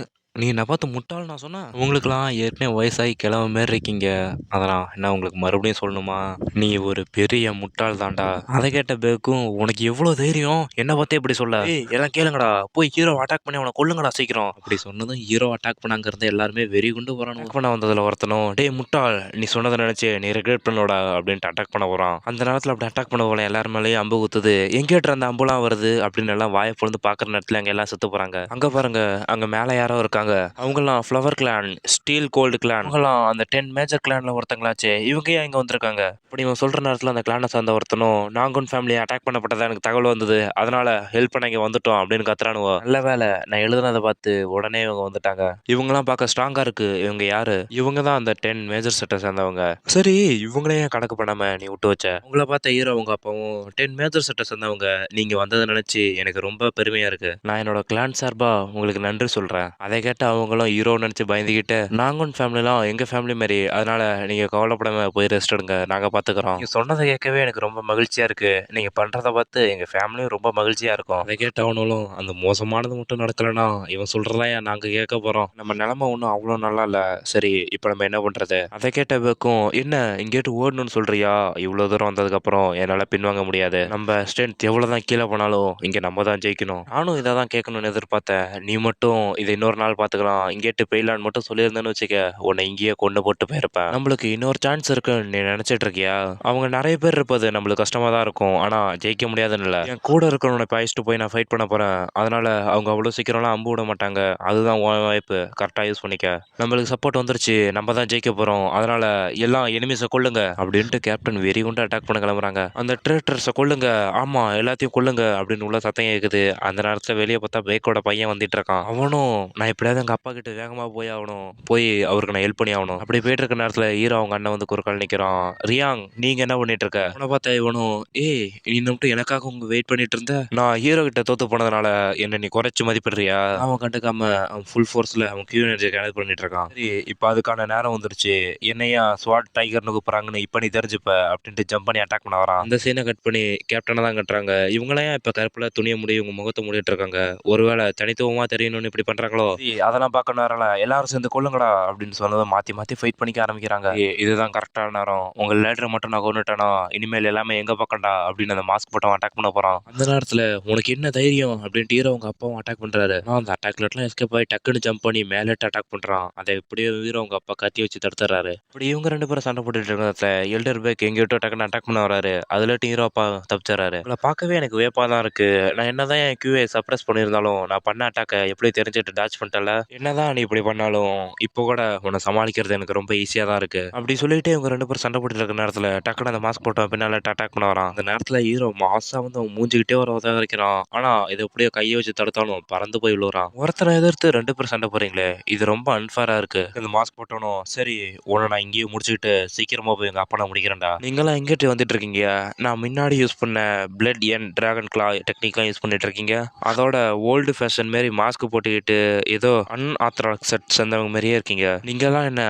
நீ என்னை பார்த்து முட்டாள் நான் சொன்னேன்? உங்களுக்குலாம் ஏற்கனவே வயசாகி கிழமை மாரி இருக்கீங்க, அதெல்லாம் என்ன உங்களுக்கு மறுபடியும் சொல்லணுமா? நீ ஒரு பெரிய முட்டாள் தான்டா. அதை கேட்ட பேக்கும் உனக்கு எவ்வளோ தைரியம் என்னை பார்த்தே இப்படி சொல்ல, எல்லாம் கேளுங்கடா, போய் ஹீரோ அட்டாக் பண்ணி அவனை கொல்லுங்கடா சீக்கிரம். அப்படி சொன்னதும் ஹீரோ அட்டாக் பண்ணாங்கிறது எல்லாருமே வெறி குண்டு வரணும். அட்டாக் பண்ண வந்ததில் ஒருத்தனும் டேய் முட்டாள் நீ சொன்னதை நினச்சி நீ ரெக்ரெட் பண்ணோடா அப்படின்ட்டு அட்டாக் பண்ண போகிறான். அந்த நேரத்தில் அப்படி அட்டாக் பண்ண போல எல்லாரும் மேலேயும் அம்பு குத்துது. எங்கேட்டு அந்த அம்புலாம் வருது அப்படின்னு எல்லாம் வாயை பொழுது பார்க்குற நேரத்தில் அங்கே எல்லாம் செத்து போகிறாங்க. அங்கே பாருங்க, அங்கே மேலே யாரோ இருக்காங்க, அவங்கெல்லாம் flower clan, steel gold clan, அவங்கெல்லாம் அந்த 10 மேஜர் கிளான்ல ஒருத்தங்களாச்சே, இவங்க ஏன் இங்கே வந்திருக்காங்க? அப்படி இவன் சொல்ற நேரத்தில் அந்த கிளானை சார்ந்த ஒருத்தனும் நாங்கூன் ஃபேமிலி அட்டாக் பண்ணப்பட்டதா எனக்கு தகவல் வந்தது, அதனால ஹெல்ப் பண்ண இங்கே வந்துட்டோம் அப்படின்னு கத்துறானுவோ. நல்ல வேலை நான் எழுதுனதை பார்த்து உடனே இவங்க வந்துட்டாங்க. இவங்கெல்லாம் பார்க்க ஸ்ட்ராங்கா இருக்கு. இவங்க யாரு? இவங்க தான் அந்த 10 மேஜர் செட்டை சேர்ந்தவங்க. சரி இவங்களே ஏன் கணக்கு பண்ணாம நீ விட்டு வச்ச? உங்களை பார்த்த ஹீரோ அவங்க அப்பாவும் 10 மேஜர் செட்டை சேர்ந்தவங்க, நீங்க வந்ததை நினைச்சு எனக்கு ரொம்ப பெருமையா இருக்கு, நான் என்னோட கிளான் சார்பா உங்களுக்கு நன்றி சொல்றேன். அதை கேட்ட அவங்களும் ஹீரோ நினைச்சு பயந்துகிட்டு நாங்கூன் ஃபேமிலிலாம் எங்க ஃபேமிலி மாதிரி, அதனால நீங்க கவலைப்படாம போய் ரெஸ்ட் எடுங்க, நாங்க பாத்துக்கிறோம். நீங்க சொன்னதை கேட்கவே எனக்கு ரொம்ப மகிழ்ச்சியா இருக்கு, நீங்க பண்றதை பார்த்து எங்க ஃபேமிலியும் ரொம்ப மகிழ்ச்சியா இருக்கும். அதை கேட்ட அவனும் அந்த மோசமானது மட்டும் நடக்கலன்னா இவன் சொல்றதா நாங்க கேட்க போறோம், நம்ம நிலைமை ஒன்றும் அவ்வளோ நல்லா இல்ல, சரி இப்போ நம்ம என்ன பண்றது? அதை கேட்ட பேக்கும் என்ன இங்கேட்டு ஓடணும்னு சொல்றியா? இவ்வளவு தூரம் வந்ததுக்கு அப்புறம் என்னால பின்வாங்க முடியாது, நம்ம ஸ்ட்ரென்த் எவ்வளவுதான் கீழே போனாலும் இங்க நம்ம தான் ஜெயிக்கணும். நானும் இதை தான் கேட்கணும்னு எதிர்பார்த்தேன், நீ மட்டும் இதை இன்னொரு நாள் பாத்துக்கலாம் இங்கேட்டு போயிடலான்னு மட்டும் சொல்லியிருந்தேன்னு வச்சுக்க, உன்னை இங்கேயே கொண்டு போட்டு போயிருப்பேன். நம்மளுக்கு இன்னொரு சான்ஸ் இருக்குன்னு நீ நினைச்சிட்டு இருக்கியா? அவங்க நிறைய பேர் இருப்பது நம்மளுக்கு கஷ்டமா தான் இருக்கும், ஆனா ஜெயிக்க முடியாதுன்னு இல்லை, என் கூட இருக்கிறவனை பாய்ச்சிட்டு போய் நான் ஃபைட் பண்ண போறேன், அதனால அவங்க அவ்வளோ சீக்கிரம்லாம் அம்பு விட மாட்டாங்க, அதுதான் உன் வாய்ப்பு, கரெக்டாக யூஸ் பண்ணிக்க. நம்மளுக்கு சப்போர்ட் வந்துருச்சு, நம்ம தான் ஜெயிக்க போறோம், அதனால எல்லாம் எனிமீஸை கொல்லுங்க அப்படின்ட்டு கேப்டன் வெறி கொண்டு அட்டாக் பண்ண கிளம்புறாங்க. அந்த ட்ரேட்டர்ஸை கொல்லுங்க, ஆமா எல்லாத்தையும் கொல்லுங்க அப்படின்னு உள்ள சத்தம் கேட்குது. அந்த நேரத்தில் வெளியே பார்த்தா பேக்கோட பையன் வந்துட்டு இருக்கான். அவனும் நான் எப்படியாவது எங்க அப்பா கிட்ட வேகமாக போய் ஆகணும், போய் அவருக்கு நான் ஹெல்ப் பண்ணி ஆகணும். அப்படி போயிட்டு இருக்க நேரத்தில் ஹீரோ அவங்க அண்ணன் வந்து குறுக்கால் நிற்கிறான். ரியாங் நீங்க என்ன பண்ணிட்டு இருக்க? அவனை பார்த்தா இவனும் ஏய் நீ மட்டும் எனக்காக உங்க வெயிட் பண்ணிட்டு இருந்த, நான் ஹீரோ கிட்ட தோத்து போனதுனால என்ன நீ குறைச்சு மதிப்பிடுறியா? அவன் கண்டுக்காம அவன் ஃபுல் ஃபோர்ஸ்ல அவன் கியூ எனர்ஜி கனெக்ட் பண்ணிட்டு இருக்கான். சரி இப்போ அதுக்கான நேரம் வந்துருச்சு, என்னையா ஸ்வாட் டைகர்னு கூப்பிடுறாங்கன்னு இப்போ நீ தெரிஞ்சுப்ப அப்படின்ட்டு ஜம்ப் பண்ணி அட்டாக் பண்ண வரான். அந்த சீனை கட் பண்ணி கேப்டனை தான் கட்டுறாங்க. இவங்களையும் இப்போ கருப்புல துணியை முடி இவங்க முகத்தை மூடிட்டு இருக்காங்க, ஒருவேளை தனித்துவமா தெரியணும்னு இப்படி பண்றாங்களோ? அதெல்லாம் பார்க்க நேரம் இல்ல. எல்லாரும் சேர்ந்து கொல்லுங்கடா அப்படின்னு சொன்னதும் மாத்தி மாத்தி ஃபைட் பண்ணிக்க ஆரம்பிக்கிறாங்க. இதுதான் கரெக்டான நேரம். உங்க லேடரை மட்டும் நான் கொண்டுட்டேனா இனிமேல் எல்லாமே எங்க பக்கம்டா அப்படின்னு அந்த மாஸ்க் போட்டவன் அட்டாக் பண்ண போறான். அந்த நேரத்துல உனக்கு என்ன தைரியம் அப்படின்ட்டு ஹீரோ அவங்க அப்பாவும் அட்டாக் பண்றாரு. நான் அந்த அட்டாக்லாம் எஸ்கேப் ஆகி டக்குன்னு ஜம்ப் பண்ணி மேலே அட்டாக் பண்றான். அதை எப்படியோ ஹீரோ அவங்க அப்பா கத்தி வச்சு தடுத்துறாரு. இப்படி இவங்க 2 பேரும் சண்டை போட்டுட்டு இருக்கிறத எல்டர் பேக் எங்கேயோ டக்குன்னு அட்டாக் பண்ண வராரு. அதுல ஹீரோ அப்பா தப்பிச்சாரு. உங்களை பார்க்கவே எனக்கு வேப்பா தான் இருக்கு. நான் என்னதான் என் கியூஏ சப்ரஸ் பண்ணியிருந்தாலும் நான் பண்ண அட்டாக்கை எப்படி தெரிஞ்சுட்டு டாச் பண்ணிட்டல. என்னதான் நீ இப்படி பண்ணாலும் இப்போ கூட உன்னை சமாளிக்கிறது எனக்கு ரொம்ப ஈஸியா தான் இருக்கு அப்படி சொல்லிட்டு இவங்க 2 பேரும் சண்டை போட்டுட்டு இருக்க நேரத்துல டக்குன்னு அந்த மாஸ்க் போட்ட பின்னால அட்டாக் பண்ண வரான். அந்த நேரத்துல ஹீரோ மாசா வந்து அவன் மூஞ்சிக்கிட்டே ஒரு உதவிக்கிறான். ஆனா இது எப்படியோ கையை வச்சு தடுத்தாலும் பறந்து போய் விழுறான். ஒருத்தரை எதிர்த்து 2 பேரும் சண்டை போறீங்களே இது ரொம்ப அன்ஃபேரா இருக்கு. இந்த மாஸ்க் போட்டோனும் சரி உன்னை நான் இங்கேயே முடிச்சுக்கிட்டு சீக்கிரமா போய் எங்க அப்பா நான் முடிக்கிறேன்டா. நீங்களாம் எங்கிட்ட வந்துட்டு இருக்கீங்க. நான் முன்னாடி யூஸ் பண்ண பிளட் என் டிராகன் கிளா டெக்னிக்லாம் யூஸ் பண்ணிட்டு இருக்கீங்க. அதோட ஓல்டு ஃபேஷன் மாரி மாஸ்க் போட்டுக்கிட்டு ஏதோ அன்ஆத்தராக்ஸ் செட் சேர்ந்தவங்க மாதிரியே இருக்கீங்க. நீங்களாம் என்ன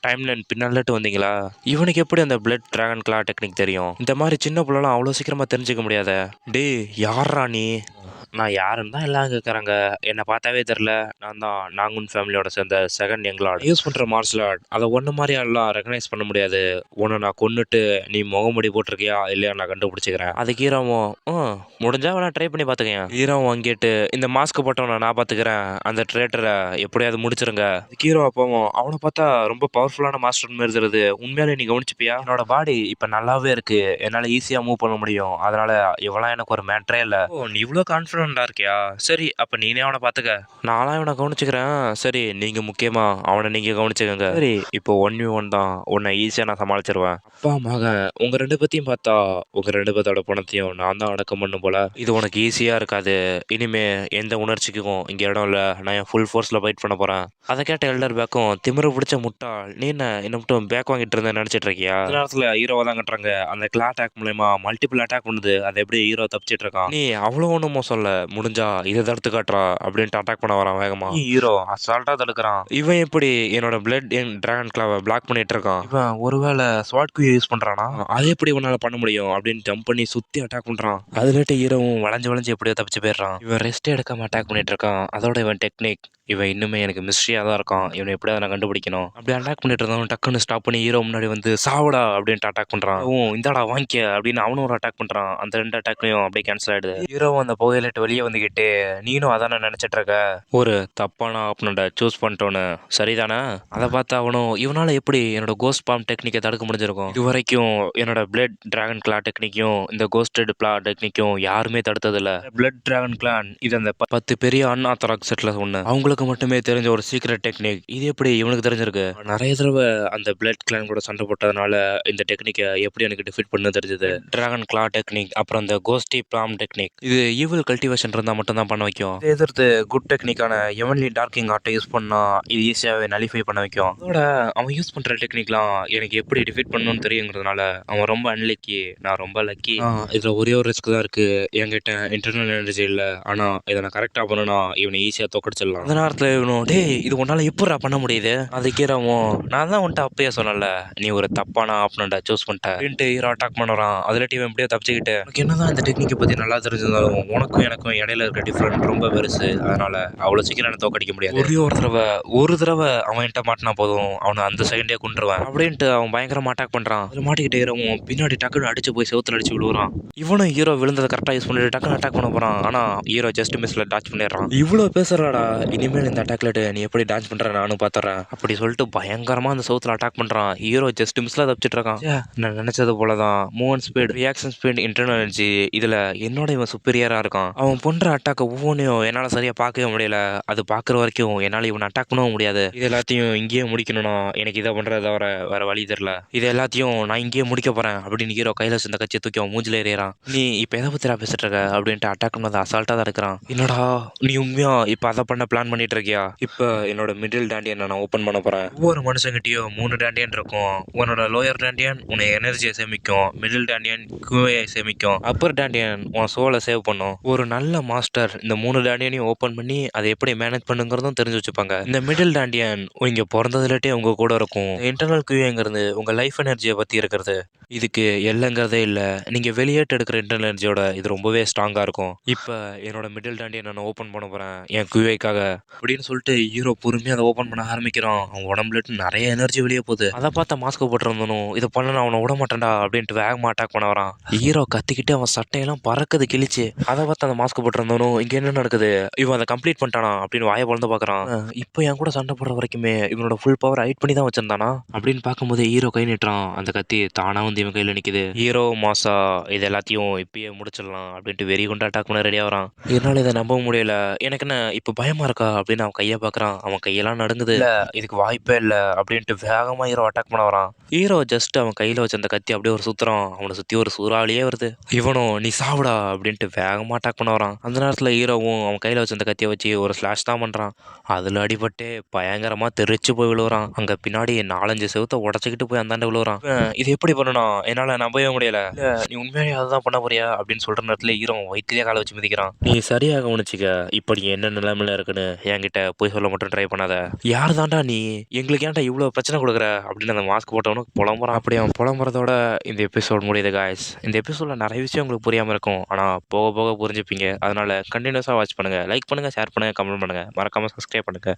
டைம்லைன் பின்னாலட்டு வந்தீங்களா? இவனுக்கு எப்படி அந்த பிளட் டிராகன் கிளா டெக்னிக் தெரியும்? இந்த மாதிரி சின்ன பிள்ளைலாம் அவ்வளோ சீக்கிரமா தெரிஞ்சுக்க முடியாத. டேய் யாரா நீ? நான் யாருன்னு தான் எல்லாம் கேட்குறாங்க. என்னை பார்த்தாவே தெரில. நான் தான் நாங்குன் ஃபேமிலியோட சேர்ந்த செகண்ட் யங்லார்ட். யூஸ் பண்ணுற மார்ஷல் ஆர்ட் அதை ஒன்று மாதிரி எல்லாம் ரெகனைஸ் பண்ண முடியாது. உன்னை நான் கொன்னுட்டு நீ முகமுடி போட்டிருக்கியா இல்லையா நான் கண்டுபிடிச்சிக்கிறேன். அதுக்கு ஹீரோவும் முடிஞ்சா வேணா ட்ரை பண்ணி பார்த்துக்கேன். ஹீரோவும் வாங்கிட்டு இந்த மாஸ்க் போட்டவனை நான் பார்த்துக்கிறேன். அந்த ட்ரேட்டரை எப்படியாவது முடிச்சிருங்க. ஹீரோ அப்பவும் அவனை பார்த்தா ரொம்ப பவர்ஃபுல்லான மாஸ்டர் மாதிரி தெரியுது. உண்மையாலே நீ கவனிச்சுப்பியா? என்னோட பாடி இப்போ நல்லாவே இருக்கு. என்னால் ஈஸியாக மூவ் பண்ண முடியும். அதனால இவெல்லாம் எனக்கு ஒரு மேட்ரே இல்லை. ஓ நீ இவ்வளோ கான்ஃபிடண்டா இருக்கியா? சரி அப்ப நீனே அவனை பாத்துக்க. நான்லாம் இவனை கவனிச்சுக்கிறேன். சரி நீங்க முக்கியமா அவனை நீங்க கவனிச்சுக்கங்க. சரி இப்போ 1v1 தான். உன்னை ஈஸியா நான் சமாளிச்சிருவேன். அப்பா மகன் உங்க 2 பேத்தையும் பார்த்தா உங்க 2 பேத்தோட பணத்தையும் நான் தான் அடக்கம் பண்ணும் போல. இது உனக்கு ஈஸியா இருக்காது. இனிமே எந்த உணர்ச்சிக்கும் இங்க இடம் இல்ல. நான் என் ஃபுல் ஃபோர்ஸ்ல ஃபைட் பண்ண போறேன். அதை கேட்ட எல்டர் பேக்கும் திமிரு பிடிச்ச முட்டாள் நீ என்ன மட்டும் பேக் வாங்கிட்டு இருந்தேன் நினைச்சிட்டு இருக்கியா? அந்த நேரத்துல ஹீரோவை தான் கட்டுறாங்க. அந்த கிளா அட்டாக் மூலமா மல்டிபிள் அட்டாக் பண்ணுது. அதை எப்படி ஹீரோ தப்பிச்சிட்டு இருக்கான். நீ அவ்வளோ ஒன்றும் மோசம் இல்ல. முடிஞ்சா இதை தடுத்து காட்டுறா அப்படின்ட்டு அட்டாக் பண்ண வரான் வேகமா. ஹீரோ அசால்ட்டா தடுக்கிறான். இவன் எப்படி என்னோட பிளட் டிராகன் கிளாவை பிளாக் பண்ணிட்டு இருக்கான். இவன் ஒருவேளை ஸ்வாட் கியூ யூஸ் பண்றானா? அதை எப்படி இவனால பண்ண முடியும் அப்படின்னு ஜம்ப் பண்ணி சுத்தி அட்டாக் பண்றான். அதுலேட்டு ஹீரோவும் வளைஞ்சு எப்படியோ தப்பிச்சு போயிடுறான். இவன் ரெஸ்ட் எடுக்காம அட்டாக் பண்ணிட்டு இருக்கான். அதோட இவன் டெக்னிக் இவன் இன்னுமே எனக்கு மிஸ்ட்ரியா தான் இருக்கான். இவனை எப்படியாவது நான் கண்டுபிடிக்கணும். அப்படி அட்டாக் பண்ணிட்டு இருந்தவன் டக்குன்னு ஸ்டாப் பண்ணி ஹீரோ முன்னாடி வந்து சாவடா அப்படின்ட்டு அட்டாக் பண்றான். இந்தாடா வாங்கிக்க அப்படின்னு அவனும் ஒரு அட்டாக் பண்றான். அந்த 2 அட்டாக்லையும் அப்படியே கேன்சல் ஆயிடுது. ஹீரோவும் அந்த புகையிலிட்டு வெளியே வந்துகிட்டு நீனும் அதானே நினைச்சிட்டு இருக்க. ஒரு தப்பான ஆப்னண்ட சூஸ் பண்ணிட்டோன்னு சரிதானே? அதை பார்த்து அவனும் இவனால எப்படி என்னோட கோஸ்ட் பாம் டெக்னிக்கை தடுக்க முடிஞ்சிருக்கும். இது வரைக்கும் என்னோட பிளட் டிராகன் கிளா டெக்னிக்கும் இந்த கோஸ்டட் பிளா டெக்னிக்கும் யாருமே தடுத்தது இல்ல. பிளட் டிராகன் கிளான் இது அந்த 10 பெரிய அன்ஆத்தராக்ஸ் செட்ல ஒண்ணு. அவங்களுக்கு மட்டுமே தெரிஞ்ச ஒரு சீக்ரெட் டெக்னிக். இது எப்படி இவனுக்கு தெரிஞ்சிருக்கு? நிறைய தடவை அந்த பிளட் கிளான் கூட சண்டை போட்டதுனால இந்த டெக்னிக்கை எப்படி எனக்கு டிஃபீட் பண்ண தெரிஞ்சது. டிராகன் கிளா டெக்னிக் அப்புறம் இந்த கோஸ்டி பிளாம் டெக்னிக் இது ஈவில் கல்டிவேஷன் இருந்தா மட்டும் தான் பண்ண வைக்கும். எதிர்த்து குட் டெக்னிக்கான எவன்லி டார்க்கிங் ஆர்ட்டை யூஸ் பண்ணா இது ஈஸியாவே நலிஃபை பண்ண வைக்கும். அதோட அவன் யூஸ் பண்ற டெக்னிக்லாம் எனக்கு எப்படி டிஃபீட் பண்ணணும்னு தெரியுங்கிறதுனால அவன் ரொம்ப அன்லக்கி. நான் ரொம்ப லக்கி. இதுல ஒரே ஒரு ரிஸ்க் தான் இருக்கு. என்கிட்ட இன்டர்னல் எனர்ஜி இல்ல. ஆனா இதை நான் கரெக்டா பண்ணனா இவனை ஈஸியா தோக்கடிச்சிடலாம். அந்த நேரத்துல இவனும் டேய் இது உன்னால எப்படா பண்ண முடியுது? அதுக்கு ஹீரோவும் நான் தான் உன்ட்ட அப்பயே சொன்னல நீ ஒரு தப்பான ஆப்னண்ட சூஸ் பண்ணிட்ட அப்படின்ட்டு ஹீரோ அட்டாக் பண்ணுறான். அதுல டீம் எப்படியோ தப்பிச்சுக்கிட்டு உனக்கு என்னதான் இந்த டெக்னிக்கை பத்தி நல்லா தெரிஞ்சிருந்தாலும் உனக்கும் எனக்கும் இடையில இருக்க டிஃபரெண்ட் ரொம்ப பெருசு. அதனால அவ்வளவு சீக்கிரம் என்ன தோக்கடிக்க முடியாது. ஒரு தடவை அவன்கிட்ட மாட்டினா போதும் அவனை அந்த செகண்டே கொண்டுருவேன் அப்படின்ட்டு அவன் பயங்கரமா அட்டாக் பண்றான். அதுல மாட்டிக்கிட்டே ஹீரோவும் பின்னாடி டக்குன்னு அடிச்சு போய் செவுத்துல அடிச்சு விழுவுறான். இவனும் ஹீரோ விழுந்ததை கரெக்டா யூஸ் பண்ணிட்டு டக்குன்னு அட்டாக் பண்ண போறான். ஆனா ஹீரோ ஜஸ்ட் மிஸ்ல டாச் பண்ணிடுறான். இவ்வளவு பேசுறாடா இனிமேல் இந்த அட்டாக்ல நீ எப்படி டான்ஸ் பண்ற நானும் பாத்துறேன் அப்படி சொல்லிட்டு பயங்கரமா அந்த சவுத்துல அட்டாக் பண்றான். ஹீரோ ஜஸ்ட் மிஸ்ல தப்பிச்சிட்டு இருக்கான். நான் நினைச்சது போலதான் movement speed reaction speed internal energy இதுல என்னோட இவன் சுப்பீரியரா இருக்கான். அவன் பண்ற அட்டாக் ஒவ்வொன்றையும் என்னால சரியா பார்க்கவே முடியல. அது பாக்குற வரைக்கும் என்னால இவன் அட்டாக் பண்ணவும் முடியாது. இது எல்லாத்தையும் இங்கேயே முடிக்கணும்னா எனக்கு இதை பண்றத தவிர வேற வழி தெரியல. இது எல்லாத்தையும் நான் இங்கேயே முடிக்க போறேன் அப்படின்னு ஹீரோ கையில சேர்ந்த கட்சியை தூக்கி அவன் மூஞ்சில ஏறிறான். நீ இப்ப எதை பத்திரா பேசிட்டு இருக்க அப்படின்ட்டு அட்டாக் பண்ணது அசால்ட்டா தான் இருக்கிறான். என்னடா நீ உண்மையா இப்ப அதை பண்ண பிளான் பண்ணிட்டு இருக்கியா? இப்ப என்னோட மிடில் டேண்டியன் நான் ஓப்பன் பண்ண போறேன். ஒவ்வொரு மனுஷங்கிட்டயும் 3 டேண்டியன் இருக்கும். உன்னோட லோயர் டேண்டியன் உன்னை எனர்ஜியை சேமிக்கும். மிடில் டேண்டியன் QA சேமிக்கும். அப்பர் டேண்டியன் உன் சோலை சேவ் பண்ணும். ஒரு நல்ல மாஸ்டர் இந்த 3 டேண்டியனையும் ஓப்பன் பண்ணி அதை எப்படி மேனேஜ் பண்ணுங்கிறதும் தெரிஞ்சு வச்சுப்பாங்க. இந்த மிடில் டேண்டியன் இங்க பிறந்ததுலேட்டே உங்க கூட இருக்கும். இன்டர்னல் QAங்கிறது உங்க லைஃப் எனர்ஜியை பத்தி இருக்கிறது. இதுக்கு எல்லைங்கிறதே இல்ல. நீங்க வெளியேட்டு எடுக்கிற இன்டர்னல் எனர்ஜியோட இது ரொம்பவே ஸ்ட்ராங்கா இருக்கும். இப்ப என்னோட மிடில் டாண்டிய நான் ஓப்பன் பண்ண போறேன். என் QAக்காக அப்படின்னு சொல்லிட்டு ஹீரோ பொறுமையா அத ஓப்பன் பண்ண ஆரம்பிக்கிறான். அவன் உடம்புல இருந்து நெறைய எனர்ஜி வெளிய போகுது. அத பார்த்த மாஸ்க் போட்டிருந்தவனும், இத பண்ணா அவன விடமாட்டேன்டா அப்படின்ட்டு வேகமா அட்டாக் பண்ண வரான். ஹீரோ கத்திக்கிட்டு அவன் சட்டையெல்லாம் பறக்குது கிழிச்சு. அத பார்த்து அந்த மாஸ்க் போட்டிருந்தவனும், இங்க என்ன நடக்குது? இவன் அத கம்ப்ளீட் பண்ணிட்டானா அப்படின்னு வாய பொளந்து பார்க்கறான். இப்போ என் கூட சண்டை போடுற வரைக்குமே இவனோட ஃபுல் பவர் ஹைட் பண்ணி தான் வச்சிருந்தானா அப்படின்னு பார்க்கும்போது ஹீரோ கை நீட்டுறான். அந்த கத்தி தானா வந்து இவன் கையில நிக்குது. ஹீரோ மாசா இது எல்லாத்தையும் இப்பயே முடிச்சிடலாம் அப்படின்ட்டு வெறி கொண்டு அட்டாக் பண்ண ரெடியா வரான். என்னால இதை நம்ப முடியல. எனக்கு என்ன இப்ப பயமா இருக்கா அப்படின்னு அவன் கையை பார்க்கறான். அவன் கையெல்லாம் நடுங்குது. இல்ல இதுக்கு வாய்ப்பே இல்ல அப்படின்ட்டு வேகமா ஹீரோ அட்டாக் பண்ண வரான். ஹீரோ ஜஸ்ட் அவன் கையில வச்ச அந்த கத்தி அப்படியே ஒரு சுத்துறான். அவனை சுத்தி ஒரு சூறாவளியே வருது. இவனும் நீ சாவுடா அப்படின்ட்டு வேகமா அட்டாக் பண்ண வரான். அந்த நேரத்துல ஹீரோவும் அவன் கையில வச்ச அந்த கத்தியை வச்சு ஒரு ஸ்லாஷ் தான் பண்றான். அதுல அடிபட்டு பயங்கரமா தெரிச்சு போய் விழுவுறான். அங்க பின்னாடி 4-5 செவுத்த உடச்சிக்கிட்டு போய் அந்தாண்ட விழுவுறான். இது எப்படி பண்ணணும் என்னால நம்பவே முடியல. இல்ல நீ உண்மையாவே அதுதான் பண்ண போறியா அப்படின்னு சொல்ற நேரத்துல ஹீரோ வயிற்றுலயே காலை வச்சு மிதிக்கிறான். நீ சரியாக கவனிச்சுக்க. இப்ப நீ என்ன நிலைமையில இருக்குன்னு என்கிட்ட போய் சொல்ல மட்டும் ட்ரை பண்ணாத. யார் தாண்டா நீ? எங்களுக்கு ஏன்டா இவ்வளவு பிரச்சனை கொடுக்குற அப்படின்னு அந்த மாஸ்க் போட்டவனுக்கு புலம்புறான். அப்படி அவன் புலம்புறதோட இந்த எபிசோட் முடியுது காய்ஸ். இந்த எபிசோட்ல நிறைய விஷயம் உங்களுக்கு புரியாம இருக்கும். ஆனா போக போக புரிஞ்சுப்பீங்க. அதனால கண்டினியூஸா வாட்ச் பண்ணுங்க. லைக் பண்ணுங்க, ஷேர் பண்ணுங்க, கமெண்ட் பண்ணுங்க, மறக்காம சப்ஸ்கிரைப் பண்ணுங்க.